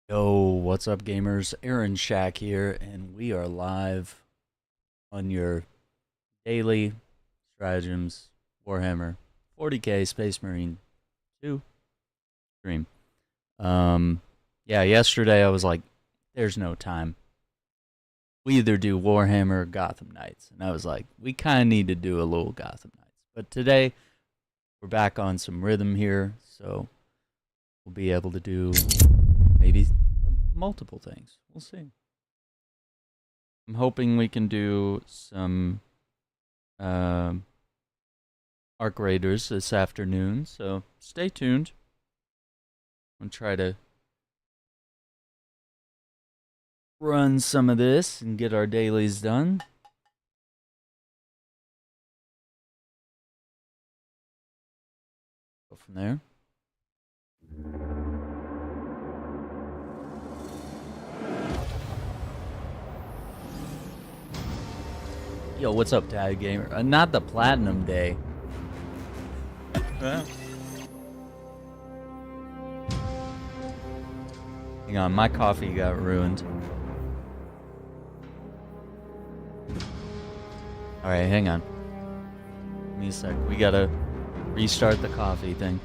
Yo, what's up, gamers? Aaron Shack here, and we are live on your daily Stratagems Warhammer 40k Space Marine 2 stream. Yeah, yesterday I was like, there's no time. We either do Warhammer or Gotham Knights, and I was like, we kind of need to do a little Gotham Knights. But today, we're back on some rhythm here, so we'll be able to do maybe multiple things. We'll see. I'm hoping we can do some Arc Raiders this afternoon, so stay tuned. I'm gonna try to run some of this and get our dailies done. Go from there. Yo, what's up, Tag Gamer? Not the Platinum Day. Hang on, my coffee got ruined. Alright, hang on. Give me a sec. We gotta restart the coffee thing.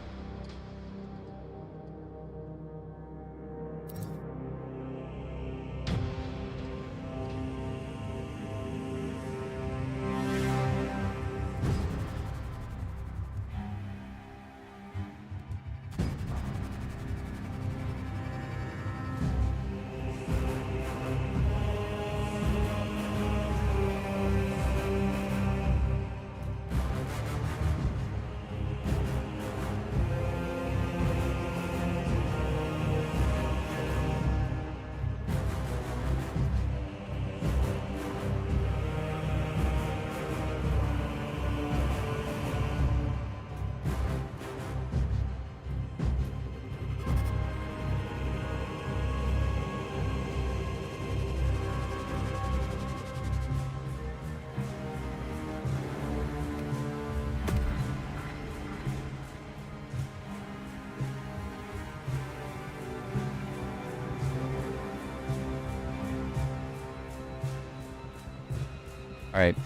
Alright,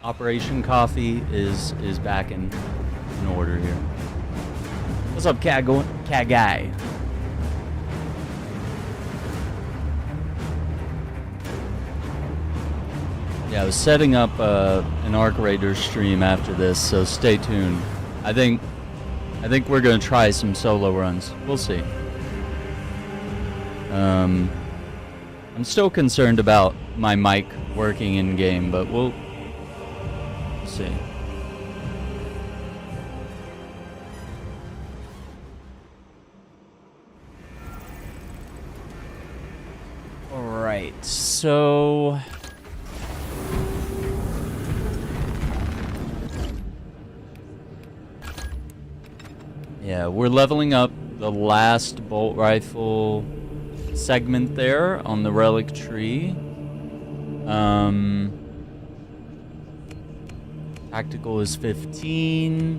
Operation Coffee is back in order here. What's up, cat guy? Yeah, I was setting up an Arc Raiders stream after this, so stay tuned. I think we're gonna try some solo runs. We'll see. I'm still concerned about my mic working in game, but we'll see. All right, so yeah, we're leveling up the last bolt rifle segment there on the relic tree. Tactical is 15.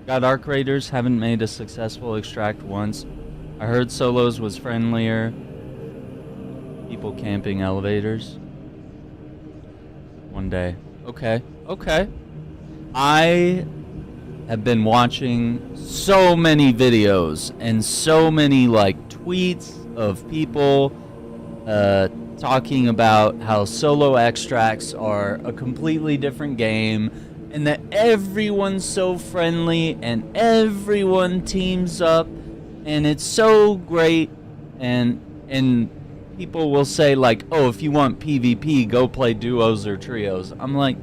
Got Arc Raiders, haven't made a successful extract once. I heard solos was friendlier. People camping elevators. One day. Okay. I have been watching so many videos and so many tweets of people talking about how solo extracts are a completely different game and that everyone's so friendly and everyone teams up and it's so great, and people will say oh, if you want PvP, go play duos or trios. I'm like,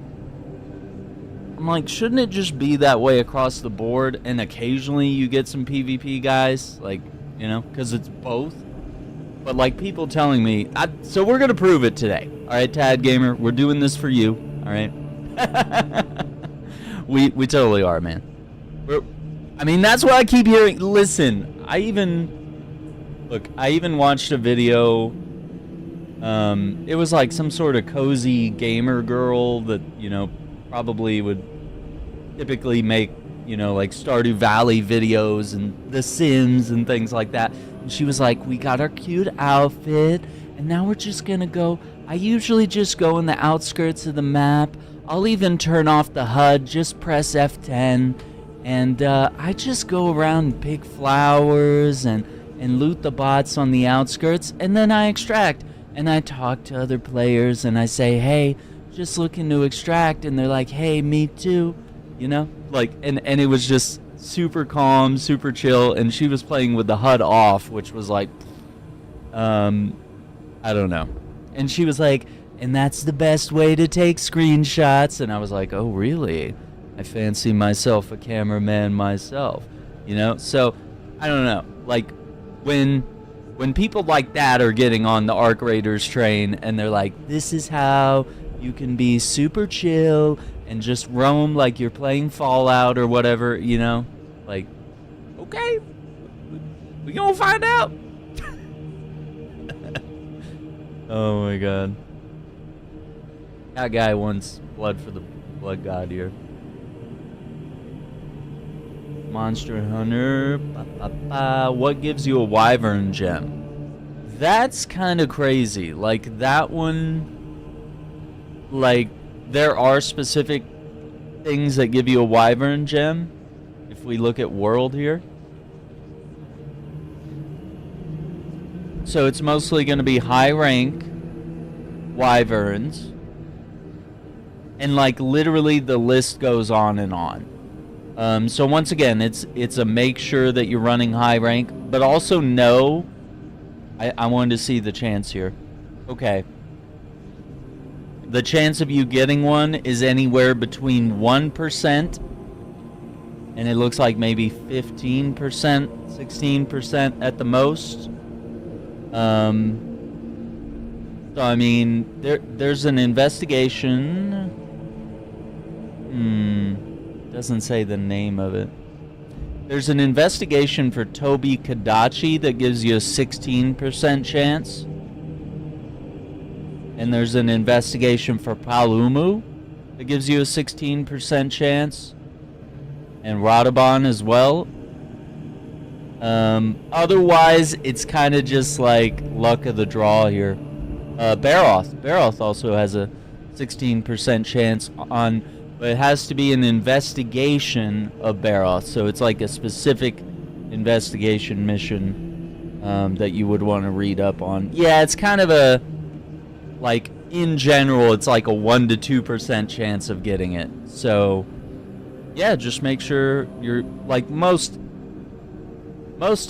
shouldn't it just be that way across the board? And occasionally you get some PvP guys, because it's both. But people telling me, so we're gonna prove it today. All right, Tad Gamer, we're doing this for you. All right, we totally are, man. I mean, that's what I keep hearing. Listen, I even Look, I even watched a video. It was like some sort of cozy gamer girl that, you know, probably would typically make, you know, like Stardew Valley videos and The Sims and things like that. And she was like, we got our cute outfit, and now we're just gonna go. I usually just go in the outskirts of the map. I'll even turn off the HUD, just press F10, and I just go around and pick flowers and loot the bots on the outskirts, and then I extract. And I talk to other players, and I say, hey, just looking to extract, and they're like, hey, me too, you know? Like, and it was just super calm, super chill, and she was playing with the HUD off, which was like, I don't know. And she was like, and that's the best way to take screenshots, and I was like, oh, really? I fancy myself a cameraman myself, you know? So, I don't know, like, when people like that are getting on the Arc Raiders train and they're like, this is how you can be super chill and just roam like you're playing Fallout or whatever, you know? Like, okay, we gonna find out. Oh my god. That guy wants blood for the blood god here. Monster Hunter. What gives you a Wyvern gem? That's kind of crazy. Like, that one... Like, there are specific things that give you a Wyvern gem. If we look at World here. So it's mostly going to be high rank Wyverns. And, like, literally the list goes on and on. So once again, it's a make sure that you're running high rank, but also know, I wanted to see the chance here. Okay. The chance of you getting one is anywhere between 1%, and it looks like maybe 15%, 16% at the most. So I mean, there's an investigation. Doesn't say the name of it. There's an investigation for Toby Kadachi that gives you a 16% chance. And there's an investigation for Palumu that gives you a 16% chance. And Radabon as well. Otherwise, it's kind of just like luck of the draw here. Baroth. Baroth also has a 16% chance on... But it has to be an investigation of Baroth, so it's like a specific investigation mission that you would want to read up on. Yeah, it's kind of a, like, in general, it's like a 1 to 2% chance of getting it. So, yeah, just make sure you're, like, most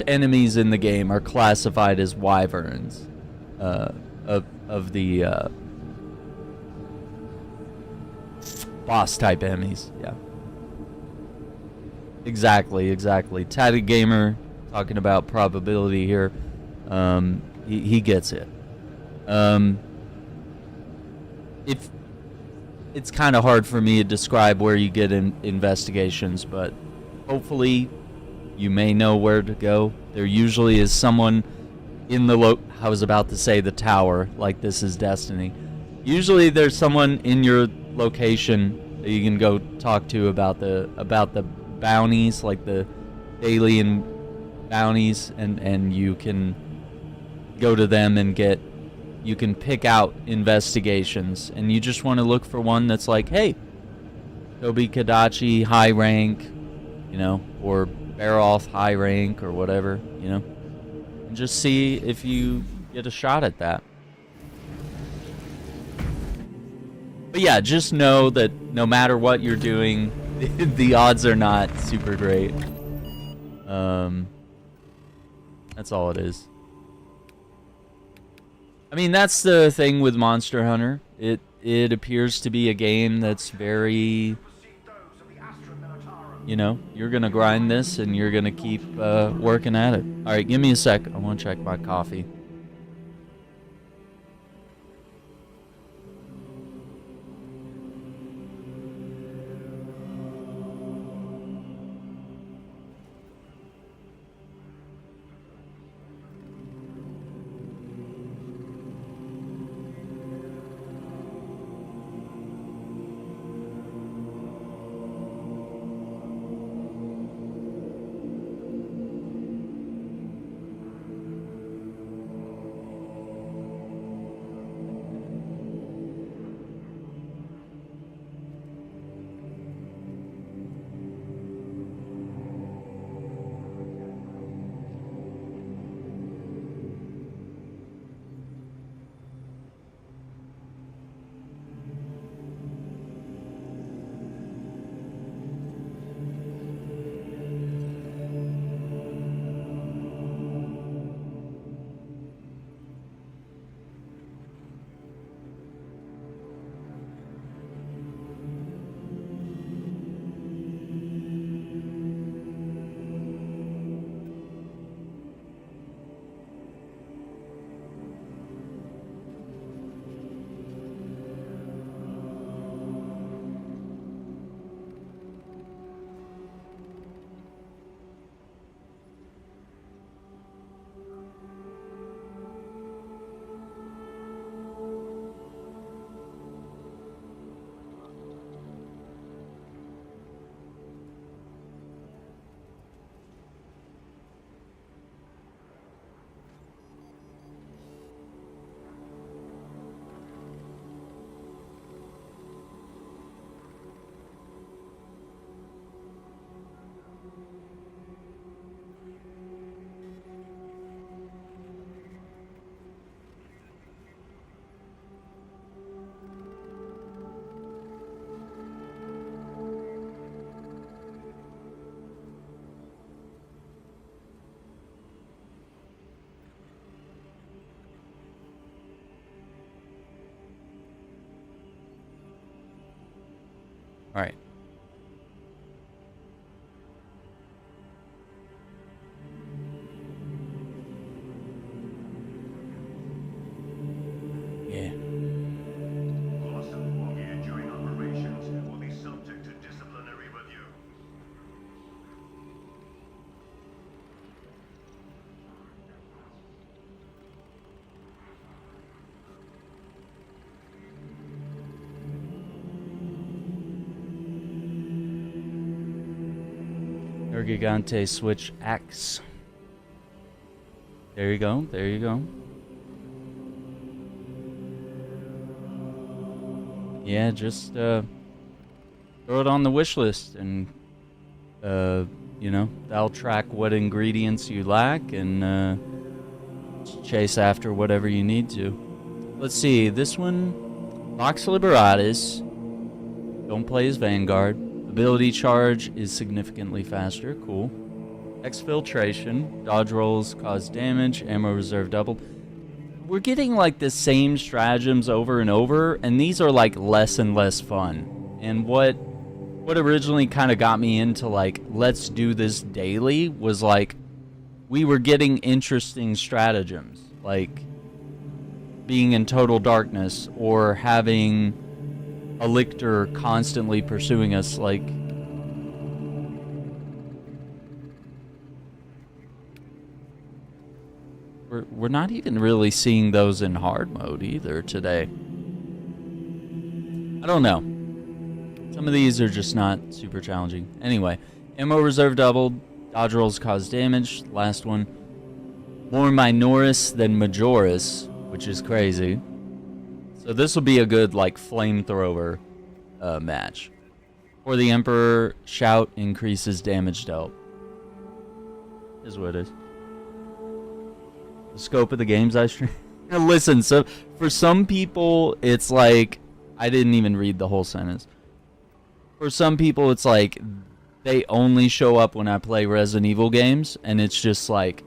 enemies in the game are classified as Wyverns of the... boss type enemies, yeah. Exactly. Tatted Gamer talking about probability here. He gets it. If it's kind of hard for me to describe where you get in investigations, but hopefully you may know where to go. There usually is someone in the I was about to say the tower, like this is Destiny. Usually there's someone in your location that you can go talk to about the bounties, like the daily and bounties, and you can go to them and you can pick out investigations, and you just want to look for one that's like, hey, Toby Kadachi high rank, you know, or Baroth high rank or whatever, you know, and just see if you get a shot at that. But yeah, just know that no matter what you're doing, the odds are not super great. That's all it is. I mean, that's the thing with Monster Hunter. It appears to be a game that's very, you know, you're gonna grind this and you're gonna keep working at it. All right, give me a sec. I want to check my coffee. Alright. Yeah. Awesome. Here during operations will be subject to disciplinary review. Gigante switch axe. There you go. There you go. Yeah, just throw it on the wish list, and you know, that'll track what ingredients you lack, and chase after whatever you need to. Let's see, this one, Vox Liberatis. Don't play as Vanguard. Ability charge is significantly faster. Cool. Exfiltration. Dodge rolls cause damage. Ammo reserve doubled. We're getting like the same stratagems over and over, and these are like less and less fun. And what originally kind of got me into like, let's do this daily, was like, we were getting interesting stratagems, like being in total darkness or having a lictor constantly pursuing us. Like, we're not even really seeing those in hard mode either today. I don't know. Some of these are just not super challenging. Anyway, ammo reserve doubled. Dodge rolls cause damage. Last one. More minoris than majoris, which is crazy. So this will be a good, like, flamethrower match. For the Emperor, shout increases damage dealt. Is what it is. The scope of the games I stream. Listen, so for some people, it's like, I didn't even read the whole sentence. For some people, it's like, they only show up when I play Resident Evil games, and it's just like,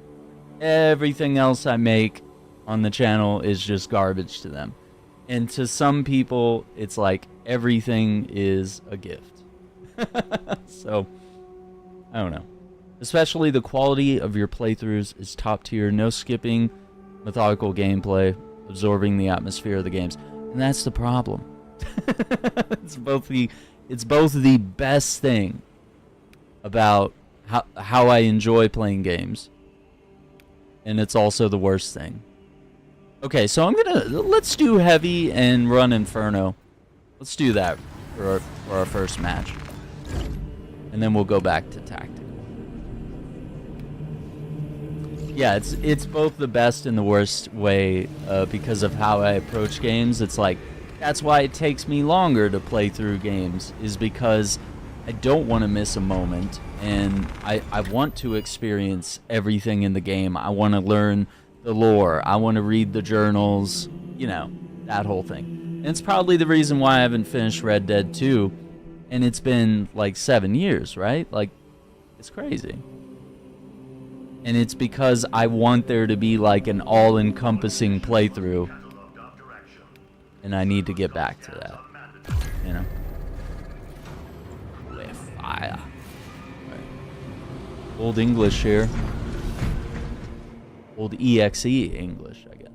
everything else I make on the channel is just garbage to them. And to some people, it's like everything is a gift. So, I don't know. Especially the quality of your playthroughs is top tier. No skipping, methodical gameplay, absorbing the atmosphere of the games. And that's the problem. It's both the best thing about how I enjoy playing games, and it's also the worst thing. Okay, so let's do heavy and run Inferno. Let's do that for our first match. And then we'll go back to tactical. Yeah, it's both the best and the worst way because of how I approach games. It's like, that's why it takes me longer to play through games, is because I don't want to miss a moment, and I want to experience everything in the game. I want to learn the lore. I want to read the journals, you know, that whole thing. And it's probably the reason why I haven't finished Red Dead 2, and it's been like 7 years, right? Like, it's crazy. And it's because I want there to be like an all-encompassing playthrough, and I need to get back to that, you know? With fire. Right. Old English here. Old EXE English, I guess.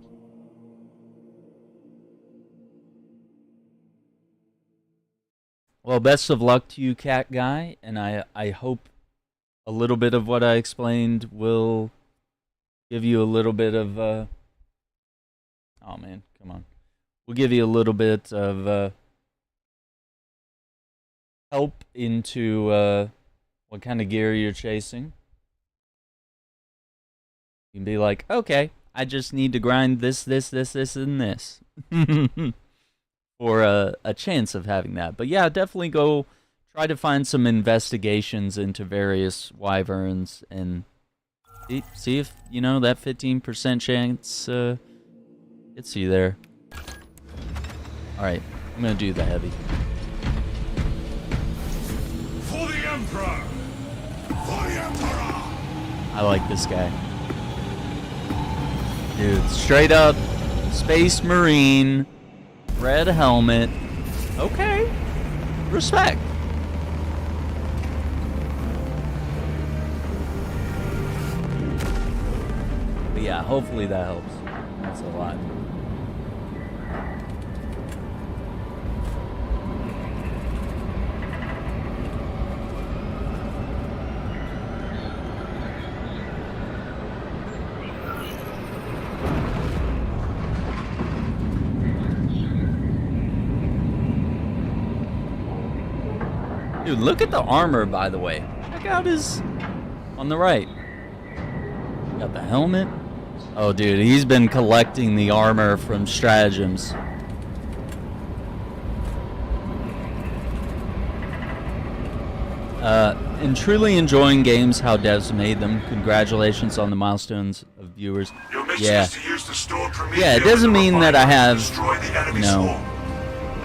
Well, best of luck to you, Cat Guy, and I hope a little bit of what I explained will give you a little bit of, oh man, come on. We'll give you a little bit of help into what kind of gear you're chasing. You can be like, okay, I just need to grind this, and this. For a chance of having that. But yeah, definitely go try to find some investigations into various wyverns and see if, you know, that 15% chance gets you there. Alright, I'm gonna do the heavy. For the Emperor! For the Emperor! I like this guy. Dude, straight up Space Marine, red helmet. Okay. Respect. yeah, hopefully that helps. That's a lot. Dude, look at the armor, by the way. Check out his... on the right. Got the helmet. Oh, dude, he's been collecting the armor from Stratagems. And truly enjoying games how devs made them. Congratulations on the milestones of viewers. Yeah. Yeah, it doesn't mean that I have, you know...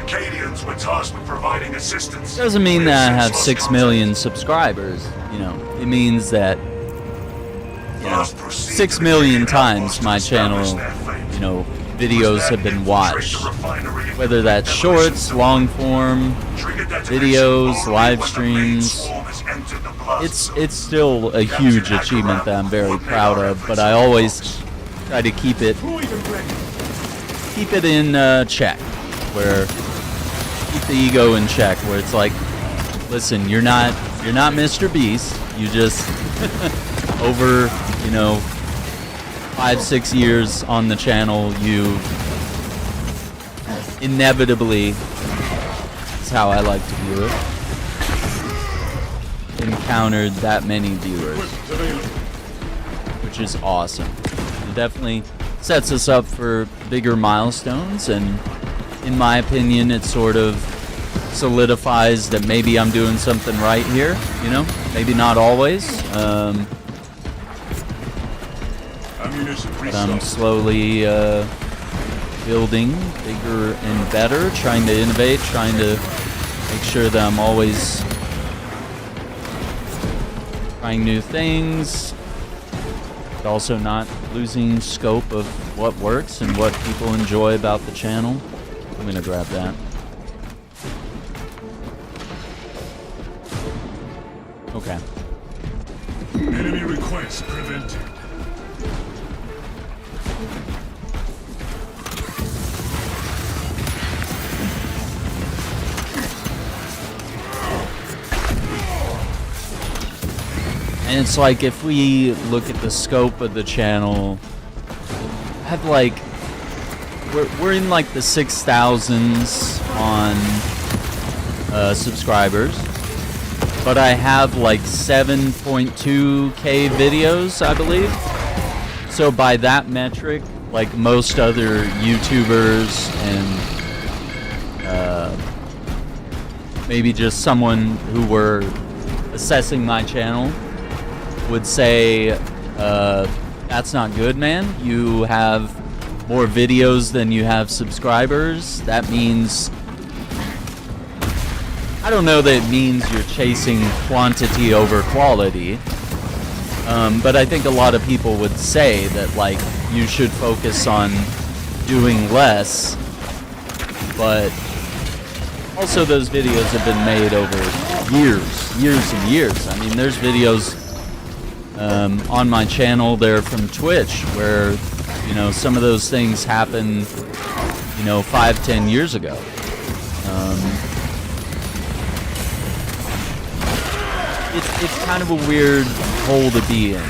Acadians were tasked with providing assistance. Doesn't mean that I have 6 million subscribers. You know, it means that, you know, 6 million times my channel, you know, videos have been watched. Whether that's shorts, long form, videos, live streams. It's still a huge achievement that I'm very proud of, but I always try to keep it in check, where keep the ego in check, where it's like, listen, you're not Mr. Beast. You just over, you know, 5-6 years on the channel, you inevitably, is how I like to view it, encountered that many viewers, which is awesome. It definitely sets us up for bigger milestones, and in my opinion, it sort of solidifies that maybe I'm doing something right here, you know? Maybe not always. But I'm slowly building bigger and better, trying to innovate, trying to make sure that I'm always trying new things, but also not losing scope of what works and what people enjoy about the channel. I'm gonna grab that. Okay. Enemy request prevented. And it's like, if we look at the scope of the channel, I have like, we're in like the 6,000s on subscribers, but I have like 7.2k videos, I believe. So by that metric, like most other YouTubers and maybe just someone who were assessing my channel would say, that's not good, man. You have more videos than you have subscribers. That means, I don't know that it means you're chasing quantity over quality, but I think a lot of people would say that, like, you should focus on doing less, but also those videos have been made over years and years. I mean, there's videos on my channel there from Twitch where, you know, some of those things happened, you know, 5-10 years ago. It's kind of a weird hole to be in.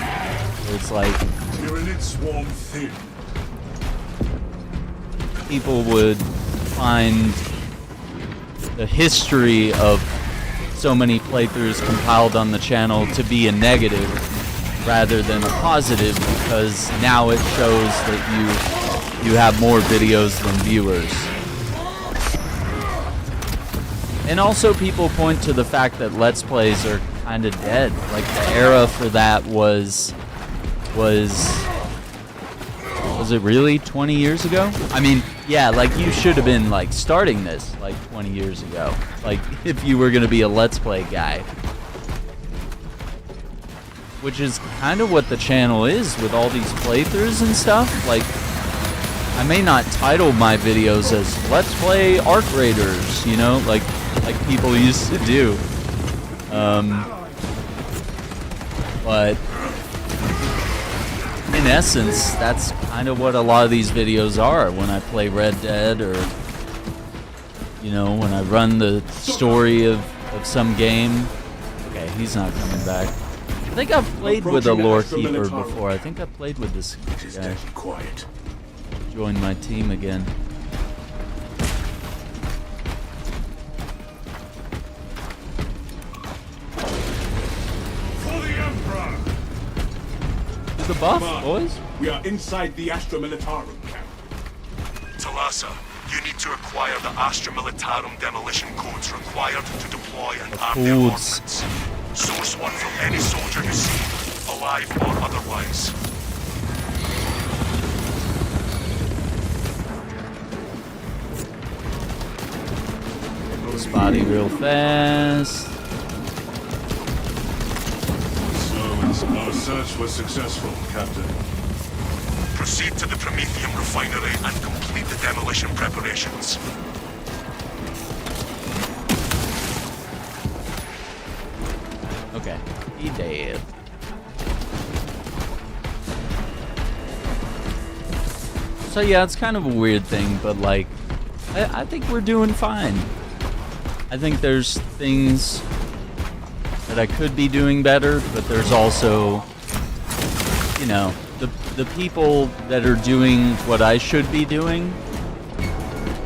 It's like Tyranid swarm thin. people would find the history of so many playthroughs compiled on the channel to be a negative rather than a positive, because now it shows that you have more videos than viewers. And also people point to the fact that Let's Plays are kind of dead. Like, the era for that was it really 20 years ago? I mean, yeah, like, you should have been, like, starting this, like, 20 years ago. Like, if you were gonna be a Let's Play guy. Which is kind of what the channel is with all these playthroughs and stuff. Like, I may not title my videos as Let's Play Arc Raiders, you know, like people used to do. But in essence, that's kind of what a lot of these videos are when I play Red Dead, or you know, when I run the story of some game. Okay, he's not coming back. I think I've played with a lore keeper before. I think I played with this guy. Quiet. Join my team again. For the Emperor! To the buff, boys. We are inside the Astra Militarum camp. Talassa, you need to acquire the Astra Militarum demolition codes required to deploy and arm their codes. ordnance. Source one from any soldier you see, alive or otherwise. This body real fast. So, our search was successful, Captain. Proceed to the Prometheum refinery and complete the demolition preparations. Okay, he dead. So yeah, it's kind of a weird thing, but like, I think we're doing fine. I think there's things that I could be doing better, but there's also, you know, the people that are doing what I should be doing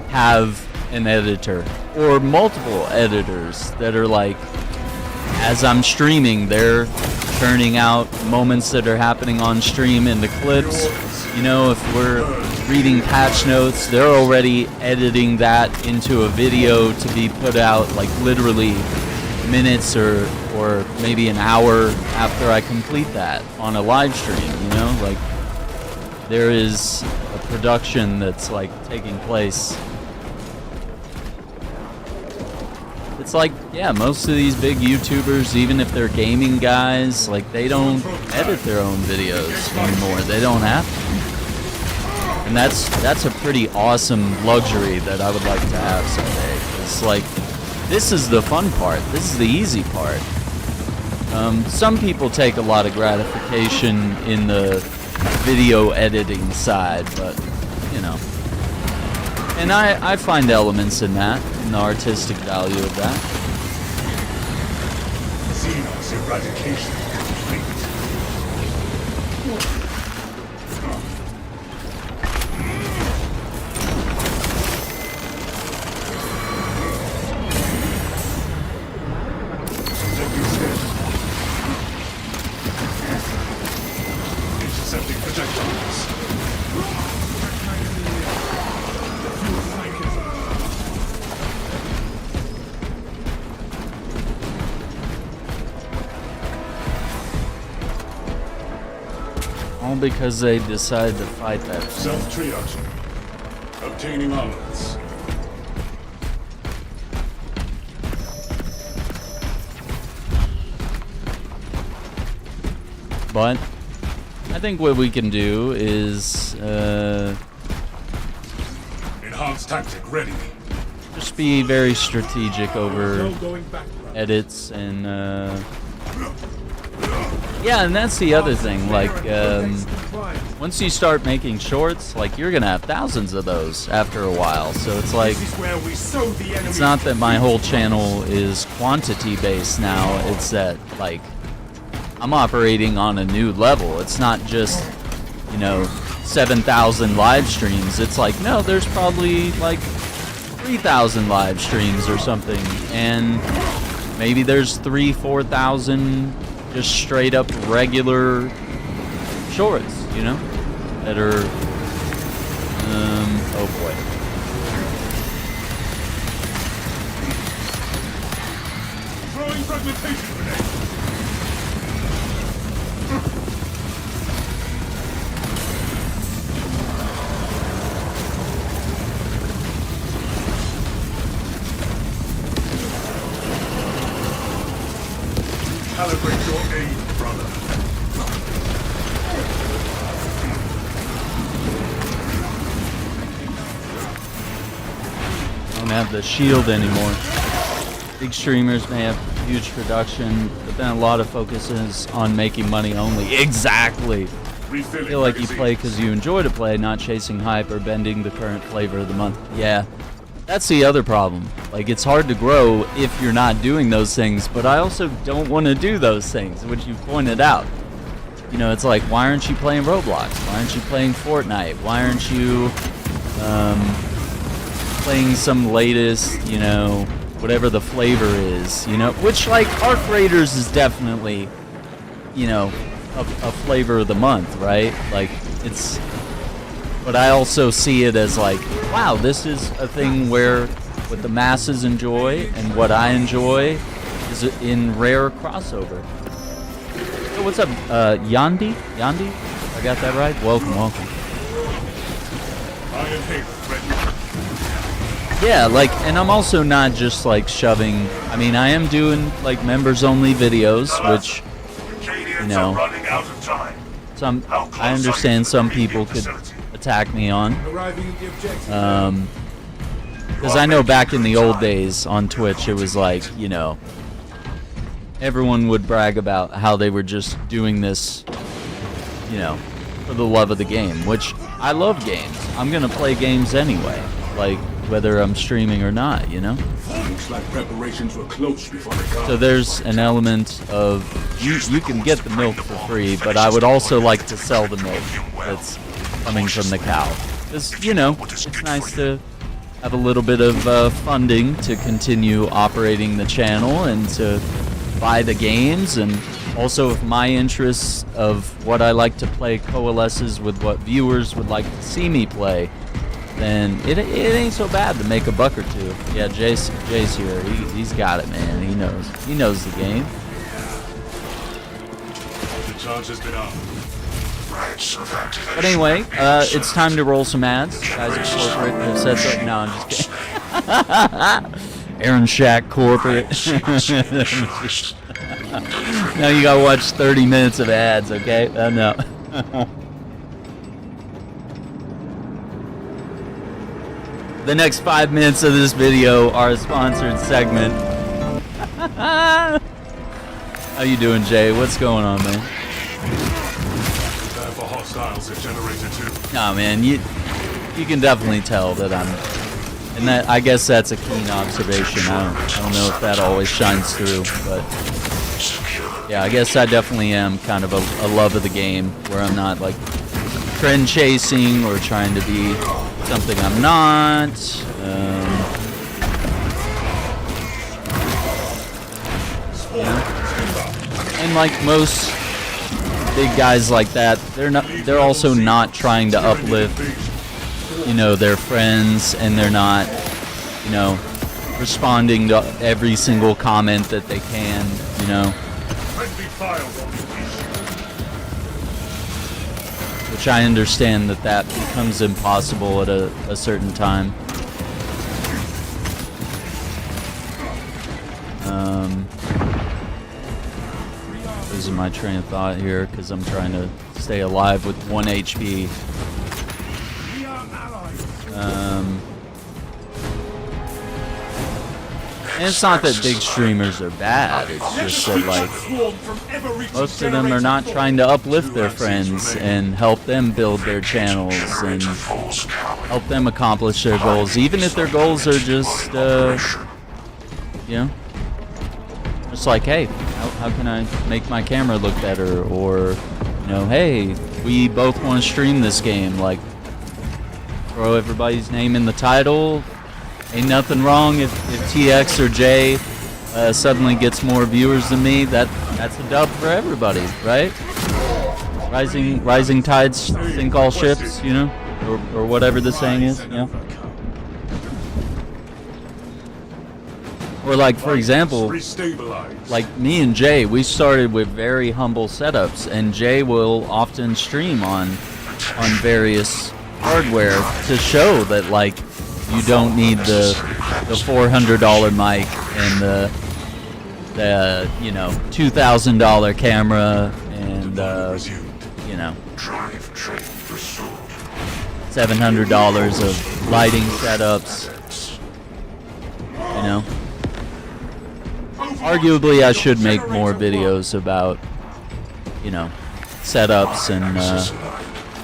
have an editor or multiple editors that are like, as I'm streaming, they're turning out moments that are happening on stream into clips. You know, if we're reading patch notes, they're already editing that into a video to be put out like literally minutes or maybe an hour after I complete that on a live stream, you know? Like, there is a production that's like taking place. It's like, yeah, most of these big YouTubers, even if they're gaming guys, like, they don't edit their own videos anymore. They don't have to. And that's a pretty awesome luxury that I would like to have someday. It's like, this is the fun part. This is the easy part. Some people take a lot of gratification in the video editing side, but, you know. And I find elements in that, in the artistic value of that. Xenos eradication complete. Intercepting projectiles. All because they decided to fight that thing. Self-triaging. Obtaining armaments. But I think what we can do is Enhanced tactic ready. just be very strategic over No going back. edits and yeah, and that's the other thing, like once you start making shorts, like, you're gonna have thousands of those after a while, so it's like, This is where we sow the enemy. it's not that my whole channel is quantity based now, it's that, like, I'm operating on a new level. It's not just, you know, 7,000 live streams. It's like, no, there's probably like 3,000 live streams or something, and maybe there's 4,000 just straight up regular shorts, you know, that are oh boy. Throwing fragmentation grenade. Calibrate your aim, brother. Don't have the shield anymore. Big streamers may have huge production, but then a lot of focus is on making money only. Exactly. feel like you play because you enjoy to play, not chasing hype or bending the current flavor of the month. Yeah, that's the other problem. Like, it's hard to grow if you're not doing those things, but I also don't want to do those things, which you pointed out. You know, it's like, why aren't you playing Roblox? Why aren't you playing Fortnite? Why aren't you playing some latest, you know, whatever the flavor is, you know? Which, like, Arc Raiders is definitely, you know, a flavor of the month, right? Like, it's... But I also see it as like, wow, this is a thing where what the masses enjoy and what I enjoy is in rare crossover. So what's up, Yandi? Yandi? I got that right? Welcome. Yeah, like, and I'm also not just like shoving. I mean, I am doing like members-only videos, which, you know, I understand some people could attack me on, because I know back in the old days on Twitch, it was like, you know, everyone would brag about how they were just doing this, you know, for the love of the game, which I love games. I'm gonna play games anyway, like whether I'm streaming or not, you know. Looks like preparations were close before the car. So there's an element of you can get the milk for free, but I would also like to sell the milk that's coming from the cow. Because, you know, it's nice to have a little bit of funding to continue operating the channel and to buy the games, and also if my interests of what I like to play coalesces with what viewers would like to see me play, then it ain't so bad to make a buck or two. Yeah, Jay's here. He's got it, man. He knows the game. The charge has been up. But anyway, it's time to roll some ads. Guys at corporate have said so. No, I'm just kidding. Aaron Shack corporate. Now you gotta watch 30 minutes of ads, okay? No. The next 5 minutes of this video are a sponsored segment. How you doing, Jay? What's going on, man? For hostiles are generated too. Nah, man, you can definitely tell that I'm, and that, I guess that's a keen observation. I don't know if that always shines through, but yeah, I guess I definitely am kind of a love of the game, where I'm not like trend chasing or trying to be something I'm not. Yeah. And like most big guys like that, they're also not trying to uplift, you know, their friends, and they're not, you know, responding to every single comment that they can, you know. Which I understand that becomes impossible at a certain time. Losing my train of thought here because I'm trying to stay alive with 1 HP. And it's not that big streamers are bad, it's just that, like, most of them are not trying to uplift their friends and help them build their channels and help them accomplish their goals, even if their goals are just, you know, just like, hey, how can I make my camera look better? Or, you know, hey, we both want to stream this game, like, throw everybody's name in the title. Ain't nothing wrong if TX or J suddenly gets more viewers than me. That's a dub for everybody, right? Rising tides sink all ships, you know, or whatever the saying is, you know. Or like, for example, like me and Jay, we started with very humble setups, and Jay will often stream on various hardware to show that, like, you don't need the $400 mic and the you know, $2,000 camera and you know, $700 of lighting setups. You know, arguably I should make more videos about, you know, setups and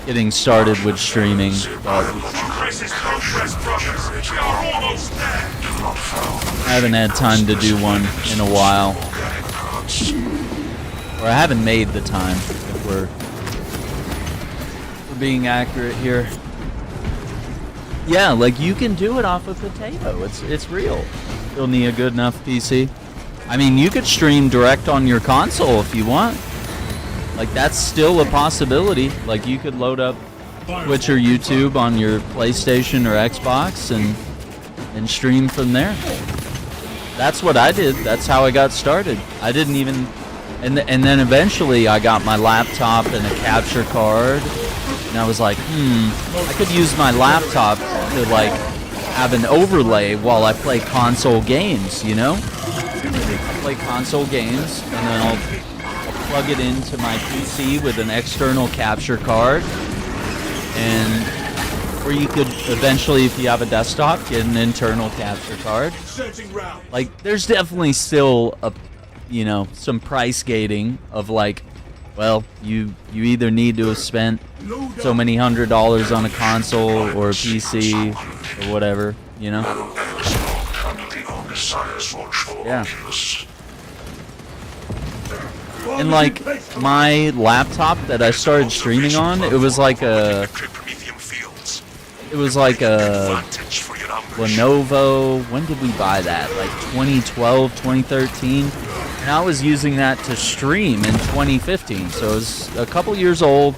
getting started with streaming. But This is progress, brothers. We are almost there. I haven't had time to do one in a while. Or I haven't made the time, if we're being accurate here. Yeah, like you can do it off a potato. It's real. You'll need a good enough PC. I mean, you could stream direct on your console if you want. Like that's still a possibility. Like you could load up Twitch or YouTube on your PlayStation or Xbox and stream from there. That's what I did. That's how I got started. I didn't even, and then eventually I got my laptop and a capture card, and I was like, I could use my laptop to like have an overlay while I play console games, you know? I play console games, and then I'll plug it into my PC with an external capture card, and or you could eventually, if you have a desktop, get an internal capture card. Like, there's definitely still a, you know, some price gating of like, well, you either need to have spent so many $100s on a console or a PC or whatever, you know. Yeah. And like my laptop that I started streaming on, it was like a Lenovo. When did we buy that? Like 2012, 2013. And I was using that to stream in 2015. So it was a couple years old.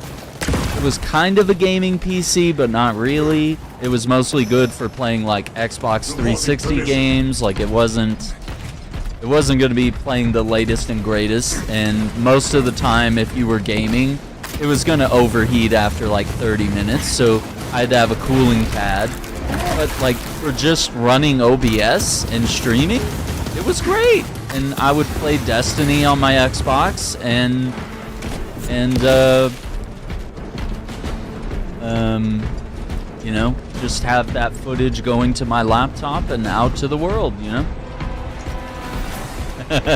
It was kind of a gaming PC, but not really. It was mostly good for playing like Xbox 360 games. Like it wasn't going to be playing the latest and greatest. And most of the time, if you were gaming, it was going to overheat after like 30 minutes. So I had to have a cooling pad. But like for just running OBS and streaming, it was great. And I would play Destiny on my Xbox and you know, just have that footage going to my laptop and out to the world, you know?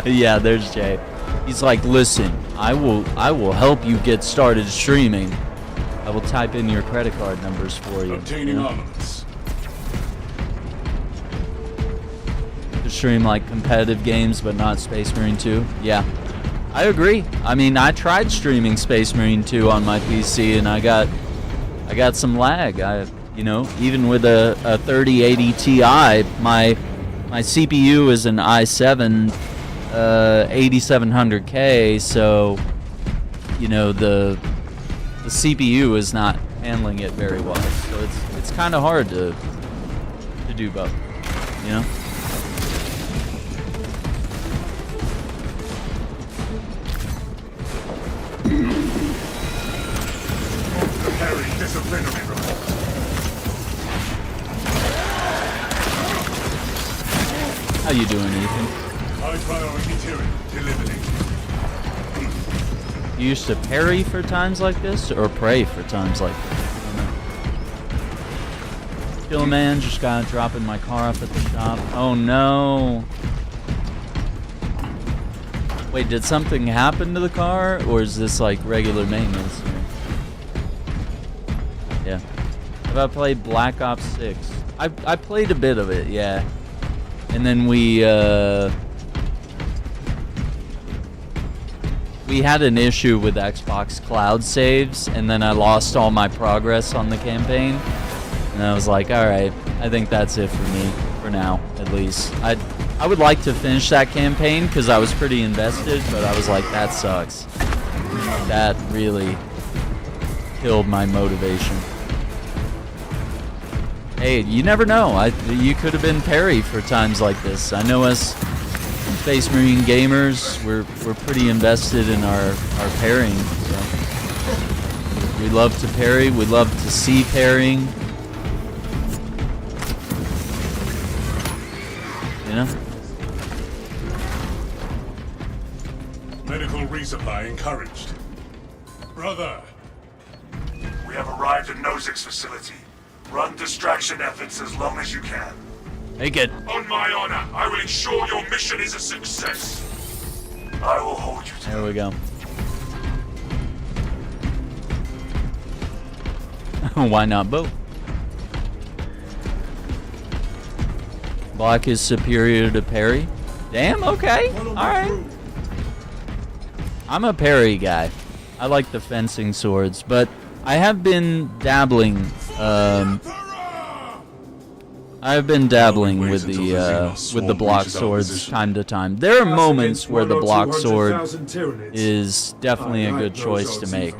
Yeah, there's Jay. He's like, listen, I will help you get started streaming. I will type in your credit card numbers for you. Obtaining armaments. To stream like competitive games, but not Space Marine 2. Yeah, I agree. I mean, I tried streaming Space Marine 2 on my PC, and I got some lag. You know, even with a 3080 Ti, my CPU is an i7 8700K, so you know the CPU is not handling it very well. So it's kind of hard to do both, you know. Preparing disciplinary report. How you doing, Ethan? High priority material delivered. You used to parry for times like this, or pray for times like this? Kill man, just got dropping my car off at the shop. Oh no! Wait, did something happen to the car, or is this like regular maintenance here? Yeah. Have I played Black Ops 6? I played a bit of it, yeah. And then we had an issue with Xbox Cloud saves, and then I lost all my progress on the campaign. And I was like, alright, I think that's it for me, for now, at least. I would like to finish that campaign, because I was pretty invested, but I was like, that sucks. That really killed my motivation. Hey, you never know. You could have been parry for times like this. I know us Space Marine gamers, we're pretty invested in our parrying. So. We love to parry. We love to see parrying. You know? Medical resupply encouraged. Brother. We have arrived at Nozik's facility. Run distraction efforts as long as you can. Make it. On my honor, I will ensure your mission is a success. I will hold you to There we go. Why not both? Block is superior to parry. Damn, okay. Alright. I'm a parry guy. I like the fencing swords, but I have been dabbling. I've been dabbling with the block swords time to time. There are moments where the block sword is definitely a good choice to make.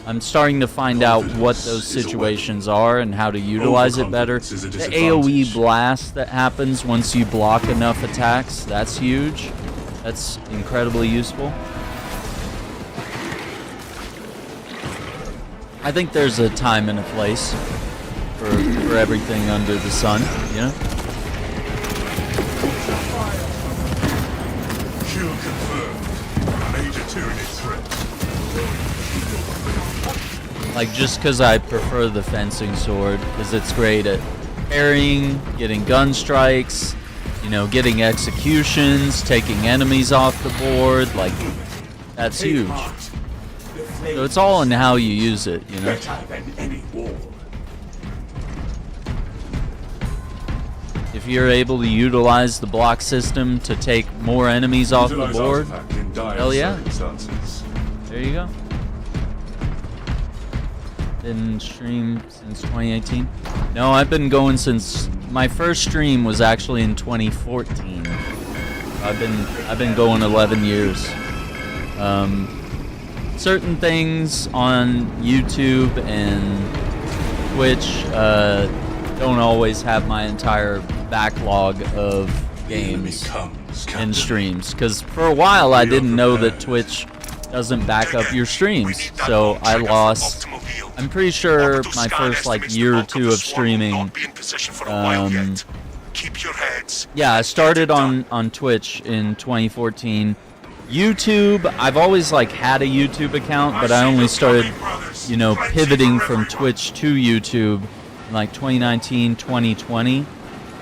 I'm starting to find out what those situations are and how to utilize it better. The AoE blast that happens once you block enough attacks, that's huge. That's incredibly useful. I think there's a time and a place for everything under the sun, you know? Kill confirmed. Major Tyranid threat. Like, just because I prefer the fencing sword, because it's great at parrying, getting gun strikes, you know, getting executions, taking enemies off the board, like, that's huge. So it's all in how you use it, you know? If you're able to utilize the block system to take more enemies off the board, hell yeah. There you go. Been stream since 2018. No, I've been going since my first stream was actually in 2014. I've been going 11 years. Certain things on YouTube and Twitch don't always have my entire backlog of games and streams, because for a while I didn't know that Twitch doesn't back up your streams, so I lost. I'm pretty sure my first like year or two of streaming. Yeah, I started on Twitch in 2014. YouTube, I've always like had a YouTube account, but I only started, you know, pivoting from Twitch to YouTube in like 2019, 2020,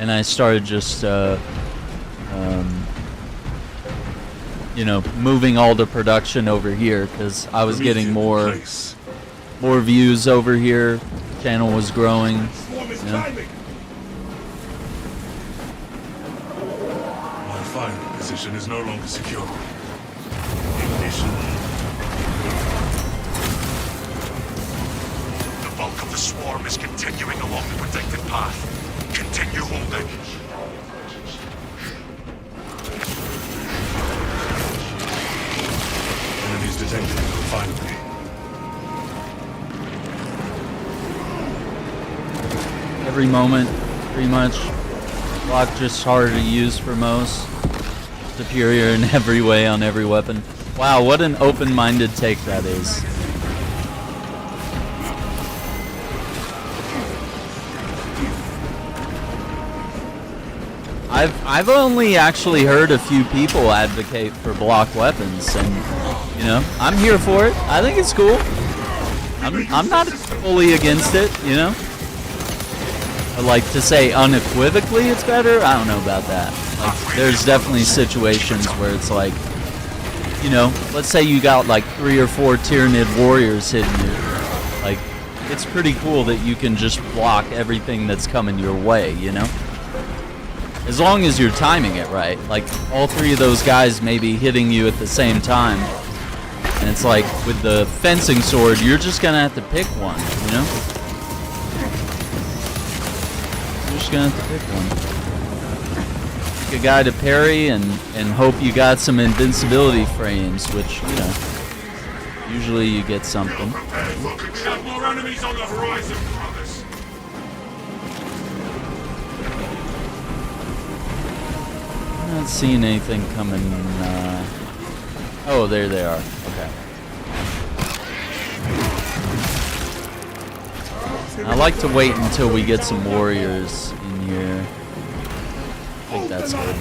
and I started just, you know, moving all the production over here because I was getting more views over here. Channel was growing. You know? My final position is no longer secure. Ignition. The bulk of the swarm is continuing along the predicted path. Continue holding. Enemies detected in refinery. Every moment, pretty much. Block just harder to use for most. Superior in every way on every weapon. Wow, what an open-minded take that is. I've only actually heard a few people advocate for block weapons, and you know, I'm here for it. I think it's cool. I'm not fully against it, you know. I'd like to say unequivocally it's better. I don't know about that. Like, there's definitely situations where it's like, you know, let's say you got like 3 or 4 Tyranid warriors hitting you. Like, it's pretty cool that you can just block everything that's coming your way, you know? As long as you're timing it right. Like, all 3 of those guys may be hitting you at the same time. And it's like, with the fencing sword, you're just gonna have to pick one, you know? You're just gonna have to pick one. Pick a guy to parry and hope you got some invincibility frames, which, you know, usually you get something. Got more enemies on the horizon, brothers. I'm not seeing anything coming. Oh, there they are. Okay. I like to wait until we get some warriors in here. I think that's good.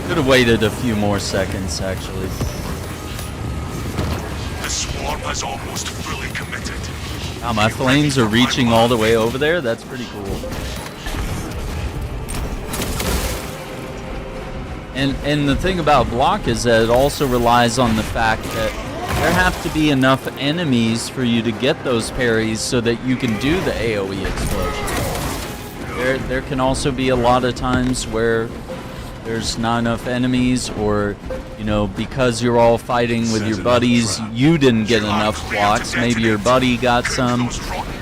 Could have waited a few more seconds, actually. The swarm has almost fully committed. Wow, my flames are reaching all the way over there? That's pretty cool. And the thing about block is that it also relies on the fact that there have to be enough enemies for you to get those parries so that you can do the AoE explosion. There can also be a lot of times where there's not enough enemies, or, you know, because you're all fighting with your buddies, you didn't get enough blocks. Maybe your buddy got some.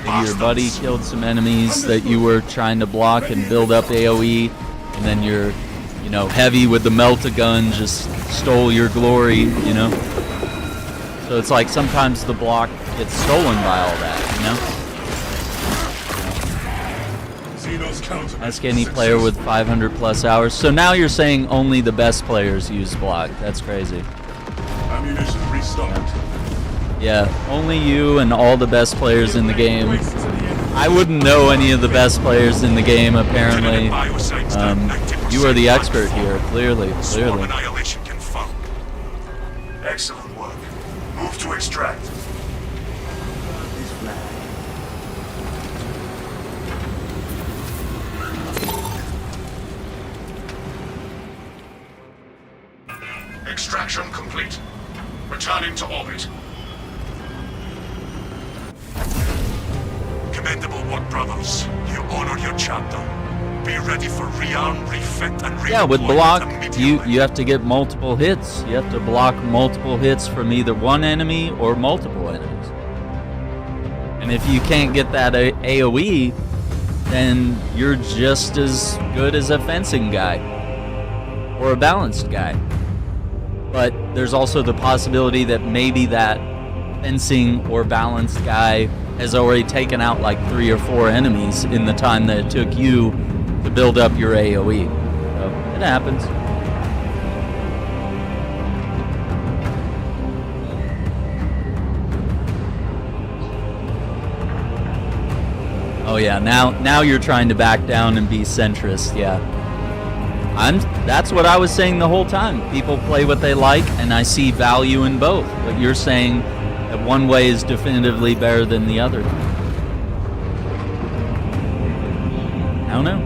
Maybe your buddy killed some enemies that you were trying to block and build up AoE, and then your, you know, heavy with the melt-a-gun just stole your glory, you know? So it's like sometimes the block gets stolen by all that, you know? Ask any player with 500 plus hours. So now you're saying only the best players use block. That's crazy. Ammunition restocked. Yeah, only you and all the best players in the game. I wouldn't know any of the best players in the game, apparently. You are the expert here, clearly. Annihilation confirmed. Excellent work. Move to extract. Extraction complete. Returning to orbit. Commendable work, brothers. You honored your chapter. Be ready for rearm, refit, and redeploy. Yeah, with block, immediately. you have to get multiple hits. You have to block multiple hits from either one enemy or multiple enemies. And if you can't get that AoE, then you're just as good as a fencing guy or a balanced guy. But there's also the possibility that maybe that fencing or balanced guy has already taken out like 3 or 4 enemies in the time that it took you to build up your AoE. So it happens. Oh yeah, now you're trying to back down and be centrist, yeah. That's what I was saying the whole time. People play what they like, and I see value in both. But you're saying that one way is definitively better than the other. I don't know.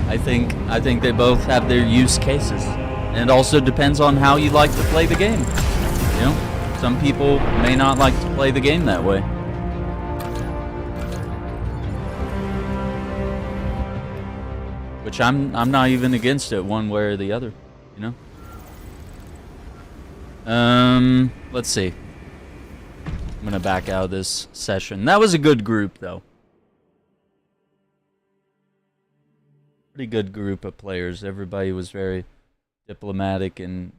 I think they both have their use cases. And it also depends on how you like to play the game. You know? Some people may not like to play the game that way. Which I'm not even against it one way or the other, you know? Let's see. I'm gonna back out of this session. That was a good group, though. Pretty good group of players. Everybody was very diplomatic and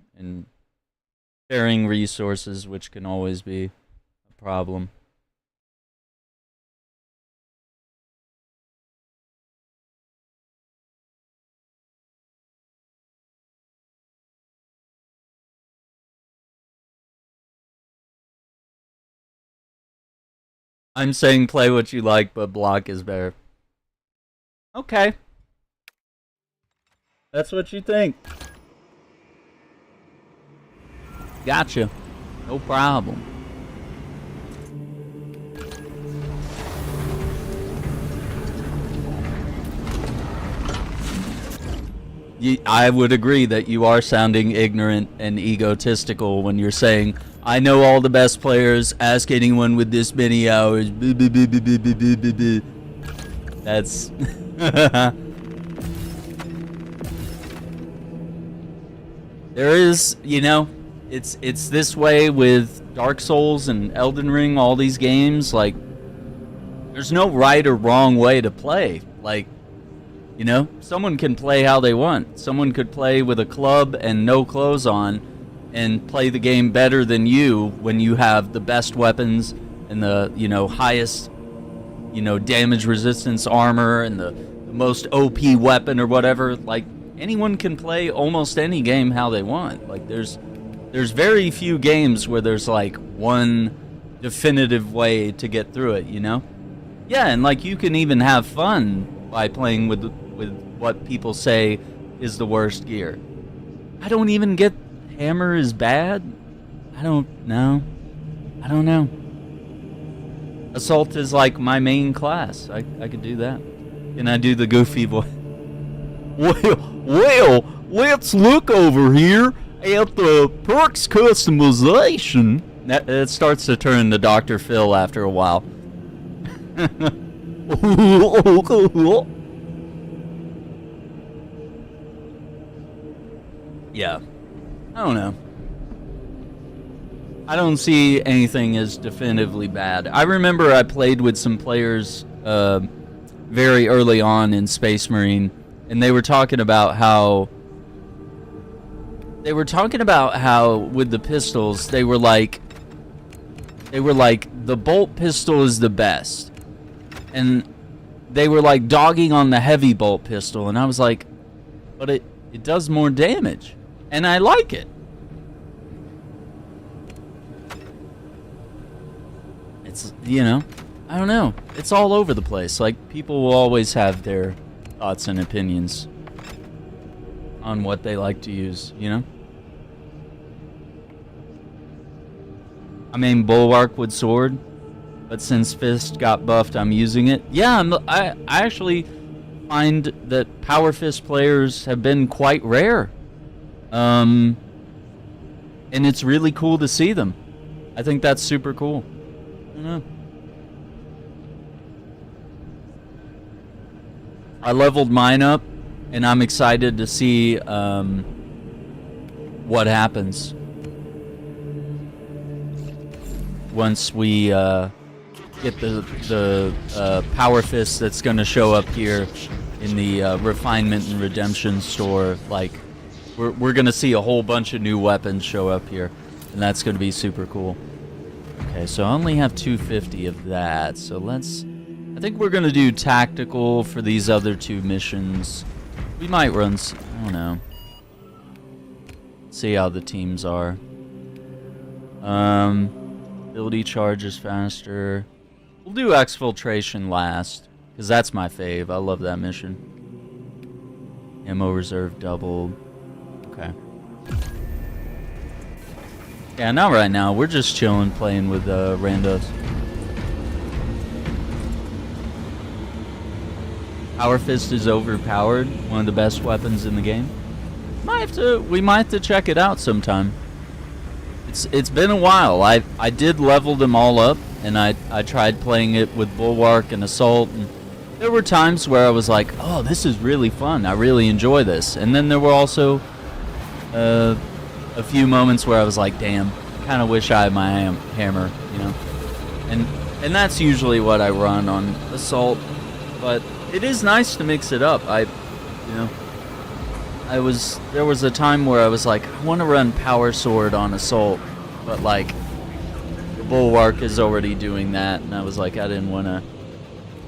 sharing resources, which can always be a problem. I'm saying play what you like, but block is better. Okay. That's what you think. Gotcha. No problem. I would agree that you are sounding ignorant and egotistical when you're saying, I know all the best players, ask anyone with this many hours. That's... There is, you know, it's this way with Dark Souls and Elden Ring, all these games, like, there's no right or wrong way to play. Like, you know, someone can play how they want. Someone could play with a club and no clothes on and play the game better than you when you have the best weapons and the, you know, highest, you know, damage resistance armor and the most OP weapon or whatever. Like, anyone can play almost any game how they want. Like, there's very few games where there's like one definitive way to get through it, you know? Yeah, and like you can even have fun by playing with what people say is the worst gear. I don't even get hammer is bad. I don't know. Assault is like my main class. I could do that. Can I do the goofy voice? Well, let's look over here at the perks customization. It starts to turn to Dr. Phil after a while. Yeah. I don't know. I don't see anything as definitively bad. I remember I played with some players very early on in Space Marine, and they were talking about how with the pistols they were like the bolt pistol is the best, and they were like dogging on the heavy bolt pistol, and I was like, but it does more damage, and I like it. It's, you know, I don't know. It's all over the place. Like, people will always have their thoughts and opinions on what they like to use, you know? I mean, Bulwark with sword, but since Fist got buffed, I'm using it. Yeah, I actually find that Power Fist players have been quite rare. And it's really cool to see them. I think that's super cool. I don't know. I leveled mine up, and I'm excited to see what happens once we get the Power Fist that's going to show up here in the Refinement and Redemption store. Like, we're going to see a whole bunch of new weapons show up here, and that's going to be super cool. Okay, so I only have 250 of that, so I think we're going to do tactical for these other two missions. We might run, I don't know. See how the teams are. Ability charges faster. We'll do exfiltration last, because that's my fave. I love that mission. Ammo reserve doubled. Okay. Yeah, not right now. We're just chilling, playing with randos. Power Fist is overpowered. One of the best weapons in the game. We might have to check it out sometime. It's been a while. I did level them all up, and I tried playing it with Bulwark and Assault, and there were times where I was like, oh, this is really fun. I really enjoy this. And then there were also a few moments where I was like, damn, I kind of wish I had my hammer, you know. And that's usually what I run on Assault, but it is nice to mix it up. There was a time where I was like, I want to run Power Sword on Assault, but like the Bulwark is already doing that, and I was like, I didn't want to.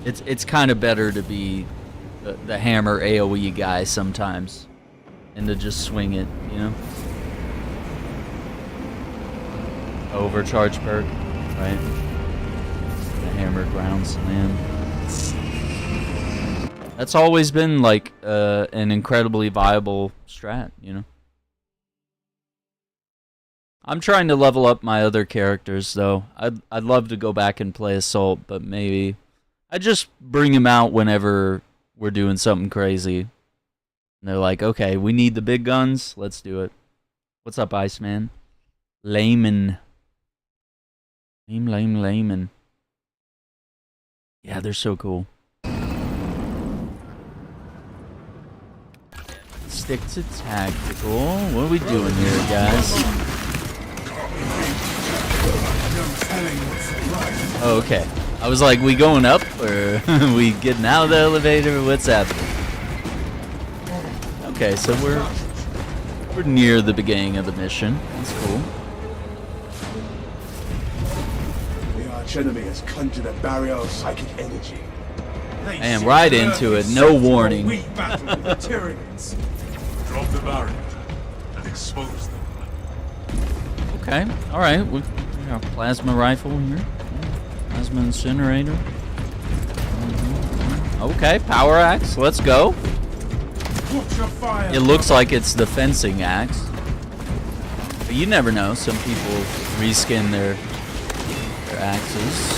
It's kind of better to be the hammer AoE guy sometimes, and to just swing it, you know. Overcharge perk, right? The hammer ground slam. That's always been like an incredibly viable strat, you know. I'm trying to level up my other characters though. I'd love to go back and play Assault, but maybe I just bring him out whenever we're doing something crazy. And they're like, okay, we need the big guns. Let's do it. What's up, Iceman? Layman. Layman. Yeah, they're so cool. Stick to tactical. What are we doing here, guys? Oh, okay. I was like, we going up or we getting out of the elevator? What's happening? Okay, so we're near the beginning of the mission. That's cool. The arch enemy has conjured a barrier of psychic energy. And right into it, no warning. We battle with the Tyranids. Drop the barrier and expose them. Okay, alright. We got a plasma rifle here. Plasma incinerator. Okay, power axe. Let's go. It looks like it's the fencing axe. But you never know. Some people reskin their axes.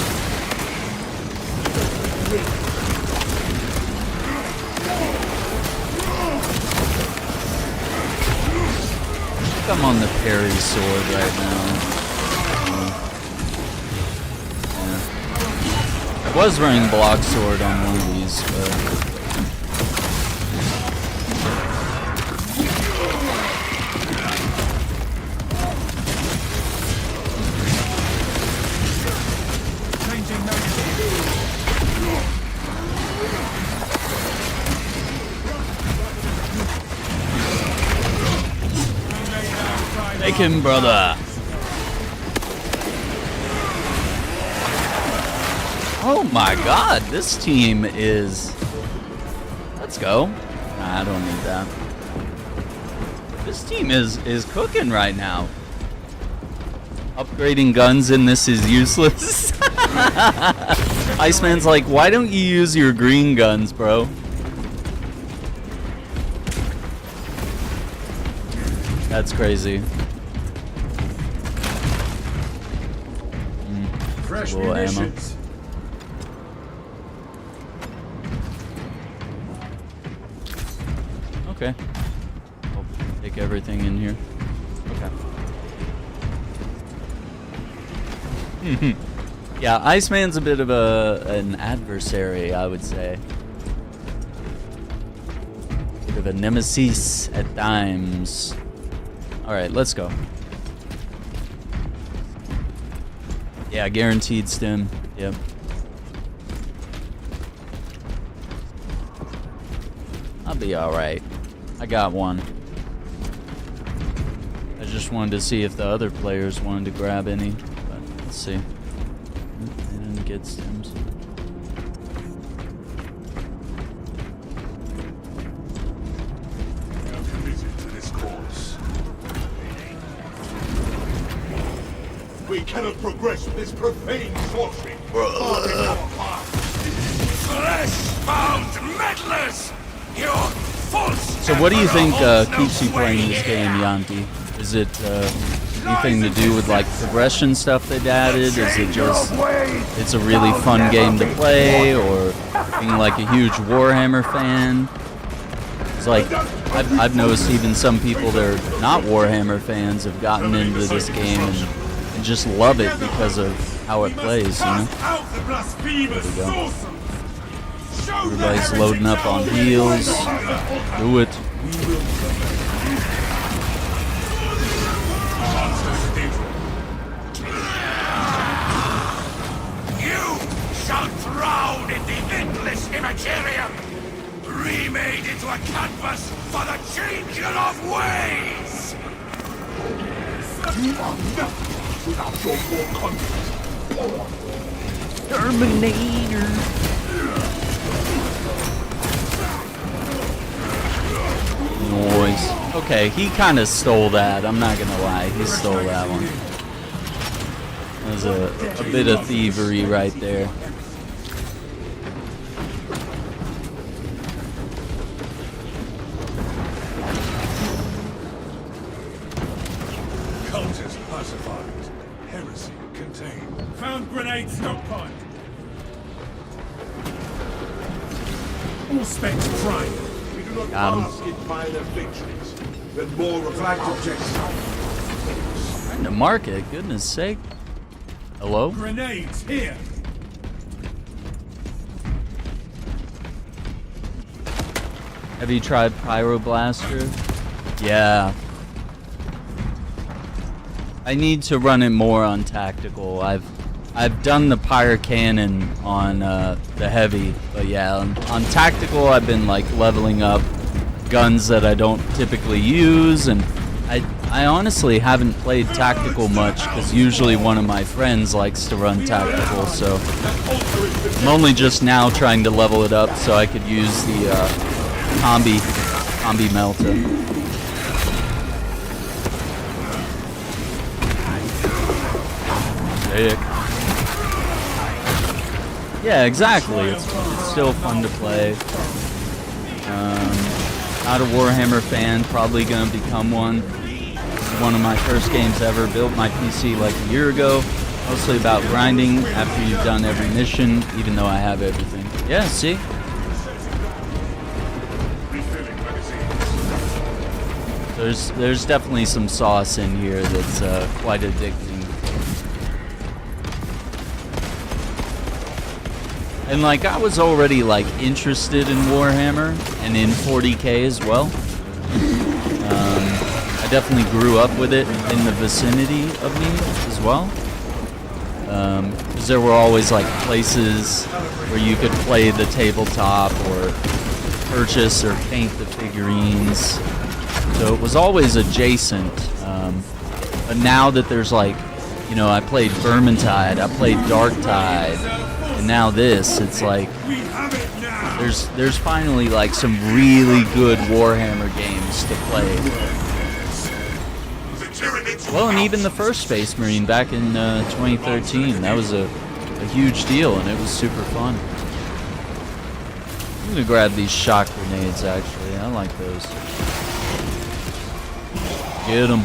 think I'm on the parry sword right now. Yeah. I was running block sword on one of these, but... Take him, brother. Oh my god, this team is... Let's go. Nah, I don't need that. This team is cooking right now. Upgrading guns in this is useless. Iceman's like, why don't you use your green guns, bro? That's crazy. Fresh Little munitions. Okay. I'll take everything in here. Okay. Yeah, Iceman's a bit of an adversary, I would say. Bit of a nemesis at times. Alright, let's go. Yeah, guaranteed stim. Yep. I'll be alright. I got one. I just wanted to see if the other players wanted to grab any. But let's see. They didn't get stims. We are committed to this cause. We cannot progress with this profane sorcery. Flesh-bound meddlers! Your false... So what do you think keeps you playing this game, Yanti? Is it anything to do with like progression stuff they've added? Is it just it's a really fun game to play, or being like a huge Warhammer fan? It's like I've noticed even some people that are not Warhammer fans have gotten into this game and just love it because of how it plays, you know? There we go. Everybody's loading up on heals. Do it. You shall drown in the endless Imperium, remade into a canvas for the changer of ways! You are nothing without your war confidence. Terminator. Noise. Okay, he kind of stole that. I'm not gonna lie, he stole that one. That was a bit of thievery right there. Cultist pacified. Heresy contained. Found grenade stockpile. All specs tried. We do not Got him. bask in minor victories. Then more reflect objects. Trying to market, goodness sake. Hello? Grenades here. Have you tried Pyroblaster? Yeah. I need to run it more on tactical. I've done the pyre cannon on the heavy, but yeah, on tactical I've been like leveling up guns that I don't typically use, and I honestly haven't played tactical much because usually one of my friends likes to run tactical, so I'm only just now trying to level it up so I could use the combi melta. Sick. Yeah, exactly. It's still fun to play. Not a Warhammer fan, probably gonna become one. This is one of my first games ever. Built my PC like a year ago. Mostly about grinding after you've done every mission, even though I have everything. Yeah, see? There's definitely some sauce in here that's quite addicting. And like I was already like interested in Warhammer and in 40k as well. I definitely grew up with it in the vicinity of me as well. Because there were always like places where you could play the tabletop or purchase or paint the figurines. So it was always adjacent. But now that there's like, you know, I played Vermintide, I played Darktide, and now this, it's like there's finally like some really good Warhammer games to play. Well, and even the first Space Marine back in 2013, that was a huge deal, and it was super fun. I'm gonna grab these shock grenades, actually. I like those. Get him.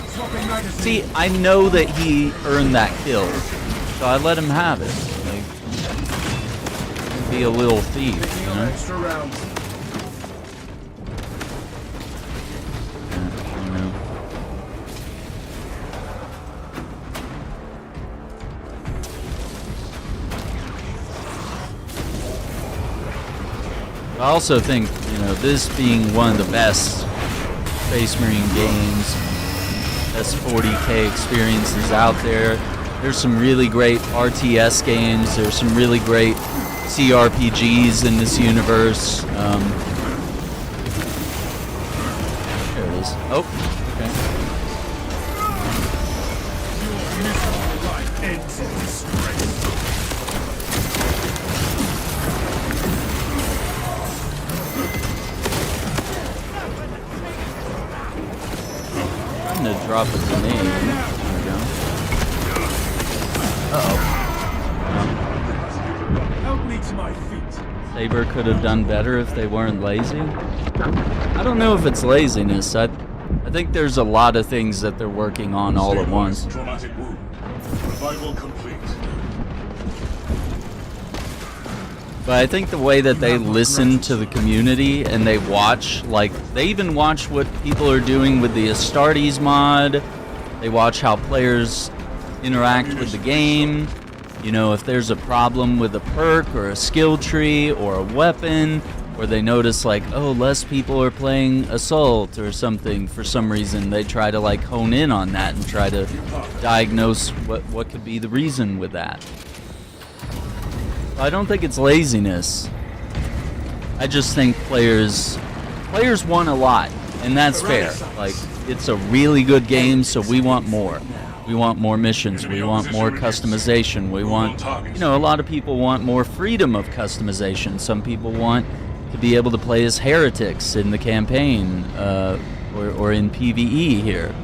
See, I know that he earned that kill, so I let him have it. Like, be a little thief, you know? I also think, you know, this being one of the best Space Marine games, best 40k experiences out there. There's some really great RTS games. There's some really great CRPGs in this universe. There it is. Oh, to drop a grenade. There we go. Uh-oh. Help me to my feet. Saber could have done better if they weren't lazy. I don't know if it's laziness. I think there's a lot of things that they're working on all at once. Traumatic wound. Revival complete. But I think the way that they listen to the community and they watch, like, they even watch what people are doing with the Astartes mod. They watch how players interact with the game. You know, if there's a problem with a perk or a skill tree or a weapon, or they notice, like, oh, less people are playing Assault or something for some reason, they try to, like, hone in on that and try to diagnose what could be the reason with that. I don't think it's laziness. I just think players want a lot, and that's fair. Like, it's a really good game, so we want more. We want more missions. We want more customization. We want, you know, a lot of people want more freedom of customization. Some people want to be able to play as heretics in the campaign, or in PvE here.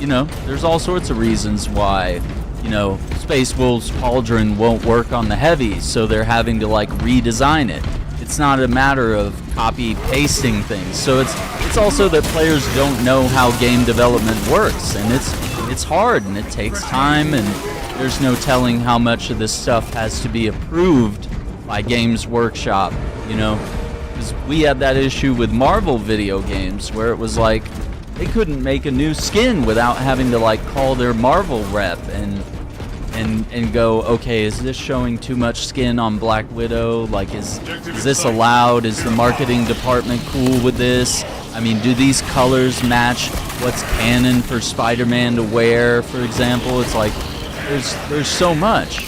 You know, there's all sorts of reasons why, you know, Space Wolf's Pauldron won't work on the heavies, so they're having to, like, redesign it. It's not a matter of copy-pasting things. So it's also that players don't know how game development works, and it's hard, and it takes time, and there's no telling how much of this stuff has to be approved by Games Workshop, you know? Because we had that issue with Marvel video games, where it was like, they couldn't make a new skin without having to, like, call their Marvel rep and go, okay, is this showing too much skin on Black Widow? Like, is this allowed? Is the marketing department cool with this? I mean, do these colors match what's canon for Spider-Man to wear, for example? It's like, there's so much.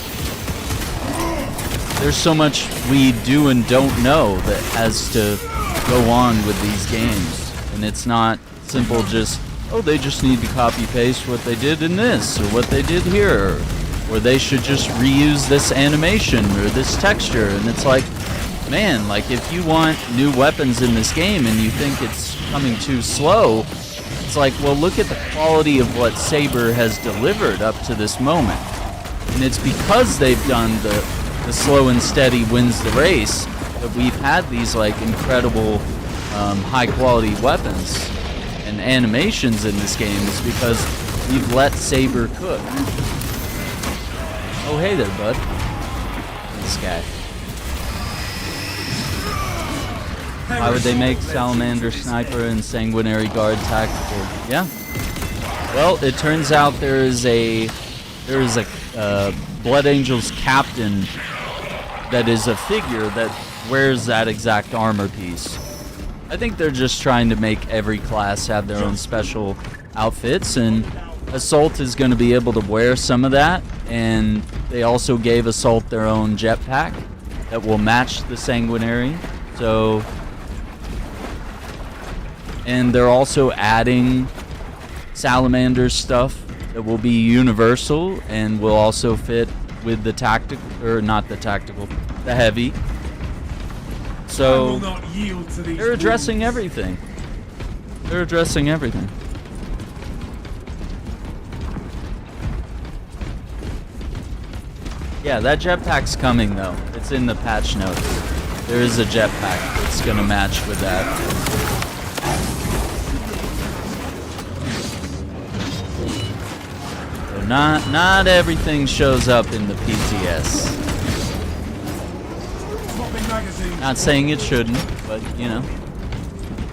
There's so much we do and don't know that has to go on with these games. And it's not simple just, oh, they just need to copy paste what they did in this or what they did here, or they should just reuse this animation or this texture. And it's like, man, like, if you want new weapons in this game and you think it's coming too slow, it's like, well, look at the quality of what Saber has delivered up to this moment. And it's because they've done the slow and steady wins the race that we've had these, like, incredible high quality weapons and animations in this game, is because we've let Saber cook. Oh, hey there, bud. This guy. Why would they make Salamander Sniper and Sanguinary Guard tactical? Yeah. Well, it turns out there is a Blood Angels captain that is a figure that wears that exact armor piece. I think they're just trying to make every class have their own special outfits, and Assault is going to be able to wear some of that, and they also gave Assault their own jetpack that will match the Sanguinary. So, and they're also adding Salamander stuff that will be universal and will also fit with the tactical, or not the tactical, the heavy. So they're addressing everything. They're addressing everything. Yeah, that jetpack's coming though. It's in the patch notes. There is a jetpack that's gonna match with that. Not everything shows up in the PTS. Not saying it shouldn't, but you know,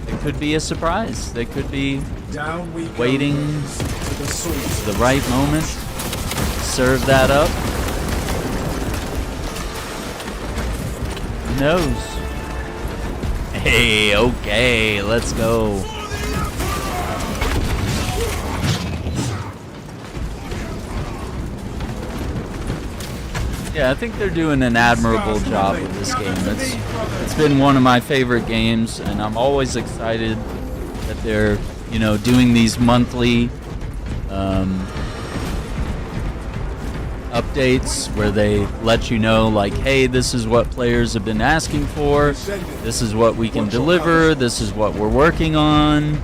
it could be a surprise. They could be waiting the right moment to serve that up. Who knows? Hey, okay, let's go. Yeah, I think they're doing an admirable job with this game. It's been one of my favorite games, and I'm always excited that they're, you know, doing these monthly updates where they let you know, like, hey, this is what players have been asking for, this is what we can deliver, this is what we're working on.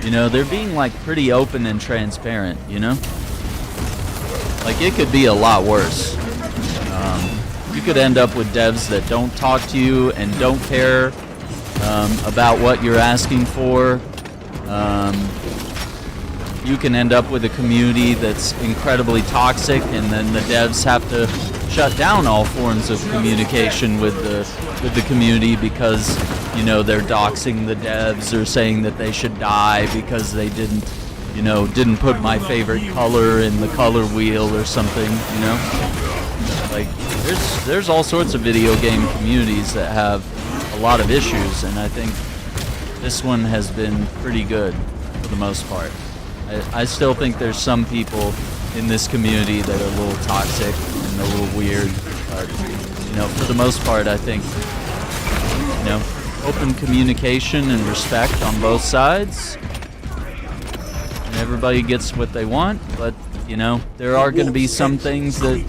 You know, they're being like pretty open and transparent, you know? Like, it could be a lot worse. You could end up with devs that don't talk to you and don't care about what you're asking for. You can end up with a community that's incredibly toxic, and then the devs have to shut down all forms of communication with the community because, you know, they're doxing the devs or saying that they should die because they didn't put my favorite color in the color wheel or something, you know? Like, there's all sorts of video game communities that have a lot of issues, and I think this one has been pretty good for the most part. I still think there's some people in this community that are a little toxic and a little weird, but, you know, for the most part, I think, you know, open communication and respect on both sides, and everybody gets what they want, but, you know, there are going to be some things that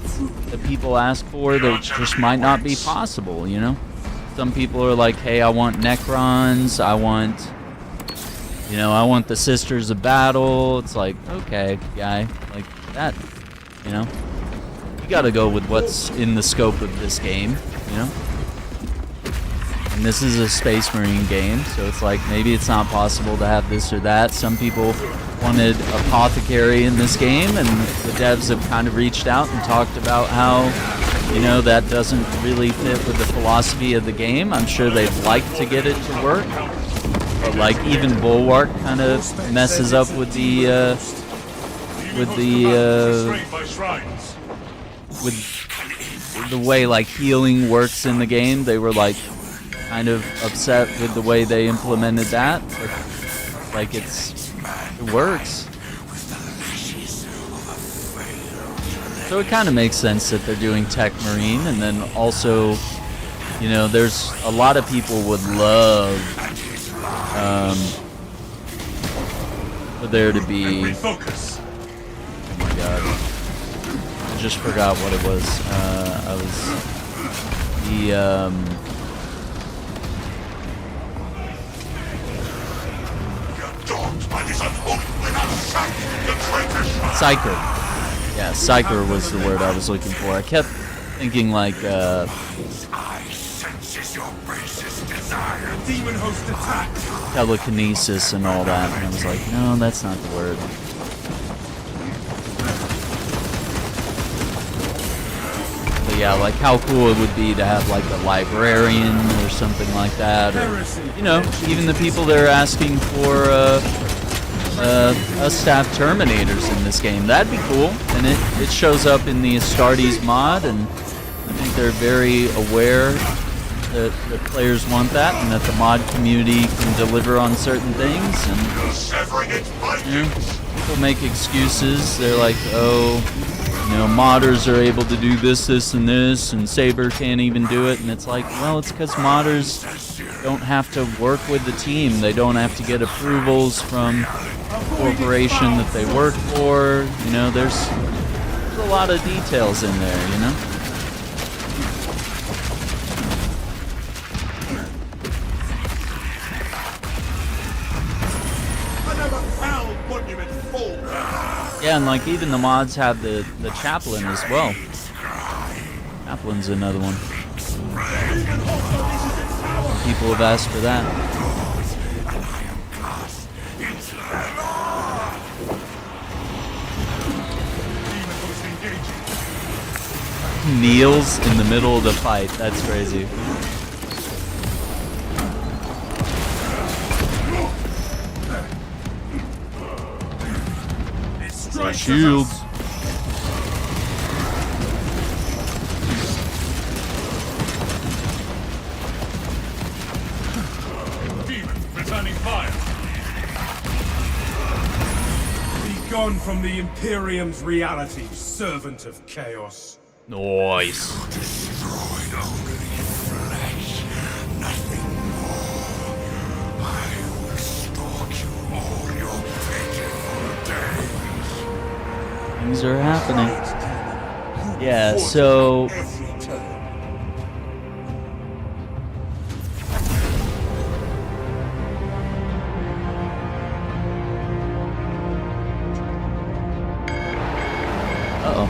people ask for that just might not be possible, you know? Some people are like, hey, I want Necrons, I want the Sisters of Battle. It's like, okay, guy, like that, you know? You gotta go with what's in the scope of this game, you know? And this is a Space Marine game, so it's like, maybe it's not possible to have this or that. Some people wanted Apothecary in this game, and the devs have kind of reached out and talked about how, you know, that doesn't really fit with the philosophy of the game. I'm sure they'd like to get it to work, but like even Bulwark kind of messes up with the way like healing works in the game. They were like kind of upset with the way they implemented that, but like it works. So it kind of makes sense that they're doing Tech Marine, and then also, you know, there's a lot of people would love for there to be. Oh my god, I just forgot what it was. Psyker. Yeah, Psyker was the word I was looking for. I kept thinking like telekinesis and all that, and I was like, no, that's not the word. But yeah, like how cool it would be to have like a librarian or something like that, or you know, even the people that are asking for staff Terminators in this game. That'd be cool, and it shows up in the Astartes mod, and I think they're very aware that players want that, and that the mod community can deliver on certain things. And you know, people make excuses. They're like, oh, you know, modders are able to do this, this, and this, and Saber can't even do it. And it's like, well, it's because modders don't have to work with the team. They don't have to get approvals from the corporation that they work for. You know, there's a lot of details in there, you know? Yeah, and like even the mods have the chaplain as well. Chaplain's another one. People have asked for that. Kneels in the middle of the fight. That's crazy. My shields. Demon returning fire. Be gone from the Imperium's reality, servant of chaos. Nice. Destroyed only flesh, nothing more. I will stalk you all your pitiful days. Things are happening. Yeah, so uh-oh.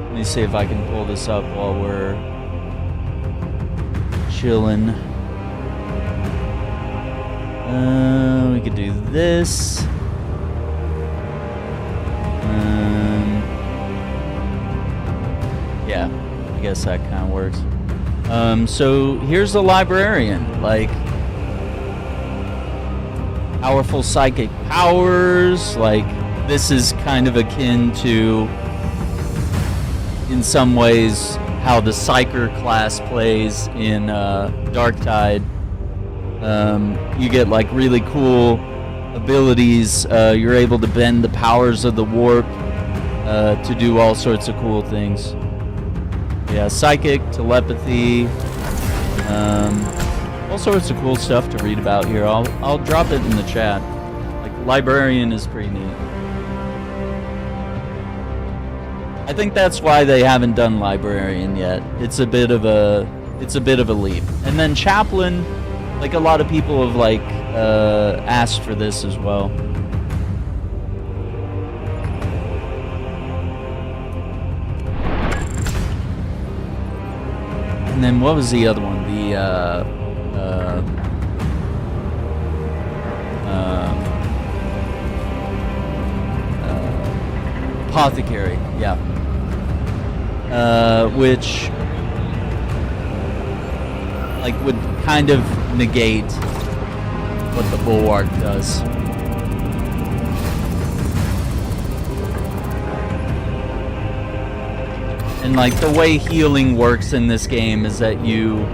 Let me see if I can pull this up while we're chilling. We could do this. Yeah, I guess that kind of works. So here's the librarian, like powerful psychic powers. Like this is kind of akin to, in some ways, how the Psyker class plays in Darktide. You get like really cool abilities. You're able to bend the powers of the warp to do all sorts of cool things. Yeah, psychic, telepathy, all sorts of cool stuff to read about here. I'll drop it in the chat. Like librarian is pretty neat. I think that's why they haven't done librarian yet. It's a bit of a leap. And then chaplain, like a lot of people have like asked for this as well. And then what was the other one? The apothecary, yeah. Which like would kind of negate what the bulwark does. And like the way healing works in this game is that you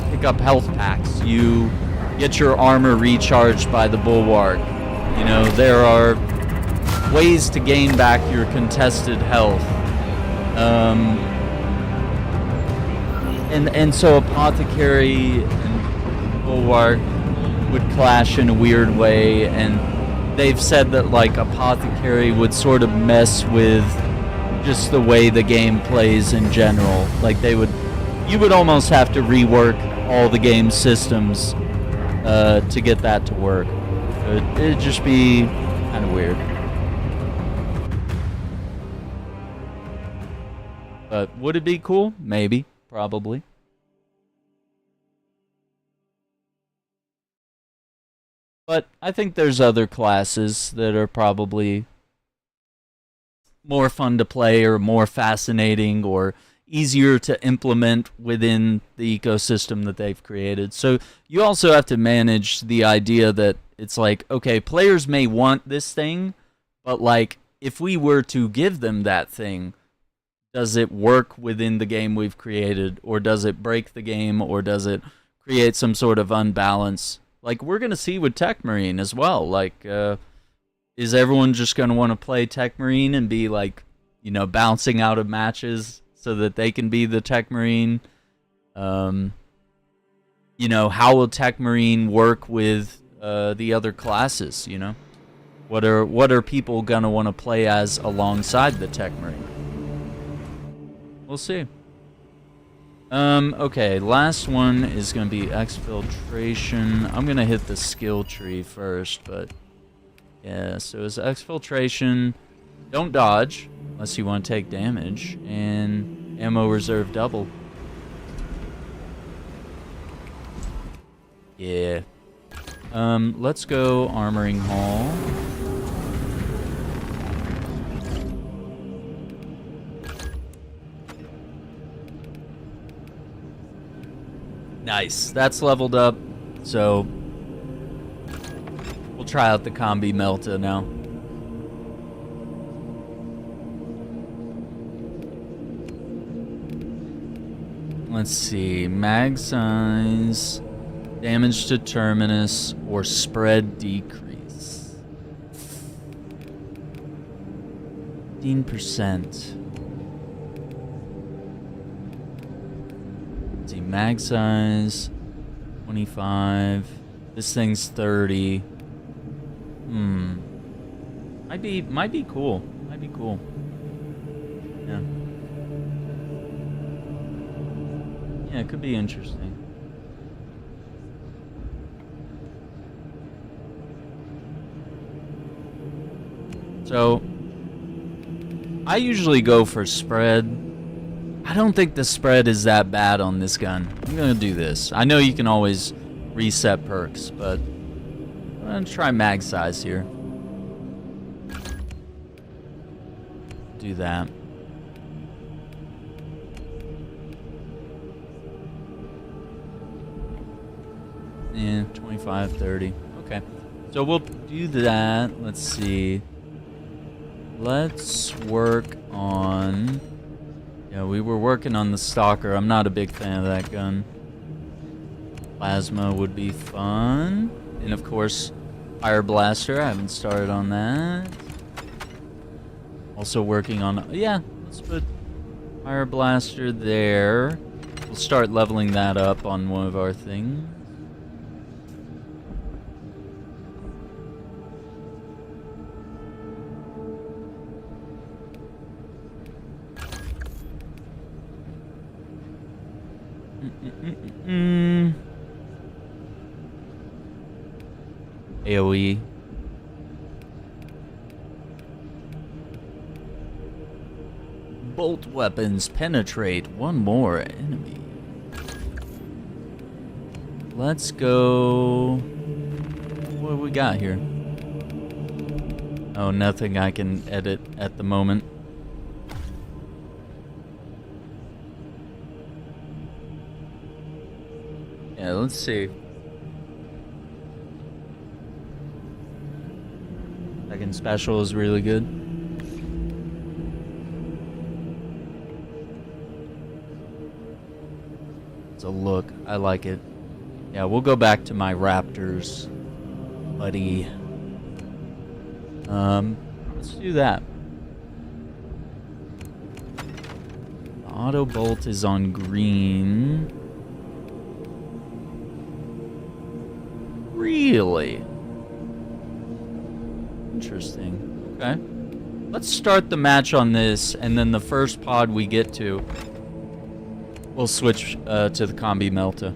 pick up health packs, you get your armor recharged by the bulwark. You know, there are ways to gain back your contested health. And so apothecary and bulwark would clash in a weird way, and they've said that like apothecary would sort of mess with just the way the game plays in general. Like you would almost have to rework all the game systems to get that to work. It'd just be kind of weird. But would it be cool? Maybe. Probably. But I think there's other classes that are probably more fun to play or more fascinating or easier to implement within the ecosystem that they've created. So you also have to manage the idea that it's like, okay, players may want this thing, but like if we were to give them that thing, does it work within the game we've created, or does it break the game, or does it create some sort of unbalance? Like we're going to see with Tech Marine as well. Like, is everyone just going to want to play Tech Marine and be like, you know, bouncing out of matches so that they can be the Tech Marine? You know, how will Tech Marine work with the other classes, you know? What are people going to want to play as alongside the Tech Marine? We'll see. Okay, last one is going to be exfiltration. I'm going to hit the skill tree first, but yeah, so it's exfiltration. Don't dodge unless you want to take damage, and ammo reserve double. Yeah. Let's go armoring hall. Nice. That's leveled up. So we'll try out the combi melta now. Let's see. Mag size, damage to terminus, or spread decrease. 15%. Mag size 25. This thing's 30. Might be cool. Might be cool. Yeah. Yeah, it could be interesting. So I usually go for spread. I don't think the spread is that bad on this gun. I'm gonna do this. I know you can always reset perks, but I'm gonna try mag size here. Do that. Yeah, 25, 30. Okay. So we'll do that. Let's see. Let's work on... Yeah, we were working on the Stalker. I'm not a big fan of that gun. Plasma would be fun. And of course, Fire Blaster. I haven't started on that. Also working on... Yeah, let's put Fire Blaster there. We'll start leveling that up on one of our things. AoE. Bolt weapons penetrate one more enemy. Let's go. What do we got here? Oh, nothing I can edit at the moment. Yeah, let's see. Second special is really good. It's a look. I like it. Yeah, we'll go back to my Raptors, buddy. Let's do that. The auto bolt is on green. Really? Interesting. Okay. Let's start the match on this, and then the first pod we get to, we'll switch to the Combi Melta.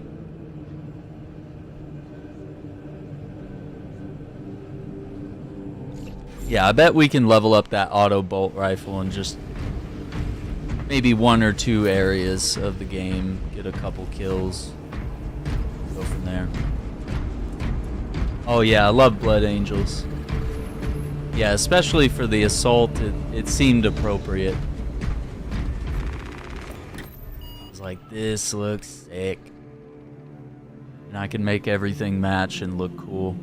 Yeah, I bet we can level up that auto bolt rifle and just maybe 1 or 2 areas of the game, get a couple kills, go from there. Oh yeah, I love Blood Angels. Yeah, especially for the assault, it seemed appropriate. I was like, this looks sick. And I can make everything match and look cool.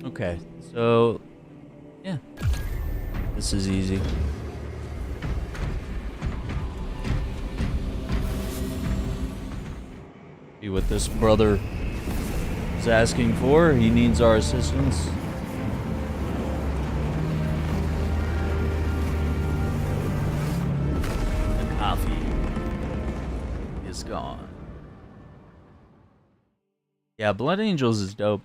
Okay, so yeah, this is easy. See what this brother is asking for. He needs our assistance. The coffee is gone. Yeah, Blood Angels is dope.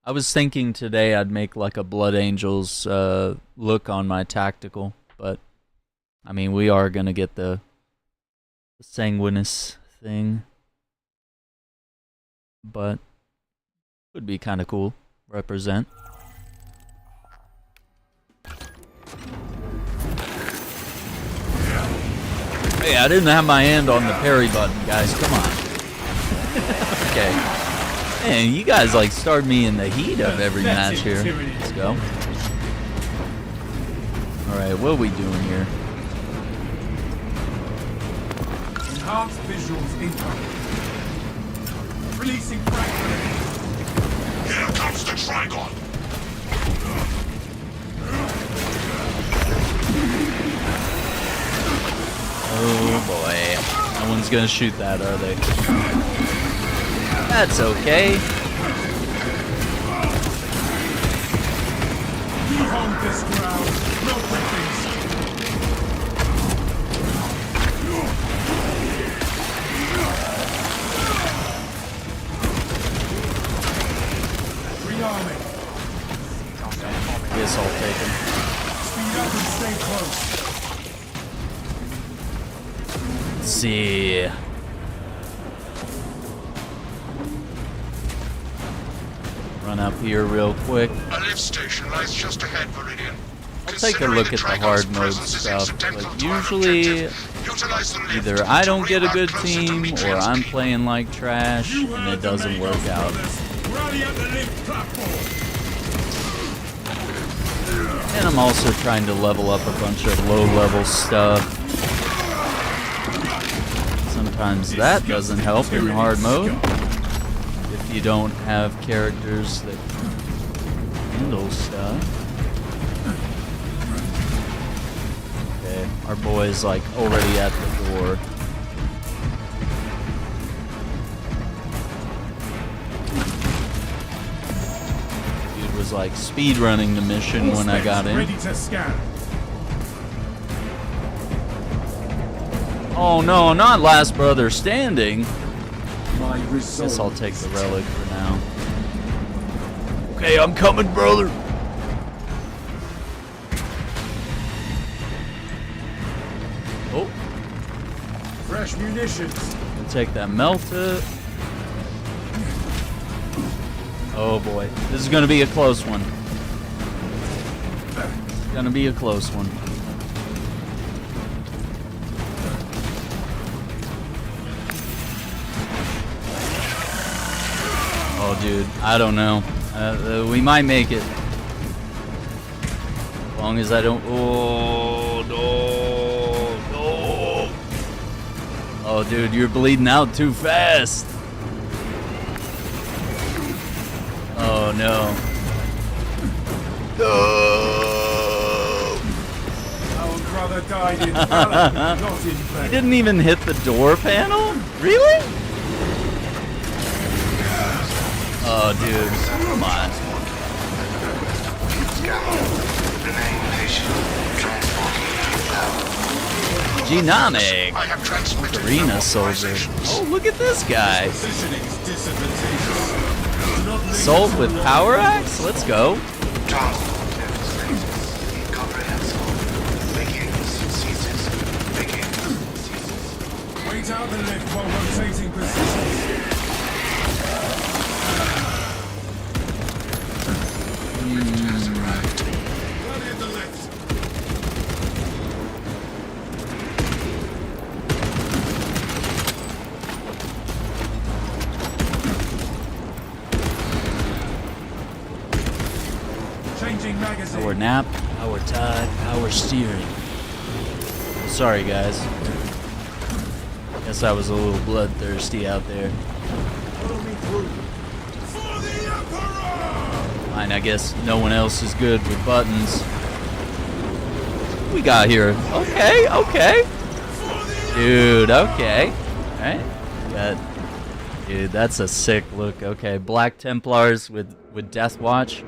I was thinking today I'd make like a Blood Angels look on my tactical, but I mean, we are gonna get the sanguinous thing, but would be kind of cool. Represent. Hey, I didn't have my hand on the parry button, guys. Come on. Okay. Man, you guys like start me in the heat of every match here. Let's go. Alright, what are we doing here? Enhanced visuals incoming. Releasing fragment. Here comes the Trigon! Oh boy. No one's gonna shoot that, are they? That's okay. We hold this ground. No weapons. Rearming. Guess I'll take him. Speed up and stay close. Let's see. Run up here real quick. A lift station lies just ahead, Meridian. I'll take a look at the hard mode stuff. Like usually, either I don't get a good team or I'm playing like trash and it doesn't work out. Rally at the lift platform. And I'm also trying to level up a bunch of low-level stuff. Sometimes that doesn't help in hard mode. If you don't have characters that handle stuff. Okay, our boy's like already at the door. Dude was like speed running the mission when I got in. Ready to scan. Oh no, not last brother standing. My resolve. Guess I'll take the relic for now. Okay, I'm coming, brother. Oh, Fresh munitions. I'll take that melta. Oh boy, this is gonna be a close one. It's gonna be a close one. Oh, dude, I don't know. We might make it. As long as I don't... Oh, no. No. Oh, dude, you're bleeding out too fast. Oh, no. No. Our brother died in valor, not in He vain. didn't even hit the door panel? Really? Oh, dude, come on. Genomic. I have transmitted Arena soldier. Oh, look at this guy. Positioning is disadvantageous. Do not leave Sold us with alone. power axe? Let's go. Wait out the lift while rotating positions. lift has arrived. Rally at the left. Changing magazine. Power nap, power tide, power steering. Sorry, guys. Guess I was a little bloodthirsty out there. Follow me through. For the Emperor! Fine, I guess no one else is good with buttons. What we got here? Okay, okay. Dude, okay. Alright. Dude, that's a sick look. Okay, Black Templars with Death Watch.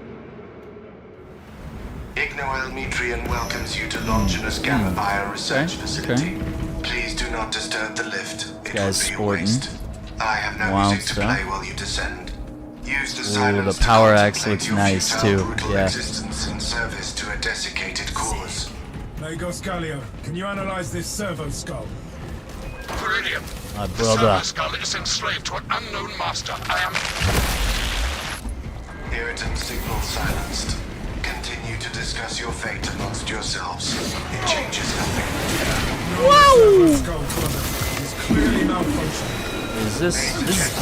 Ignoel welcomes you to Longinus Gamma Bio Research Facility. Please do not disturb the lift. It Guy's will be a sporting. waste. I have no Wild music to stuff. play while you descend. Use the Ooh, silence the to power axe contemplate looks your nice, futile, too. brutal Yeah. existence in service to a desiccated cause. Lagos Gallio, can you analyze this servo skull? Imperium. My The brother. server skull is enslaved to an unknown master. I am... Irritant signal silenced. Continue to discuss your fate amongst yourselves. It changes nothing. Servo skull brother is clearly malfunctioning. Is this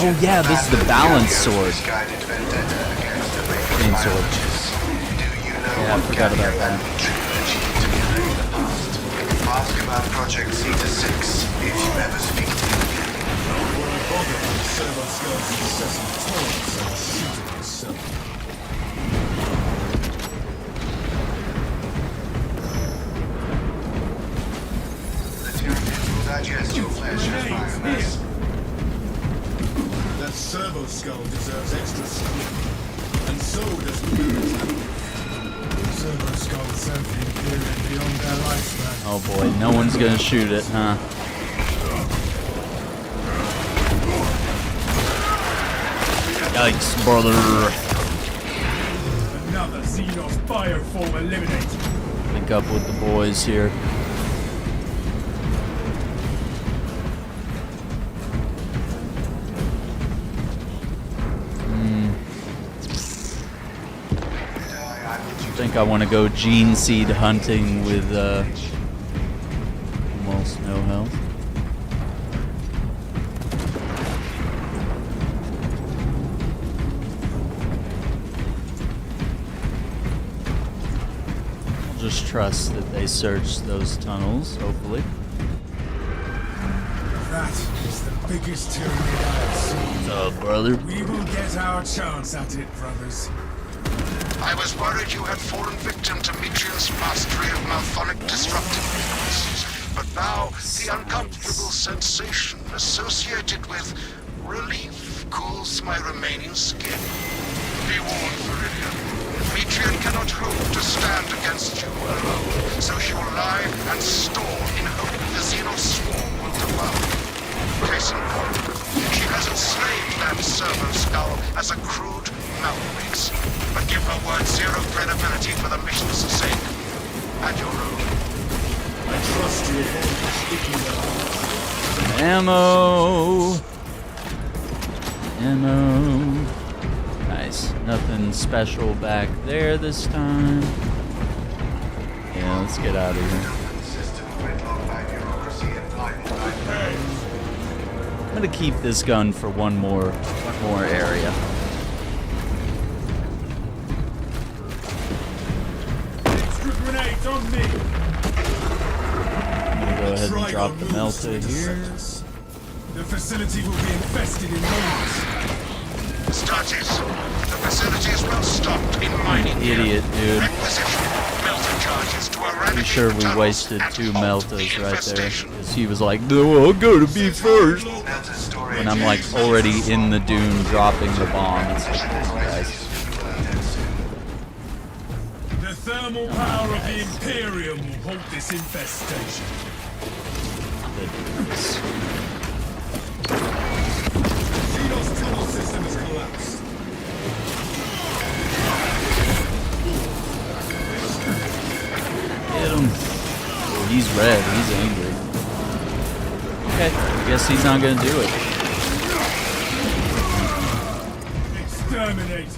oh yeah, this is the balance sword. Misguided vendetta against the Chain maker sword. Do you know Yeah, I what forgot about Gallio that. and Mitchell achieved together in the past? Ask about Project Zeta 6 if you ever speak to them again. Why bother with servo skull's incessant taunts and shooting himself? The Tyranid will digest your flesh as biomass. That servo skull deserves extra scrutiny, and so does the military. Servo skull served the Imperium beyond their lifespan. Oh boy, no one's gonna shoot it, huh? Yikes, brother. Another Xenos bioform eliminated. Link up with the boys here. I think I want to go gene seed hunting with almost no health. I'll just trust that they search those tunnels, hopefully. That is the biggest tyranny I've seen. What's up, brother? We will get our chance at it, brothers. I was worried you had fallen victim to Mitrian's mastery of malphonic disruptive frequencies, but now the uncomfortable sensation associated with relief cools my remaining skin. Be warned, Viridian. Mitrian cannot hope to stand against you alone, so she will lie and store in hope the Xenos swarm will devour. Case in point, she has enslaved that servo skull as a crude mouthpiece, but give her word zero credibility for the mission's sake. And your own. I trust you upon speaking of. Ammo! Ammo. Nice. Nothing special back there this time. Yeah, let's get out of here. System gridlocked by bureaucracy and blinded by pain. I'm gonna keep this gun for one more area. Extra grenades on me! I'm gonna go ahead and drop the melta here. The facility will be infested in moments. Status. The facility is well stocked in mining gear. Idiot, dude. Requisition melter charges to eradicate Pretty sure we tunnels wasted and 2 halt the meltas right there. infestation. Because he was like, no, I'll go to be first. Melta storage When I'm like is already in the dune dropping the bomb. It's like, come on, guys. The thermal power of the Imperium will halt this infestation. Xenos tunnel system has collapsed. Get him. Oh, he's red. He's angry. Okay, I guess he's not gonna do it. Exterminated.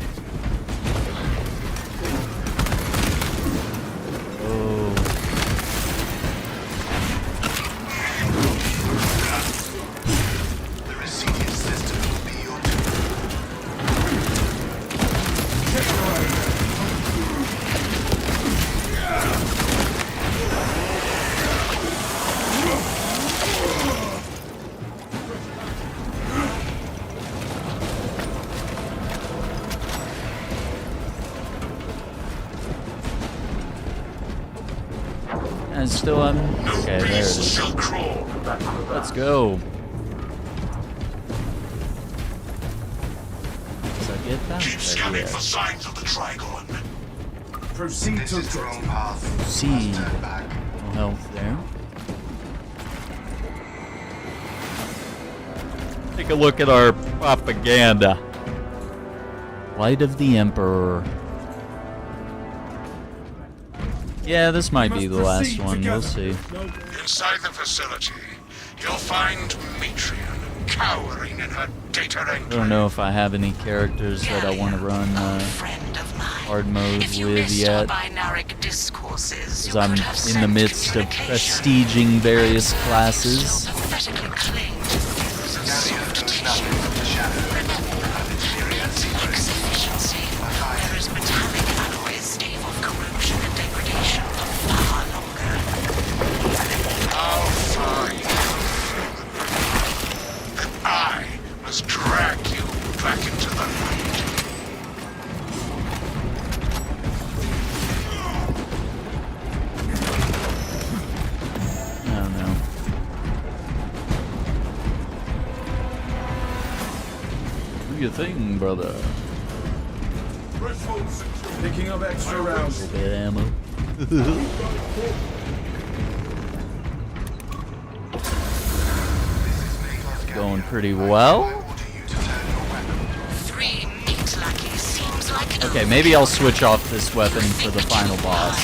I still haven't. No Okay, there it beast is. shall crawl back to the Let's go. Does I get that? Keep scanning Yeah. for signs of the Trigon. Proceed This to is the wrong path. See. Must turn back. No health there. Take a look at our propaganda. Light of the Emperor. Yeah, this might be the last one. We'll see. Inside the facility, you'll find Metrian cowering in her data I don't know if I have any characters that I want to run friend of mine. hard mode If you with missed yet. our binaric discourses, Because you I'm could have in the sent midst of communication. prestiging various Still classes. pathetically cling to views of Gallia soft knows tissue. nothing of the shadow of Imperium secrets. Efficiency, whereas metallic alloys stave off corrosion and degradation for far longer. How far you that I must drag you back into the light. I don't know. What do you think, brother? Picking up extra rounds. Bit of ammo. Going pretty well. Order you to turn your weapon. 3 meat lackeys seems like Okay, maybe I'll switch off this weapon for the final boss.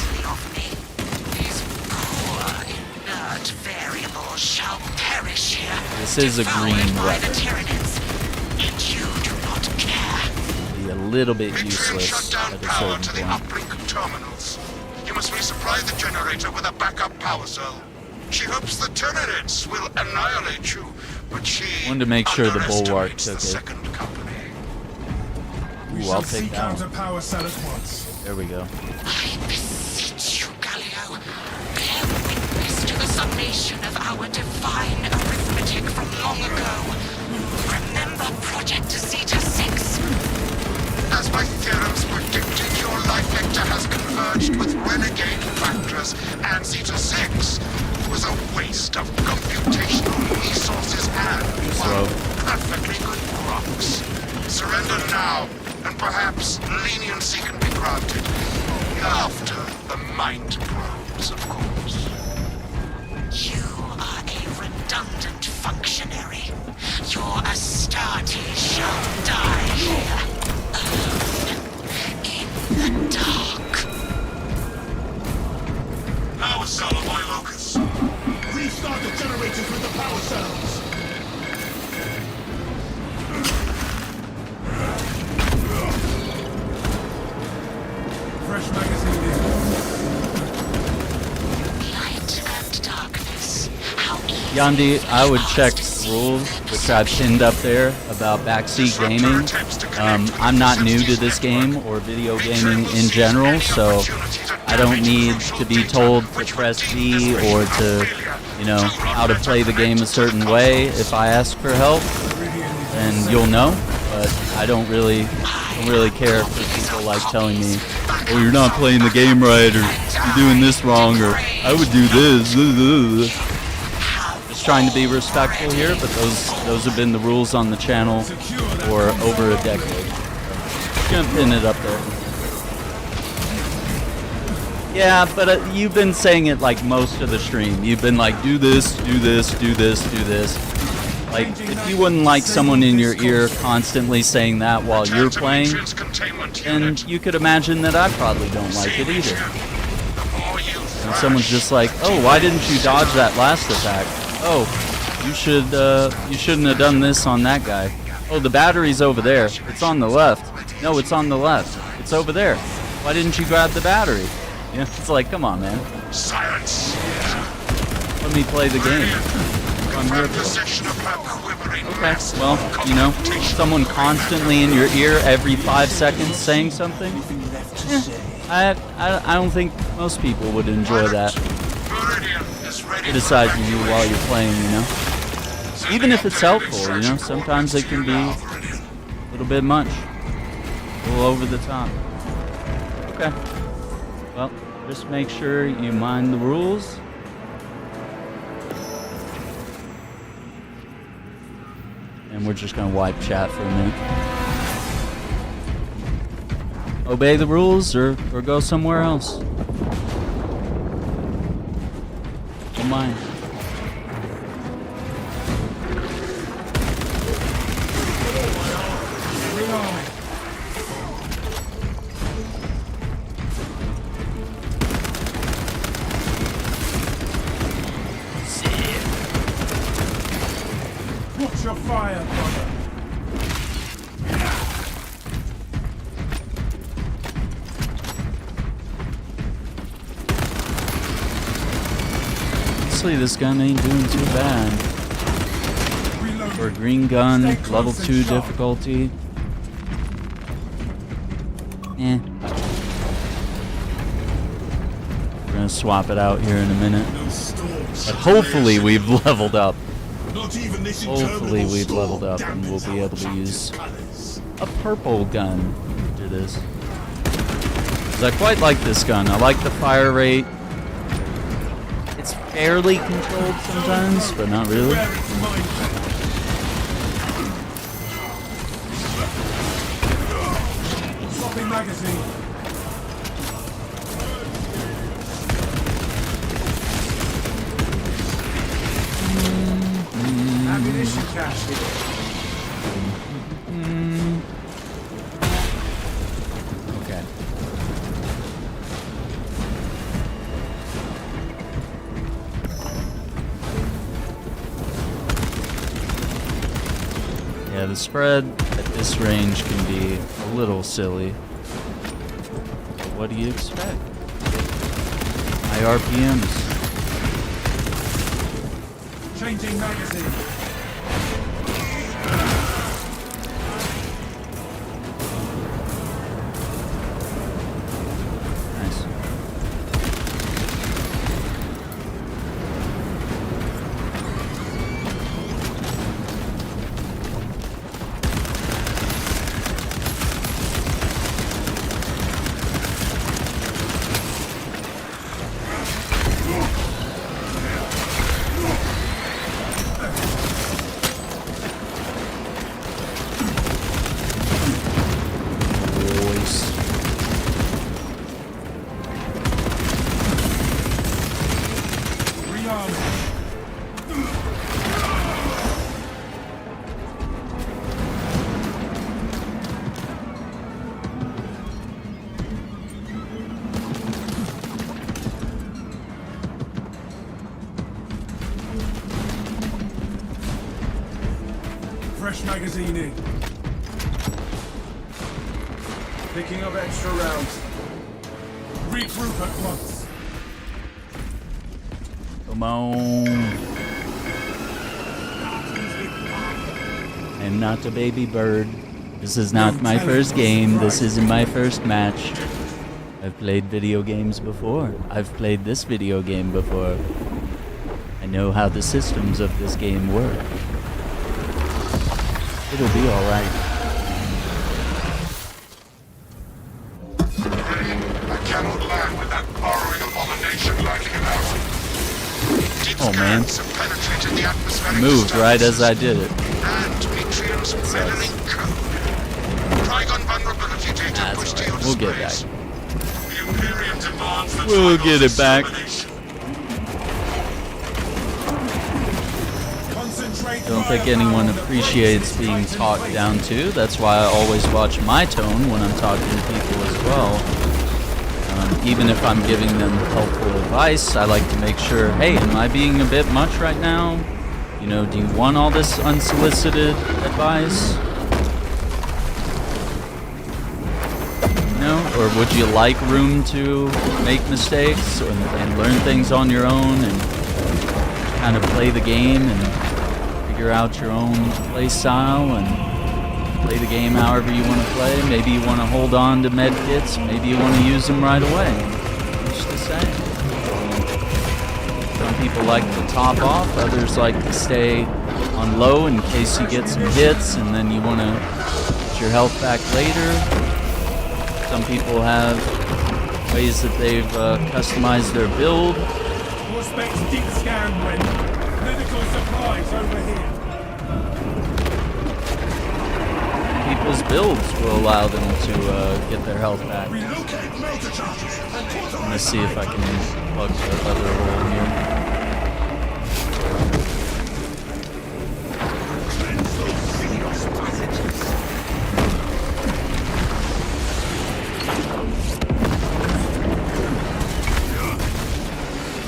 These poor, inert variables shall perish here. This is a green devoured by the weapon. Tyranids, and you do not care. Be a little bit Metrian useless shut down at a power to the certain point. uplink terminals. You must resupply the generator with a backup power cell. She hopes the Tyranids will annihilate you, but she Wanted to make sure the bulwark underestimates took the it. second company. Ooh, I'll take Seek that out a one. power cell at once. There we go. I beseech you, Gallio, bear witness to the summation of our divine arithmetic from long ago. Remember Project Zeta 6? As my theorems predicted, your life vector has converged with renegade factors, and Zeta 6 was a waste of computational resources and Slow. perfectly good rocks. Surrender now, and perhaps leniency can be granted. After the mind probes, of course. You are a redundant functionary. Your Astartes shall die here, alone, in the dark. Power cell of my locus. Restart the generators with the power cells. Fresh magazine in. Light and darkness. How easy Yandi, I would check the rules, which I've pinned up there about backseat gaming. I'm not new to this game or video gaming in general, so I don't need to be told to press V or to, you know, how to play the game a certain way. If I ask for help, then you'll know. But I don't really care for people like telling me, "Oh, you're not playing the game right," or "You're doing this wrong," or "I would do this." Just trying to be respectful here, but those have been the rules on the channel for over a decade. Just gonna pin it up there. Yeah, but you've been saying it like most of the stream. You've been like, do this, do this, do this, do this. Like, if you wouldn't like someone in your ear constantly saying that while you're playing, then you could imagine that I probably don't like it either. And someone's just like, oh, why didn't you dodge that last attack? Oh, you shouldn't have done this on that guy. Oh, the battery's over there. It's on the left. No, it's on the left. It's over there. Why didn't you grab the battery? Yeah, it's like, come on, man. Silence. Let me play the game. I'm here for. Possession of her quivering Okay, mass of well, you know, someone constantly in your ear every 5 seconds saying something. I don't think most people would enjoy that. Meridian is ready Criticizing you while you're playing, you know. Even if it's helpful, you know, sometimes it can be a little bit much. A little over the top. Okay. Well, just make sure you mind the rules And we're just gonna wipe chat for a minute. Obey the rules or go somewhere else. Don't mind. Watch your fire, brother. Honestly, this gun ain't doing too bad. For a green gun, level 2 difficulty. Eh. We're gonna swap it out here in a minute. But hopefully we've leveled up. Hopefully we've leveled up and we'll be able to use a purple gun to this. 'Cause I quite like this gun. I like the fire rate. It's fairly controlled sometimes, but not really. Swapping magazine. Ammunition cache here. Okay. Yeah, the spread at this range can be a little silly. But what do you expect? High RPMs. Changing magazine. Nice. Fresh magazine in. Picking up extra rounds. Regroup at once. Come on. I'm not a baby bird. This is not my first game. This isn't my first match. I've played video games before. I've played this video game before. I know how the systems of this game work. It'll be alright. I cannot land with that borrowing abomination lurking about. Deep Oh, man. scans have penetrated the atmospheric Moved right as I disturbance. did it. And Imperium's melanin code. Trigon vulnerability data That's pushed to alright. your We'll get displays. back. The Imperium demands that We'll Trigon's get it back. extermination. Concentrate. I don't think anyone appreciates being talked down to. That's why I always watch my tone when I'm talking to people as well. Even if I'm giving them helpful advice, I like to make sure, hey, am I being a bit much right now? You know, do you want all this unsolicited advice? No? Or would you like room to make mistakes and learn things on your own and kind of play the game and figure out your own play style and play the game however you want to play? Maybe you want to hold on to med kits. Maybe you want to use them right away. Just the same. Some people like to top off. Others like to stay on low in case you get some hits and then you want to get your health back later. Some people have ways that they've customized their build. Prospects deep scan when medical supplies over here. those builds will allow them to get their health back. Relocate motor charges and I'm gonna see if I can plug the other hole here.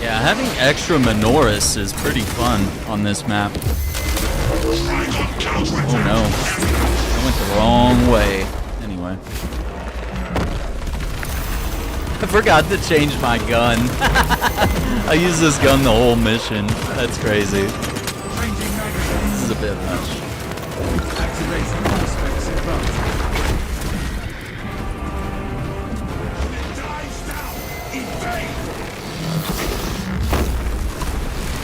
Yeah, having extra Minoris is pretty fun on this map. Oh no, I went the wrong way. Anyway. I forgot to change my gun. I used this gun the whole mission. That's crazy. This is a bit much.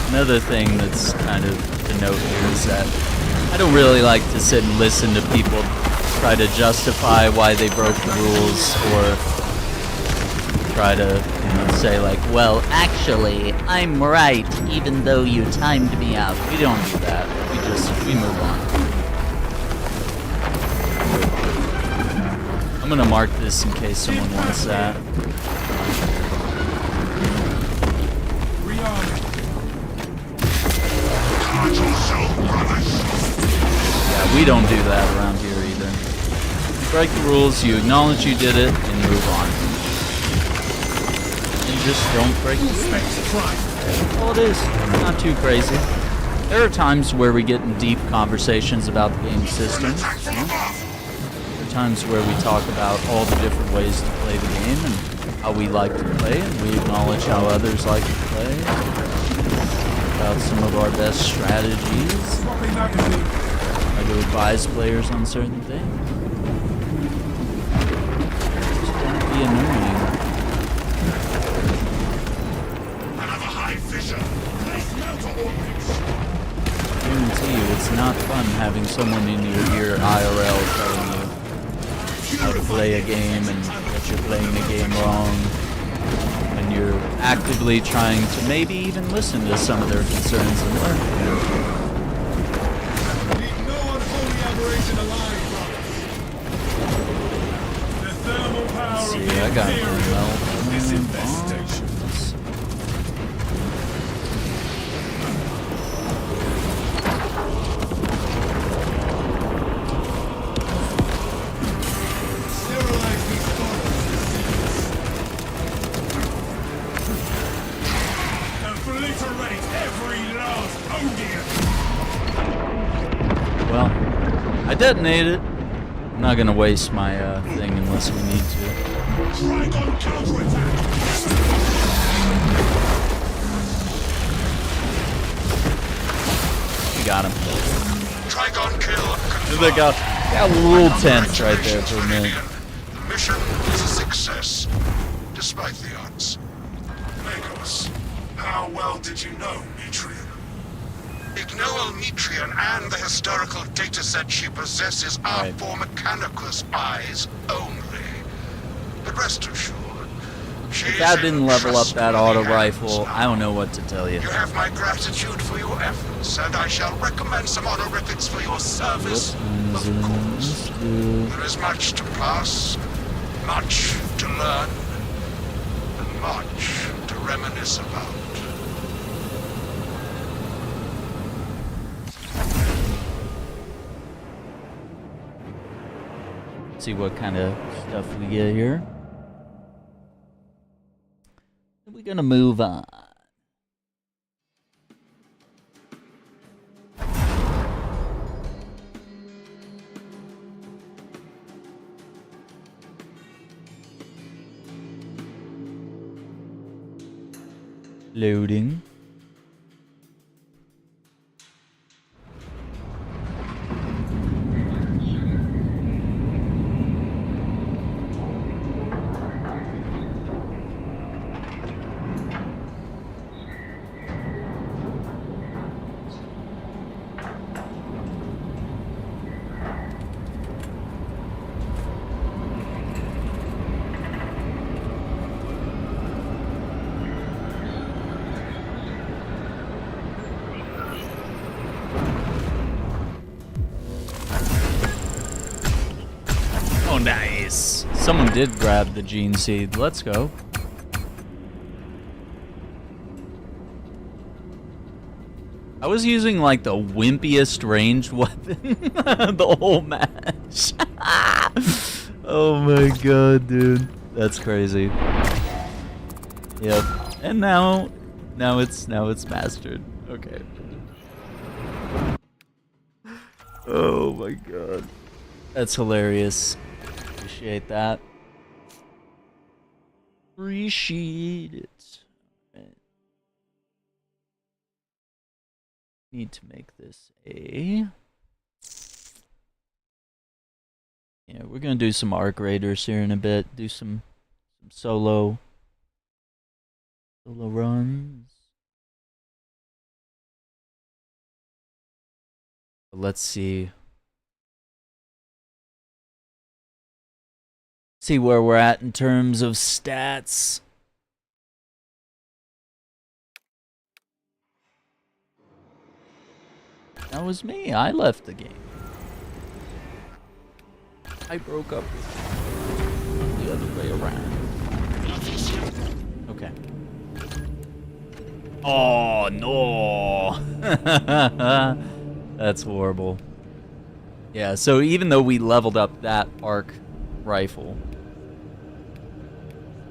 Another thing that's kind of to note here is that I don't really like to sit and listen to people try to justify why they broke the rules or try to, say like, well, actually, I'm right, even though you timed me out. We don't do that. We move on. I'm gonna mark this in case someone wants that. Yeah, we don't do that around here either. You break the rules, you acknowledge you did it, and move on. And just don't break the rules. That's all it is. Not too crazy. There are times where we get in deep conversations about the game system. There are times where we talk about all the different ways to play the game and how we like to play, and we acknowledge how others like to play. About some of our best strategies. Try to advise players on certain things. Just don't be annoying. another high fissure. Place melter orbits. I guarantee you, it's not fun having someone in your ear IRL telling you how to play a game and that you're playing the game wrong. And you're actively trying to maybe even listen to some of their concerns and learn from them. Leave no unholy aberration alive, brothers. The thermal power of See, the I got Imperium melt this bombs. infestation. Sterilize these bottles, disease. Obliterate every last Odian. Well, I detonated it. I'm not gonna waste my thing unless we need to. Trigon counterattack. We got him. Trigon kill. They got a little tense right there for a minute. The mission is a success, despite the odds. Megos, how well did you know Mitrian? Ignoel Mitrian and the historical dataset she possesses are Right. for Mechanicus eyes only. But rest assured, she's If that didn't level up that auto trustworthy rifle, hands I don't know what to tell you. You have my gratitude for your efforts, and I shall recommend some honorifics for your service, of course. There is much to pass, much to learn, and much to reminisce about. See what kind of stuff we get here. We're gonna move on. Loading. Oh, nice. Someone did grab the gene seed. Let's go. I was using like the wimpiest ranged weapon the whole match. Oh my god, dude. That's crazy. Yep. And now it's mastered. Okay. Oh my god. That's hilarious. Appreciate that. Appreciate it. Right. Need to make this a... Yeah, we're gonna do some arc raiders here in a bit. Do some solo runs. But let's see. See where we're at in terms of stats. That was me. I left the game. I broke up the other way around. Okay. Oh no. That's horrible. Yeah, so even though we leveled up that arc rifle,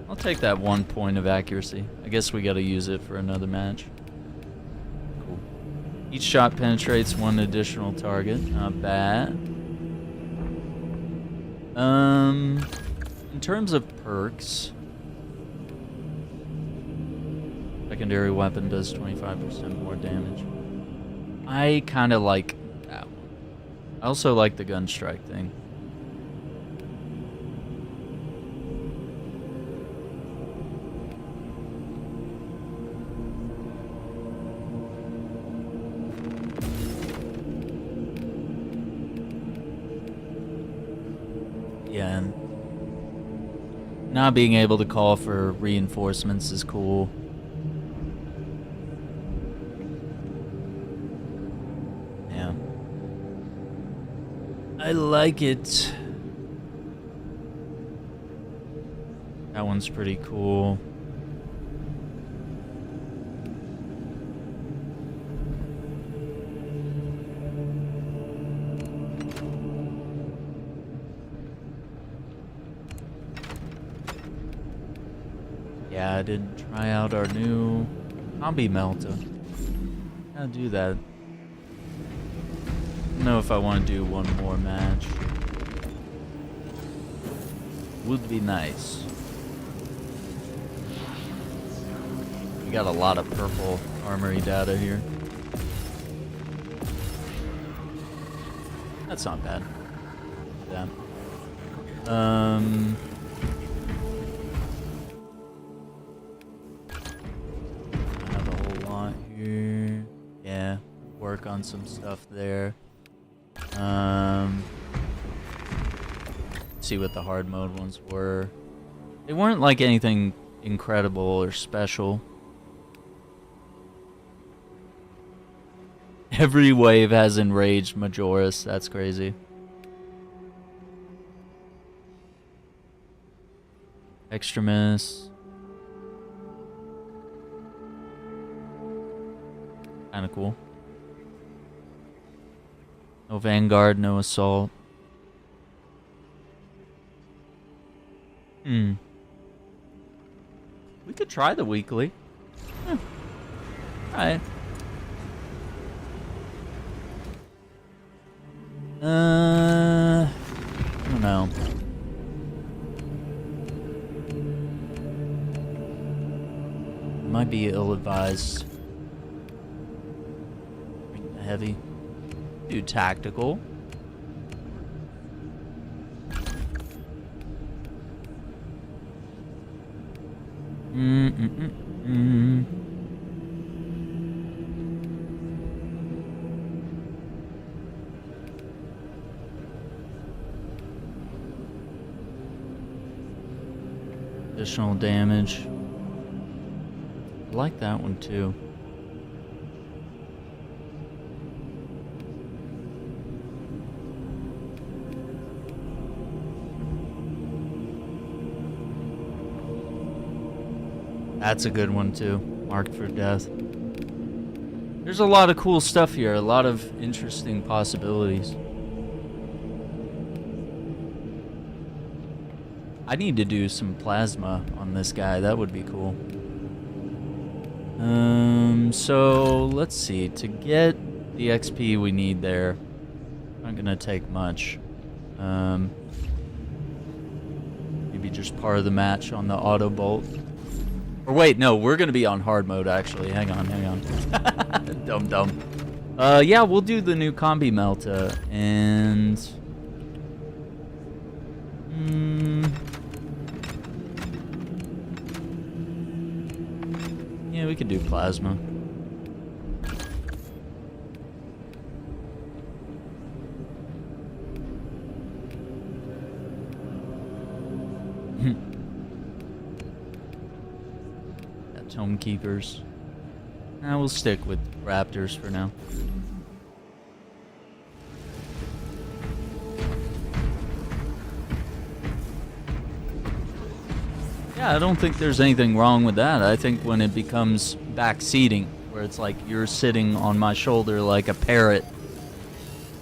I'll take that 1 point of accuracy. I guess we gotta use it for another match. Cool. Each shot penetrates 1 additional target. Not bad. In terms of perks, secondary weapon does 25% more damage. I kind of like that one. I also like the gun strike thing. Yeah, and not being able to call for reinforcements is cool. Yeah. I like it. That one's pretty cool. Yeah, I did try out our new Combi Melta. Gotta do that. I don't know if I want to do one more match. Would be nice. We got a lot of purple armory data here. That's not bad. Yeah. Yeah, work on some stuff there. See what the hard mode ones were. They weren't like anything incredible or special. Every wave has enraged Majoris. That's crazy. Extremis. Kinda cool. No Vanguard, no Assault. We could try the weekly. Alright. I don't know. Might be ill-advised. Heavy. Do tactical. Additional damage. I like that one too. That's a good one too. Marked for death. There's a lot of cool stuff here. A lot of interesting possibilities. I need to do some plasma on this guy. That would be cool. So let's see. To get the XP we need there, not gonna take much. Maybe just part of the match on the auto bolt. Or wait, no, we're gonna be on hard mode actually. Hang on. Dumb. Yeah, we'll do the new combi melta and yeah, we could do plasma. Tome keepers. Nah, we'll stick with raptors for now. Yeah, I don't think there's anything wrong with that. I think when it becomes backseating, where it's like you're sitting on my shoulder like a parrot,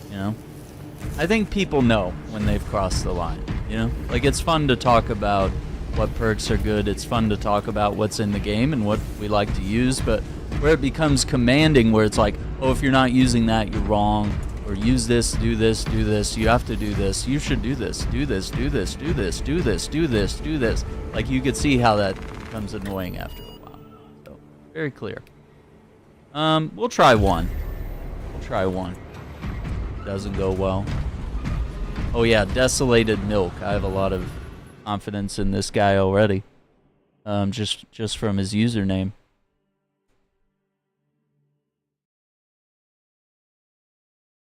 you know? I think people know when they've crossed the line, you know? Like, it's fun to talk about what perks are good. It's fun to talk about what's in the game and what we like to use, but where it becomes commanding, where it's like, oh, if you're not using that, you're wrong, or use this, do this, do this, you have to do this, you should do this, do this, do this, do this, do this, do this, do this. Like, you could see how that becomes annoying after a while. So, very clear. We'll try one. Doesn't go well. Oh yeah, desolated milk. I have a lot of confidence in this guy already. Just from his username.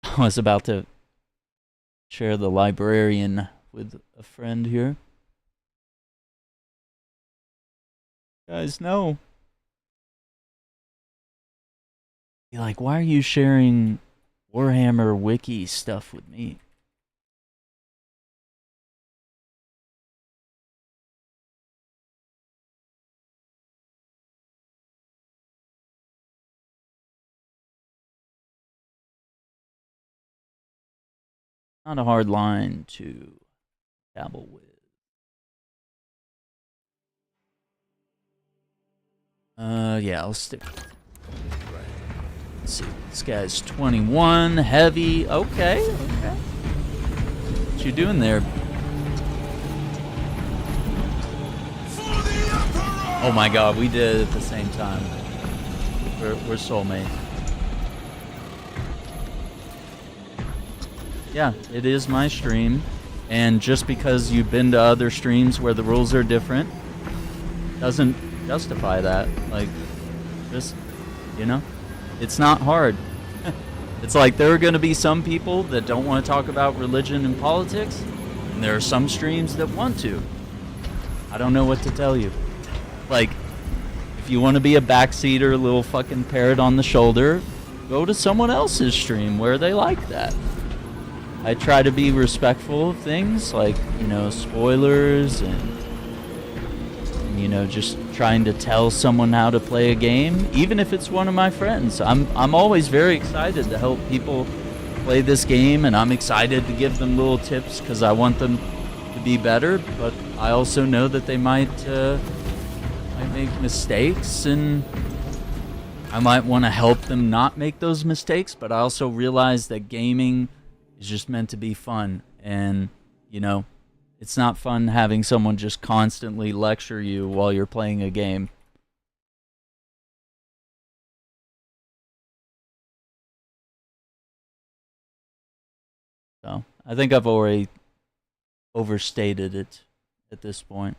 I was about to share the librarian with a friend here. Guys, no. Be like, why are you sharing Warhammer wiki stuff with me? Not a hard line to dabble with. Yeah, I'll stick with it. Let's see. This guy's 21, heavy. Okay. What you doing there? Oh my god, we did it at the same time. We're soulmates. Yeah, it is my stream, and just because you've been to other streams where the rules are different doesn't justify that. Like, just, you know, it's not hard. It's like there are going to be some people that don't want to talk about religion and politics, and there are some streams that want to. I don't know what to tell you. Like, if you want to be a backseater, little fucking parrot on the shoulder, go to someone else's stream where they like that. I try to be respectful of things like, you know, spoilers and you know, just trying to tell someone how to play a game, even if it's one of my friends. I'm always very excited to help people play this game, and I'm excited to give them little tips because I want them to be better, but I also know that they might make mistakes, and I might want to help them not make those mistakes, but I also realize that gaming is just meant to be fun, and, you know, it's not fun having someone just constantly lecture you while you're playing a game. So, I think I've already overstated it at this point.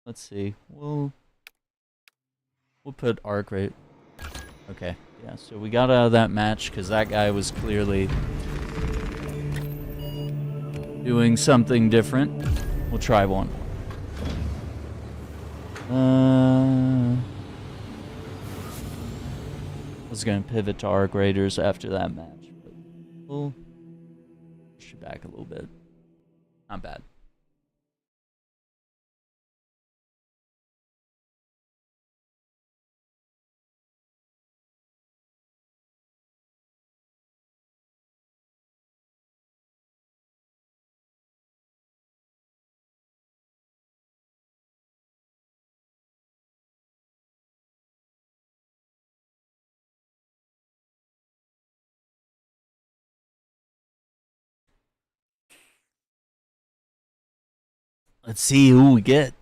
Let's see. We'll put arc rate. Okay, yeah, so we got out of that match because that guy was clearly doing something different. We'll try one. was going to pivot to arc raiders after that match, but we'll push it back a little bit. Not bad. Let's see who we get.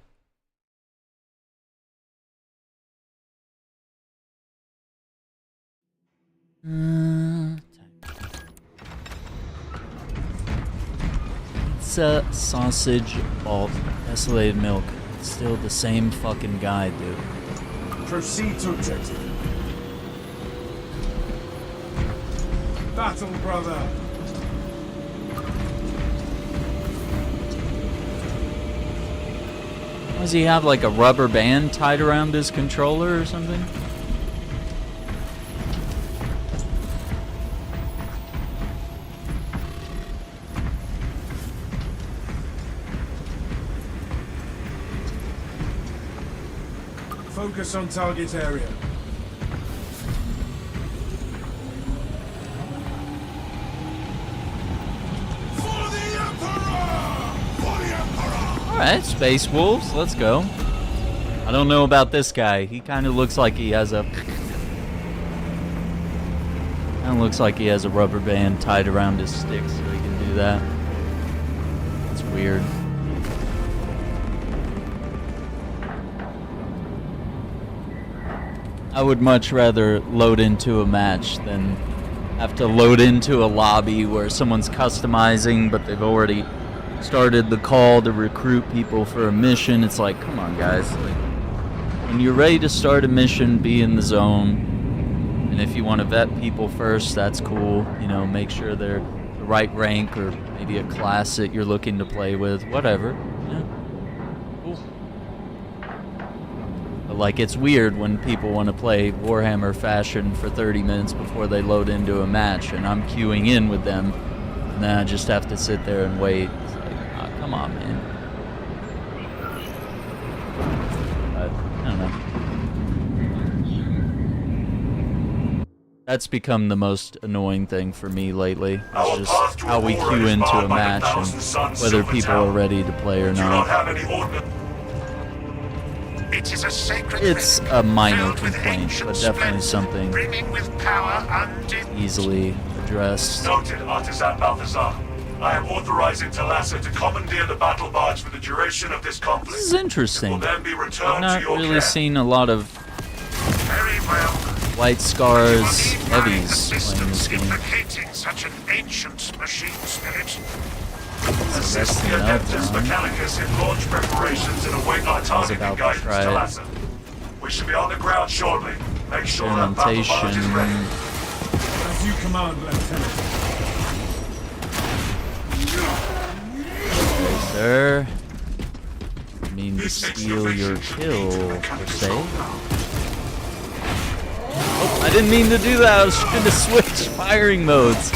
Pizza, sausage, alt, desolated milk. Still the same fucking guy, dude. Proceed to objective. Battle, brother. Does he have like a rubber band tied around his controller or something? Focus on target area. For the Emperor! For the Emperor! Alright, Space Wolves, let's go. I don't know about this guy. He kind of looks like he has a... looks like he has a rubber band tied around his stick so he can do that. It's weird. I would much rather load into a match than have to load into a lobby where someone's customizing, but they've already started the call to recruit people for a mission. It's like, come on, guys. Like, when you're ready to start a mission, be in the zone. And if you want to vet people first, that's cool. You know, make sure they're the right rank or maybe a class that you're looking to play with. Whatever. Yeah. Cool. But like, it's weird when people want to play Warhammer fashion for 30 minutes before they load into a match, and I'm queuing in with them, and then I just have to sit there and wait. It's like, oh, come on, man. But, I don't know. That's become the most annoying thing for me lately. It's just how we queue into a match and whether people are ready to play or not. It is a sacred It's relic, a minor filled with complaint, ancient but definitely splendor, something brimming with power undimmed. easily addressed. Noted, Artisan Balthazar. I am authorizing Talassa to commandeer the battle barge for the duration of this conflict. This is interesting. Will then be I've returned not to your really care. seen a lot of Very well. White Scars You will need my heavies playing this assistance game. implicating such an ancient machine spirit. Assist the Adeptus Mechanicus in launch preparations and await our targeting about to guidance, try it. Talassa. We should be on the ground shortly. Make sure that battle barge is ready. Experimentation. As you command, Lieutenant. Sir. I mean to steal your kill, per se. Oh, I didn't mean to do that. I was trying to switch firing modes.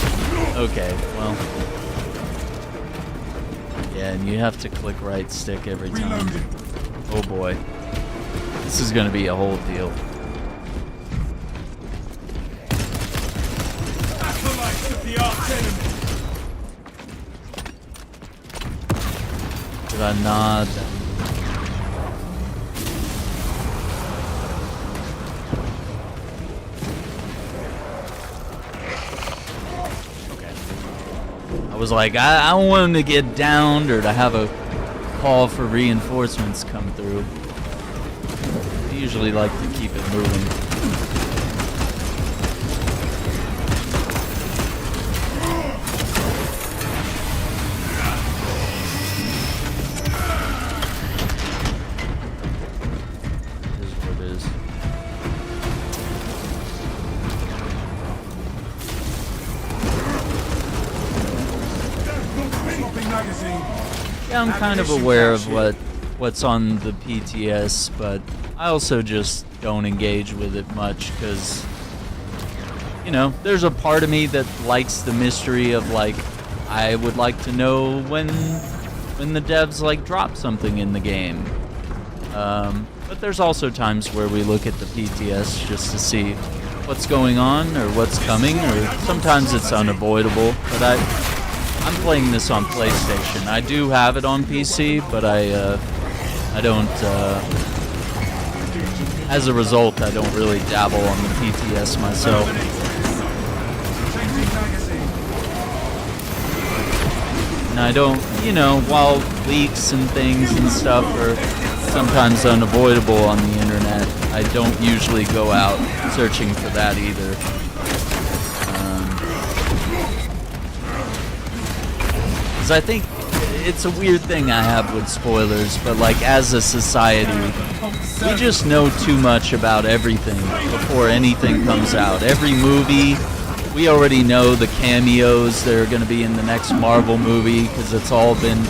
Okay, well. Yeah, and you have to click right stick every time. Oh boy. This is gonna be a whole deal. Acolytes of the arch enemy. Did I nod? I was like, I don't want him to get downed or to have a call for reinforcements come through. I usually like to keep it moving. It is what it is. Swapping magazine. Yeah, I'm kind of aware of what's on the PTS, but I also just don't engage with it much because you know, there's a part of me that likes the mystery of like, I would like to know when the devs like drop something in the game. But there's also times where we look at the PTS just to see what's going on or what's coming, or sometimes it's unavoidable. But I'm playing this on PlayStation. I do have it on PC, but I don't. As a result, I don't really dabble on the PTS myself. And I don't, you know, while leaks and things and stuff are sometimes unavoidable on the internet, I don't usually go out searching for that either. Because I think it's a weird thing I have with spoilers, but like as a society, we just know too much about everything before anything comes out. Every movie, we already know the cameos that are going to be in the next Marvel movie because it's all been,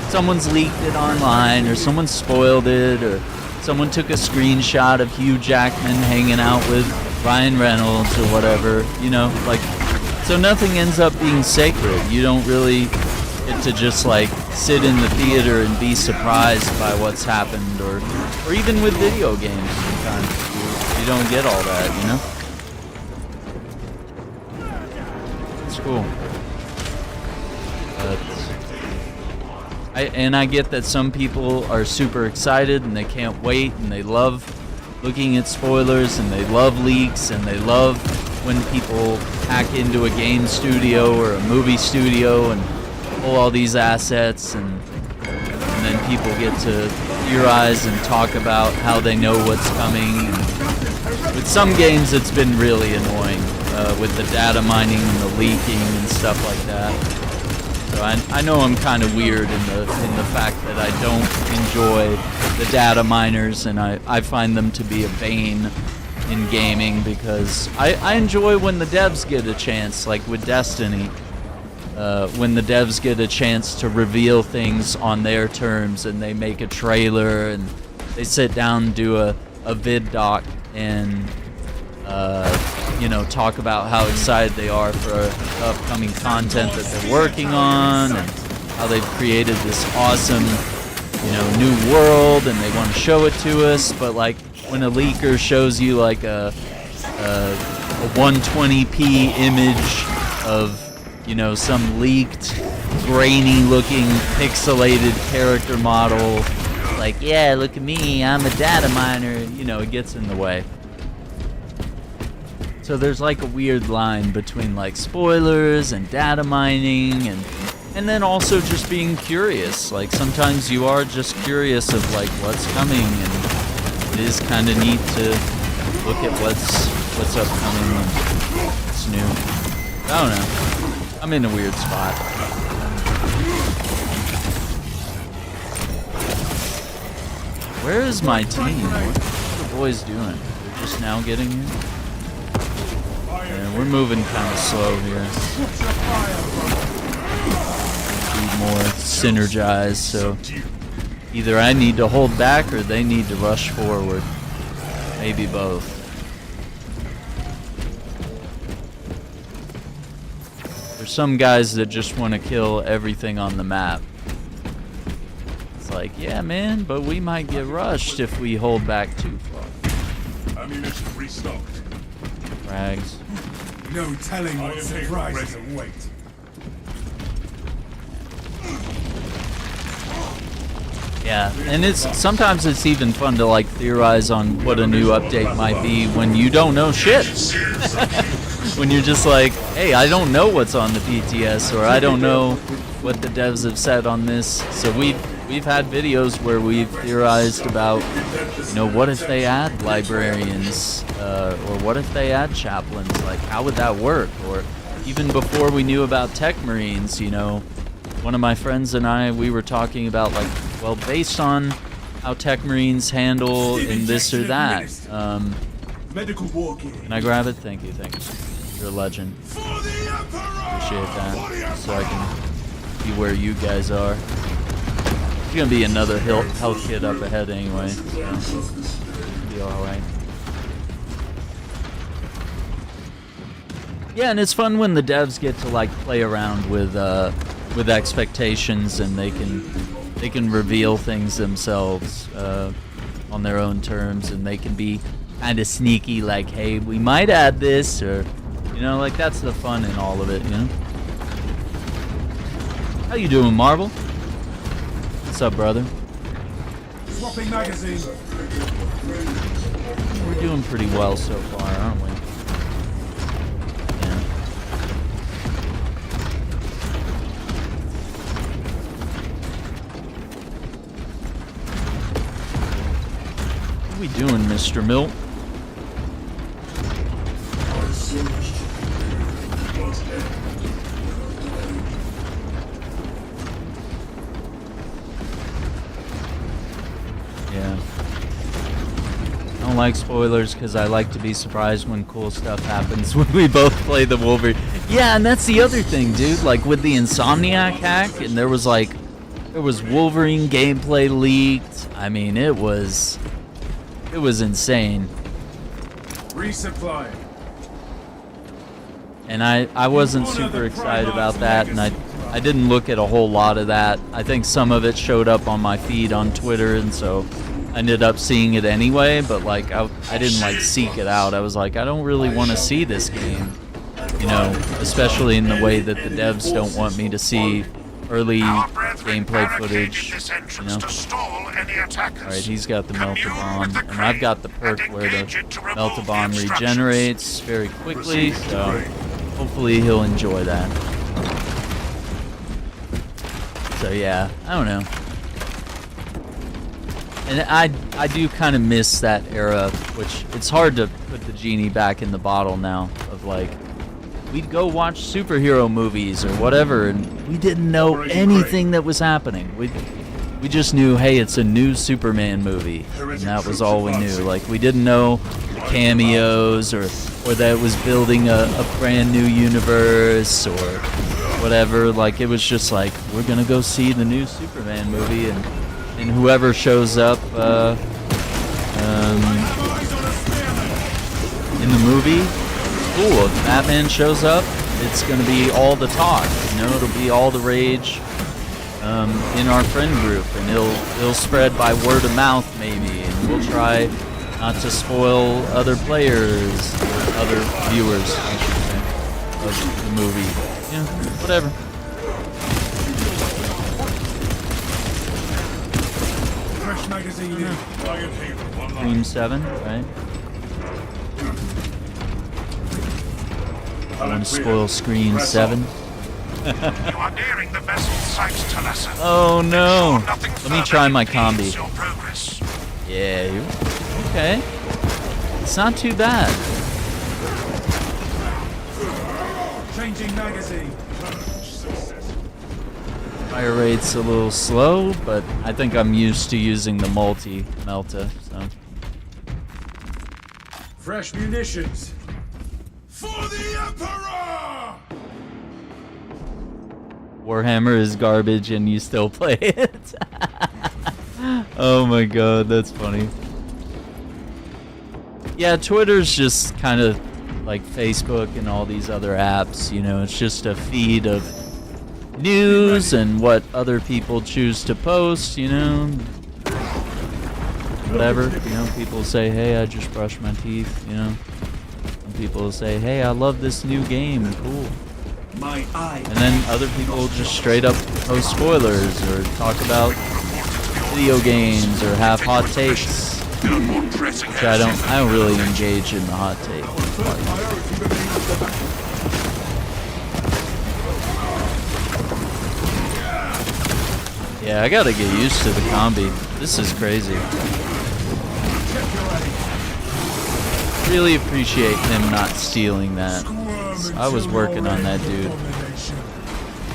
someone's leaked it online, or someone spoiled it, or someone took a screenshot of Hugh Jackman hanging out with Ryan Reynolds or whatever, you know, like, so nothing ends up being sacred. You don't really get to just like sit in the theater and be surprised by what's happened, or even with video games sometimes you don't get all that, you know? It's cool. But I get that some people are super excited and they can't wait and they love looking at spoilers and they love leaks and they love when people hack into a game studio or a movie studio and pull all these assets, and then people get to theorize and talk about how they know what's coming. And with some games it's been really annoying with the data mining and the leaking and stuff like that. So I know I'm kind of weird in the fact that I don't enjoy the data miners, and I find them to be a bane in gaming, because I enjoy when the devs get a chance, like with Destiny. When the devs get a chance to reveal things on their terms, and they make a trailer and they sit down and do a vid doc and you know, talk about how excited they are for upcoming content that they're working on, and how they've created this awesome, you know, new world, and they want to show it to us. But like when a leaker shows you like a 120p image of, you know, some leaked, grainy-looking, pixelated character model, like, yeah, look at me, I'm a data miner, you know, it gets in the way. So there's like a weird line between like spoilers and data mining, and then also just being curious. Like sometimes you are just curious of like what's coming, and it is kind of neat to look at what's upcoming and what's new. I don't know. I'm in a weird spot. Where is my team? What are the boys doing? They're just now getting here? Yeah, we're moving kind of slow here. Be more synergized, so either I need to hold back or they need to rush forward. Maybe both. There's some guys that just want to kill everything on the map. It's like, yeah, man, but we might get rushed if we hold back too far. Ammunition restocked. Rags. No telling what surprises await. Yeah, and sometimes it's even fun to like theorize on what a new update might be when you don't know shit. When you're just like, hey, I don't know what's on the PTS, or I don't know what the devs have said on this. So we've had videos where we've theorized about, you know, what if they add librarians, or what if they add chaplains? Like, how would that work? Or even before we knew about Tech Marines, you know, one of my friends and I, we were talking about like, well, based on how Tech Marines handle in this or that. Medical war gear. Can I grab it? Thank you, thank you. You're a legend. Appreciate that. So I can be where you guys are. There's gonna be another health kit up ahead anyway, so be alright. Yeah, and it's fun when the devs get to like play around with expectations, and they can reveal things themselves on their own terms, and they can be kind of sneaky, like, hey, we might add this, or like that's the fun in all of it, How you doing, Marvel? What's up, brother? Swapping magazine. We're doing pretty well so far, aren't we? Yeah. What are we doing, Mr. Milt? Yeah. I don't like spoilers because I like to be surprised when cool stuff happens when we both play the Wolverine. Yeah, and that's the other thing, dude. Like with the Insomniac hack, and there was Wolverine gameplay leaked. I mean, it was insane. Resupply. And I wasn't super excited about that, and I didn't look at a whole lot of that. I think some of it showed up on my feed on Twitter, and so I ended up seeing it anyway, but like I didn't like seek it out. I was like, I don't really want to see this game, especially in the way that the devs don't want me to see early gameplay footage, Alright, he's got the melta bomb, and I've got the perk where the melta bomb regenerates very quickly, so hopefully he'll enjoy that. So yeah, I don't know. And I do kind of miss that era, which it's hard to put the genie back in the bottle now, of like, we'd go watch superhero movies or whatever, and we didn't know anything that was happening. We just knew, hey, it's a new Superman movie, and that was all we knew. Like, we didn't know cameos or that it was building a brand new universe or whatever. Like, it was just like, we're gonna go see the new Superman movie, and whoever shows up in the movie, cool. If Batman shows up, it's gonna be all the talk. It'll be all the rage in our friend group, and it'll spread by word of mouth maybe, and we'll try not to spoil other players or other viewers, I should say, of the movie. Yeah, whatever. Fresh magazine. Dream 7, right? I want to spoil Screen 7. You are nearing the vessel site, Talassa. Oh no! Nothing Let me try my combi. your progress. Yeah, okay. It's not too bad. Changing magazine. Fire rate's a little slow, but I think I'm used to using the multi-melta, so. Fresh munitions. For the Emperor! Warhammer is garbage and you still play it. Oh my god, that's funny. Yeah, Twitter's just kind of like Facebook and all these other apps, it's just a feed of news and what other people choose to post, whatever, people say, hey, I just brushed my teeth, and people say, hey, I love this new game, cool. And then other people just straight up post spoilers or talk about video games or have hot takes, which I don't really engage in the hot take part. Yeah, I gotta get used to the combi. This is crazy. Really appreciate him not stealing that. I was working on that dude.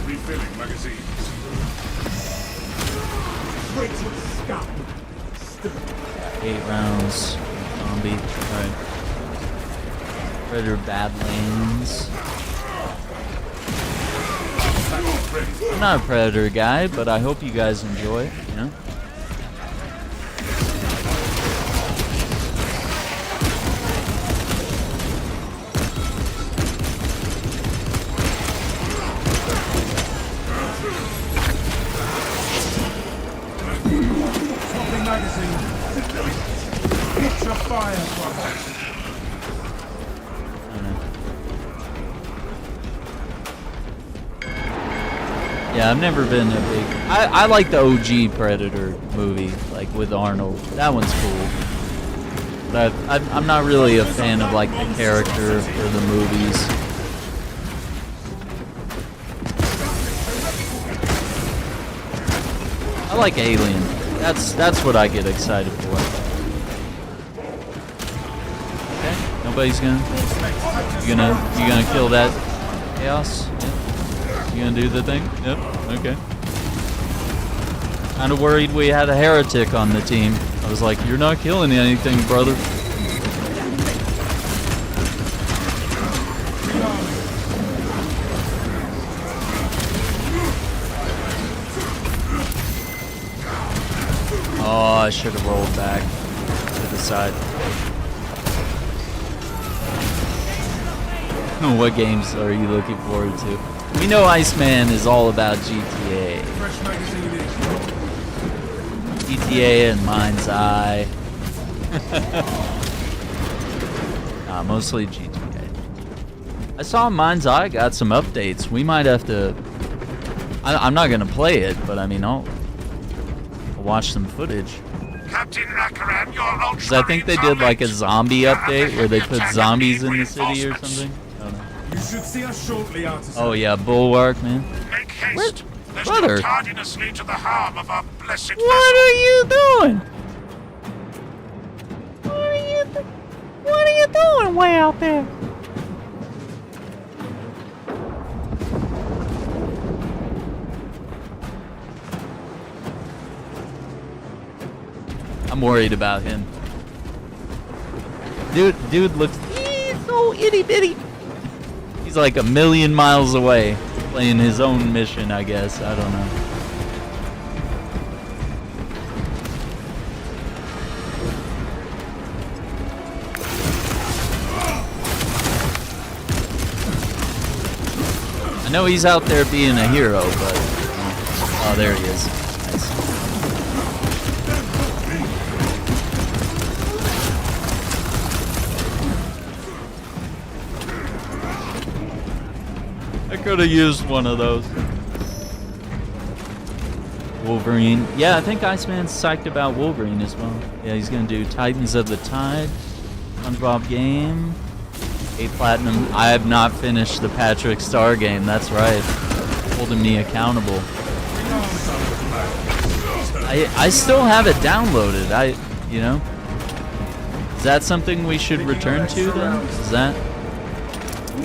Refilling magazines. 8 rounds. Combi. Alright. Predator Badlands. I'm not a Predator guy, but I hope you guys enjoy it, Picture fire from it. Yeah, I've never been a big... I like the OG Predator movie, like with Arnold. That one's cool. But I'm not really a fan of like the character or the movies. I like Alien. That's what I get excited for. Okay, nobody's you gonna kill that chaos? Yeah. You gonna do the thing? Yep. Okay. Kinda worried we had a heretic on the team. I was like, you're not killing anything, brother. Oh, I should have rolled back to the side. What games are you looking forward to? We know Iceman is all about GTA. GTA and Mind's Eye. Nah, mostly GTA. I saw Mind's Eye got some updates. We might have to... I'm not going to play it, but I mean, I'll watch some footage. Captain Rakaran, your Because I think they did like a zombie update where they put zombies in the city or something. I don't know. You should see us shortly, artisan. Oh yeah, Bulwark, man. Make haste. Lest Brother. your tardiness lead to the harm of our blessed What are you doing? What are you doing way out there? I'm worried about him. Dude looks he's so itty bitty. He's like a million miles away, playing his own mission, I guess. I don't know. I know he's out there being a hero, but... Oh, there he is. Nice. I could have used one of those. Wolverine. Yeah, I think Iceman's psyched about Wolverine as well. Yeah, he's gonna do Titans of the Tide, SpongeBob game, 8 Platinum. I have not finished the Patrick Star game, that's right. Holding me accountable. I still have it downloaded. You know. Is that something we should return to then?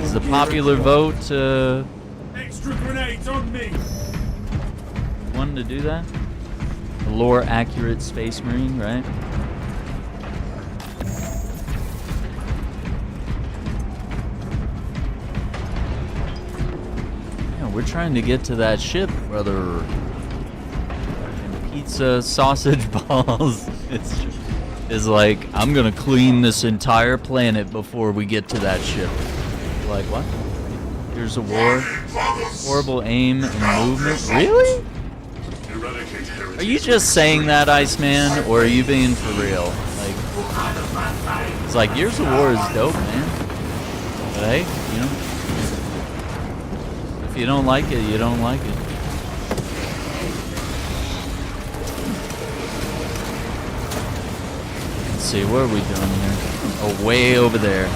Is the popular vote Extra grenades on me. one to do that? A lore accurate Space Marine, right? Yeah, we're trying to get to that ship, brother. Pizza sausage balls. It's like, I'm gonna clean this entire planet before we get to that ship. Like, what? Here's a war. Horrible aim and movement. Really? Are you just saying that, Iceman, or are you being for real? Like, it's like, Gears of War is dope, man. But hey, you know, if you don't like it, you don't like it. Let's see, what are we doing here? Oh, way over there.